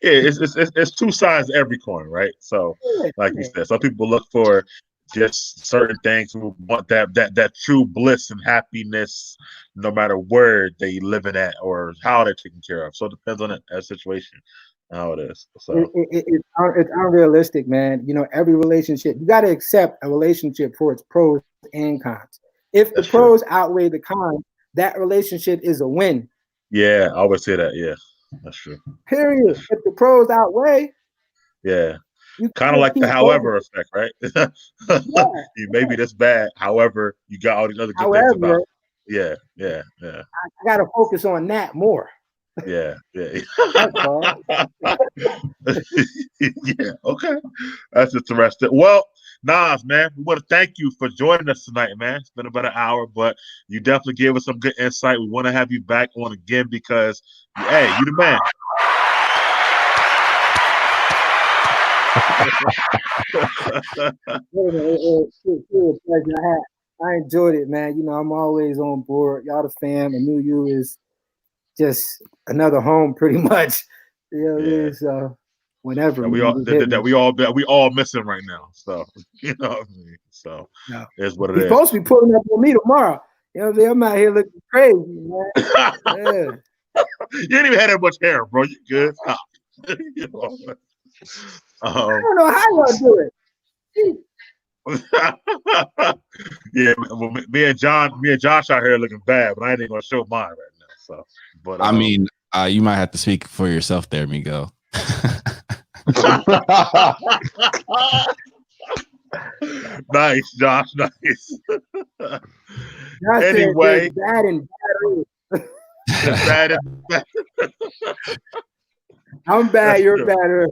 D: Yeah, it's two sides to every coin, right? So, like you said, some people look for just certain things who want that true bliss and happiness, no matter where they living at or how they're taken care of. So it depends on that situation, how it is. So
G: it's unrealistic, man. You know, every relationship, you got to accept a relationship for its pros and cons. If the pros outweigh the cons, that relationship is a win.
D: Yeah, I always say that. Yeah, that's true.
G: Period. If the pros outweigh,
D: kind of like the however effect, right? You may be this bad, however, you got all these other good things about it. Yeah.
G: I got to focus on that more.
D: Yeah. Yeah, okay. That's interesting. Well, Nas, man, we want to thank you for joining us tonight, man. It's been about an hour, but you definitely gave us some good insight. We want to have you back on again because, hey, you the man.
G: I enjoyed it, man. You know, I'm always on board. Y'all the fam. And New You is just another home, pretty much. You know what I mean? So whenever
D: we all missing right now. So you know what I mean. So it's what it is.
G: He's supposed to be pulling up on me tomorrow. You know what I mean? I'm out here looking crazy, man. Yeah.
D: You didn't even have that much hair, bro. You good? Stop. You know?
G: I don't know how y'all do it.
D: Yeah, well, me and Josh out here looking bad, but I ain't even gonna show mine right now. So, but
C: I mean, you might have to speak for yourself there, Migo.
D: Nice, Josh. Nice. Anyway,
G: bad and bad. I'm bad. You're better.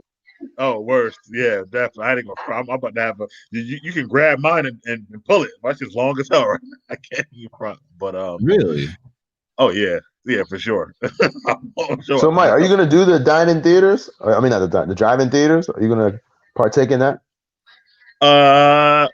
D: Oh, worse. Yeah, definitely. I ain't gonna. I'm about to have a. You can grab mine and pull it. That's as long as hell. Right? I can't even front. But
C: really.
D: Oh yeah, for sure.
E: So, Mike, are you gonna do the dine-in theaters? I mean, not the drive-in theaters. Are you gonna partake in that?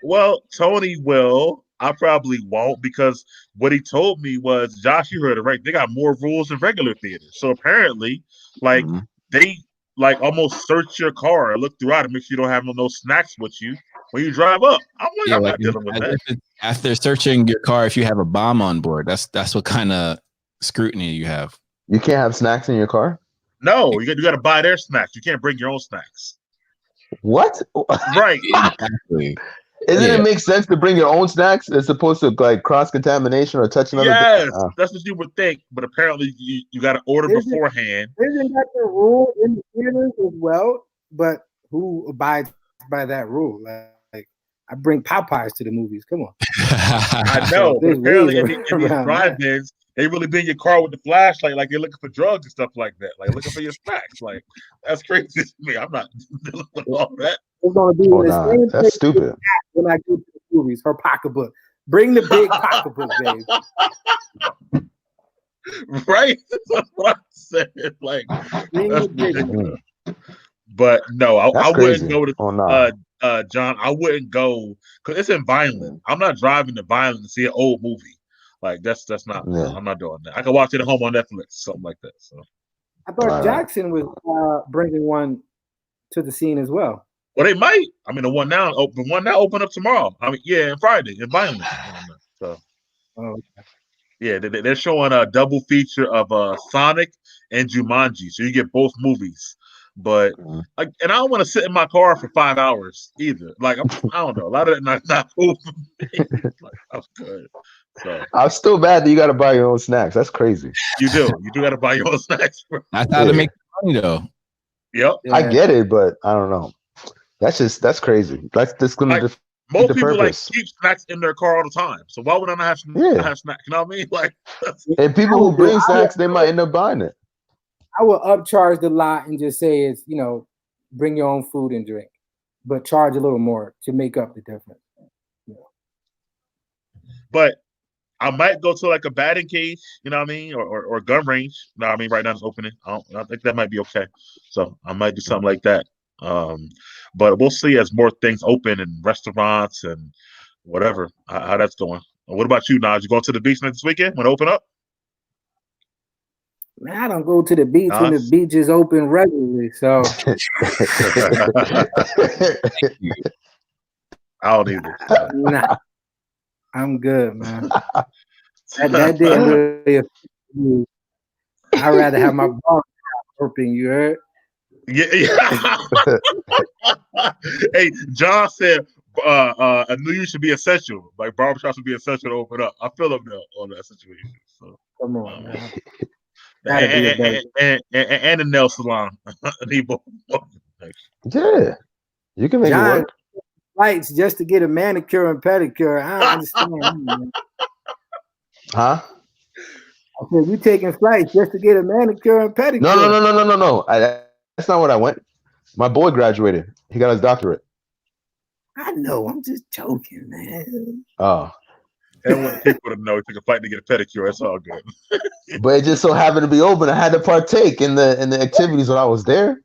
D: Well, Tony will. I probably won't because what he told me was, Josh, you heard it right. They got more rules than regular theaters. So apparently, like they almost search your car, look throughout and make sure you don't have no snacks with you when you drive up. I'm like, I'm not dealing with that.
C: After searching your car, if you have a bomb on board, that's what kind of scrutiny you have.
E: You can't have snacks in your car?
D: No, you got to buy their snacks. You can't bring your own snacks.
E: What?
D: Right.
E: Exactly. Doesn't it make sense to bring your own snacks as opposed to like cross-contamination or touching other
D: things? Yes, that's what you would think. But apparently you got to order beforehand.
G: Isn't that the rule in the theaters as well? But who abides by that rule? Like I bring Popeyes to the movies. Come on.
D: I know. But apparently in these drive-ins, they really be in your car with the flashlight, like they're looking for drugs and stuff like that, like looking for your snacks. Like that's crazy to me. I'm not dealing with all that.
G: It's gonna be the same
E: that's stupid.
G: When I go to the movies, her pocketbook. Bring the big pocketbook, babe.
D: Right? That's what I said. Like, that's ridiculous. But no, I wouldn't go to John. I wouldn't go because it's in Vineland. I'm not driving to Vineland to see an old movie. Like that's not.
E: Yeah.
D: I'm not doing that. I can watch it at home on Netflix, something like that. So
G: I thought Jackson was bringing one to the scene as well.
D: Well, they might. I mean, the one now open up tomorrow. I mean, and Friday in Vineland. So, Yeah, they're showing a double feature of Sonic and Jumanji, so you get both movies. But and I don't want to sit in my car for 5 hours either. Like I don't know, a lot of that not cool for me. Like, I'm good. So
E: I'm still mad that you got to buy your own snacks. That's crazy.
D: you do got to buy your own snacks. Bro.
C: That's how to make money, though.
D: Yep,
E: I get it, but I don't know. That's crazy. That's going to
D: most
E: the
D: people
E: purpose.
D: like keep snacks in their car all the time. So why would I not have snacks? You know what I mean? Like,
E: and people who bring snacks, they might end up buying it.
G: I will upcharge the lot and just say it's, bring your own food and drink, but charge a little more to make up the difference.
D: But I might go to like a batting cage, you know what I mean, or gun range. You know what I mean, right now it's opening. I think that might be okay. So I might do something like that. But we'll see as more things open in restaurants and whatever how that's going. What about you, Naj? You going to the beach next weekend when it open up?
G: Man, I don't go to the beach when the beach is open regularly. So
D: I don't either.
G: Nah, I'm good, man. that didn't really affect me. I'd rather have my bar open. You heard?
D: Yeah. Hey, John said I knew you should be essential. Like barbershop should be essential to open up. I feel him now on that situation. So
G: come on, man.
D: And the nail salon.
E: Yeah, you can make it work.
G: Flights just to get a manicure and pedicure. I don't understand.
E: Huh?
G: I said you taking flights just to get a manicure and pedicure.
E: No. That's not what I went. My boy graduated. He got his doctorate.
G: I know. I'm just joking, man.
E: Oh.
D: I want people to know he took a flight to get a pedicure. It's all good.
E: But it just so happened to be open. I had to partake in the activities when I was there.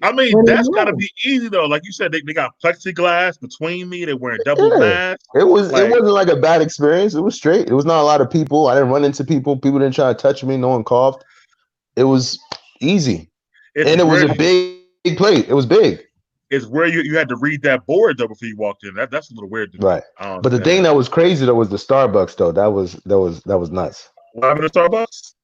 D: I mean, that's got to be easy though. Like you said, they got plexiglass between me. They're wearing double masks.
E: It wasn't like a bad experience. It was straight. It was not a lot of people. I didn't run into people. People didn't try to touch me. No one coughed. It was easy, and it was a big plate. It was big.
D: It's where you had to read that board though before you walked in. That's a little weird to me.
E: Right. But the thing that was crazy though was the Starbucks though. That was nuts.
D: What happened to Starbucks?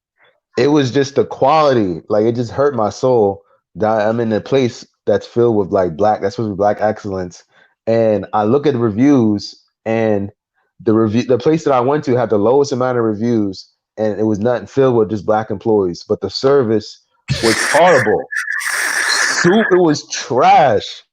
E: It was just the quality. Like it just hurt my soul that I'm in a place that's filled with like that's supposed to be black excellence. And I look at the reviews, and the place that I went to had the lowest amount of reviews, and it was nothing filled with just black employees. But the service was horrible. Soup, it was trash.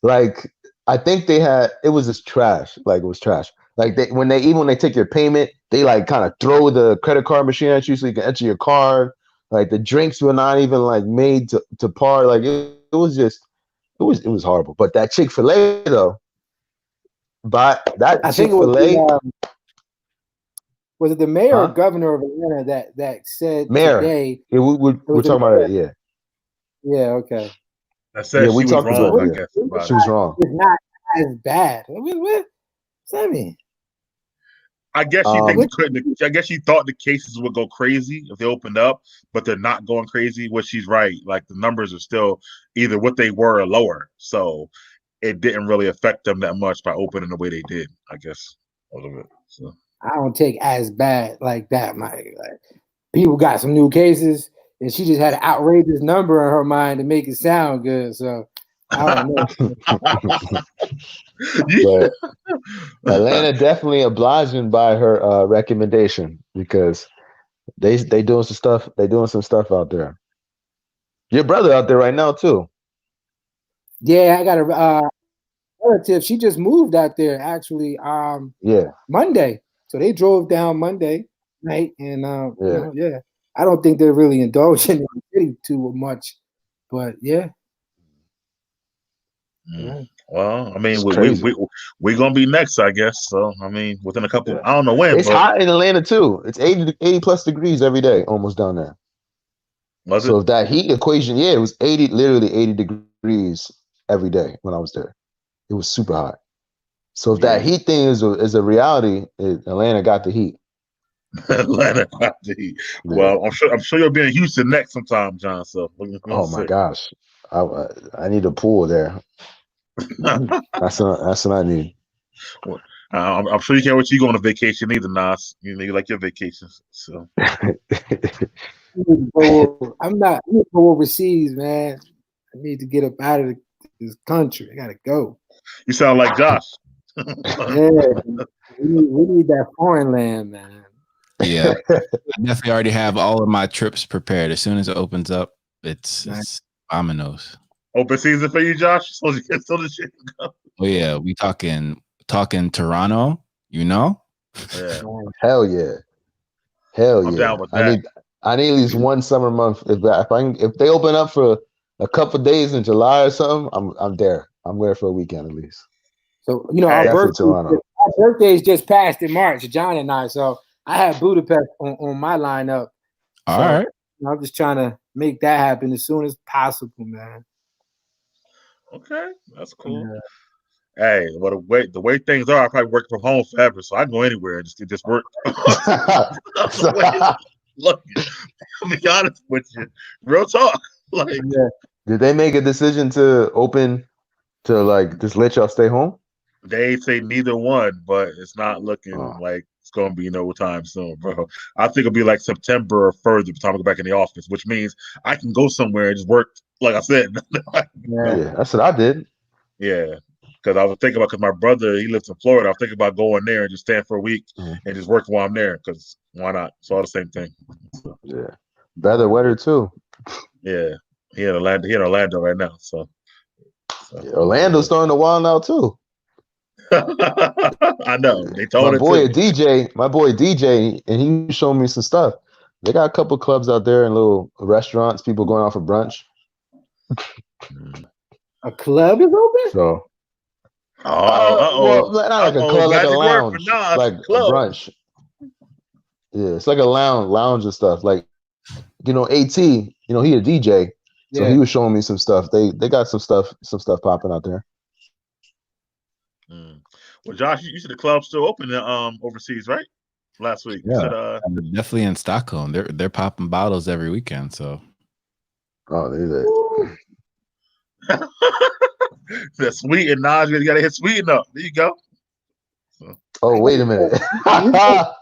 E: Like I think it was just trash. Like it was trash. Like when they take your payment, they like kind of throw the credit card machine at you so you can enter your card. Like the drinks were not even like made to par. Like it was horrible. But that Chick-fil-A though,
G: I think
E: Chick-fil-A.
G: Was it the mayor or governor of Atlanta that said
E: mayor.
G: Today?
E: Yeah, we're talking about it. Yeah.
G: Yeah. Okay.
D: That said, she was wrong. I guess
E: she was wrong.
G: It's not as bad. What does that mean?
D: I guess I guess she thought the cases would go crazy if they opened up, but they're not going crazy. Which she's right. Like the numbers are still either what they were or lower, so it didn't really affect them that much by opening the way they did. I guess a little bit. So
G: I don't take as bad like that, Mike. Like people got some new cases, and she just had an outrageous number in her mind to make it sound good. So I don't know.
E: But Atlanta definitely obliging by her recommendation because they doing some stuff. They doing some stuff out there. Your brother out there right now too.
G: Yeah, I got a relative. She just moved out there actually. Monday. So they drove down Monday night, and I don't think they're really indulging in the city too much, but yeah.
D: Well, I mean, we're gonna be next, I guess. So, I mean, within a couple, I don't know when.
E: It's hot in Atlanta too. It's 80 plus degrees every day, almost down there. So if that heat equation, it was literally 80 degrees every day when I was there. It was super hot. So if that heat thing is a reality, Atlanta got the heat.
D: Atlanta got the heat. Yeah. Well, I'm sure you'll be in Houston next sometime, John. So,
E: my gosh, I need a pool there. That's what I need.
D: I'm sure you can't wait till you go on a vacation either, Nas. You know, you like your vacations. So
G: I'm not. I need to go overseas, man. I need to get up out of this country. I gotta go.
D: You sound like Josh.
G: Yeah, we need that foreign land, man.
C: Yeah, I definitely already have all of my trips prepared. As soon as it opens up, it's dominoes.
D: Open season for you, Josh. So the shit go.
C: Oh yeah, we talking Toronto. You know?
D: Yeah.
E: Hell yeah. Hell
D: I'm
E: yeah.
D: down with that.
E: I need at least one summer month. If they open up for a couple days in July or something, I'm there. I'm there for a weekend at least.
G: So our birthdays just passed in March, John and I. So I have Budapest on my lineup.
C: All right.
G: I'm just trying to make that happen as soon as possible, man.
D: Okay, that's cool. Yeah. Hey, the way things are, I probably work from home forever, so I can go anywhere and just work. Look, I'll be honest with you. Real talk. Like,
E: did they make a decision to open to like just let y'all stay home?
D: They say neither one, but it's not looking like it's gonna be no time soon, bro. I think it'll be like September or further by the time I go back in the office, which means I can go somewhere and just work, like I said.
E: Yeah, that's what I did.
D: Yeah, because I was thinking about, because my brother, he lives in Florida. I was thinking about going there and just staying for a week and just working while I'm there, because why not? It's all the same thing.
E: Yeah, better weather too.
D: Yeah, he in Orlando right now. So.
E: Yeah, Orlando's starting to wild out too.
D: I know. They told
E: my boy DJ, and he showed me some stuff. They got a couple clubs out there and little restaurants, people going out for brunch.
G: A club is open?
E: So well, not like a club, like a lounge. Like a brunch. Yeah, it's like a lounge and stuff. Like, AT, he a DJ. So he was showing me some stuff. They got some stuff popping out there.
D: Well, Josh, you said the club's still open overseas, right? Last week.
C: Yeah,
D: you said,
C: definitely in Stockholm. They're popping bottles every weekend. So,
D: the sweet and Nas, you gotta hit sweeten up. There you go.
E: So. Oh, wait a minute.
G: I got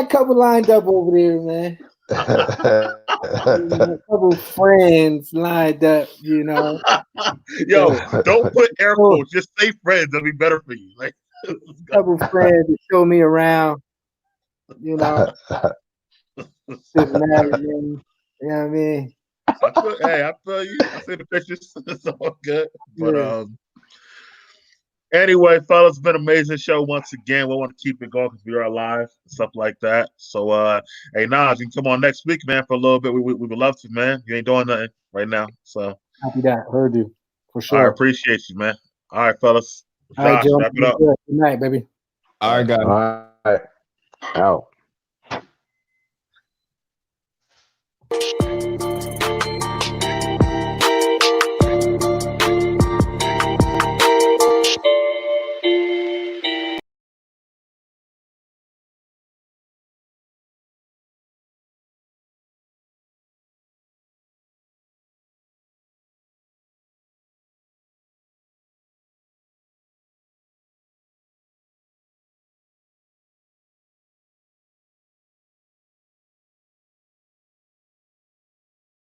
G: a couple lined up over there, man. A couple friends lined up,
D: Yo, don't put air quotes. Just say friends. That'll be better for you. Like,
G: a couple friends to show me around. Sitting out, you know what I mean?
D: I feel you. I see the pictures. It's all good. But anyway, fellas, it's been an amazing show once again. We want to keep it going because we are live and stuff like that. So, hey, Nas, you can come on next week, man, for a little bit. We would love to, man. You ain't doing nothing right now. So,
G: happy that. Heard you. For sure.
D: I appreciate you, man. All right, fellas.
G: All right, Joe.
D: Wrap it up.
G: Good night, baby.
C: All right, guys.
E: All right. Out.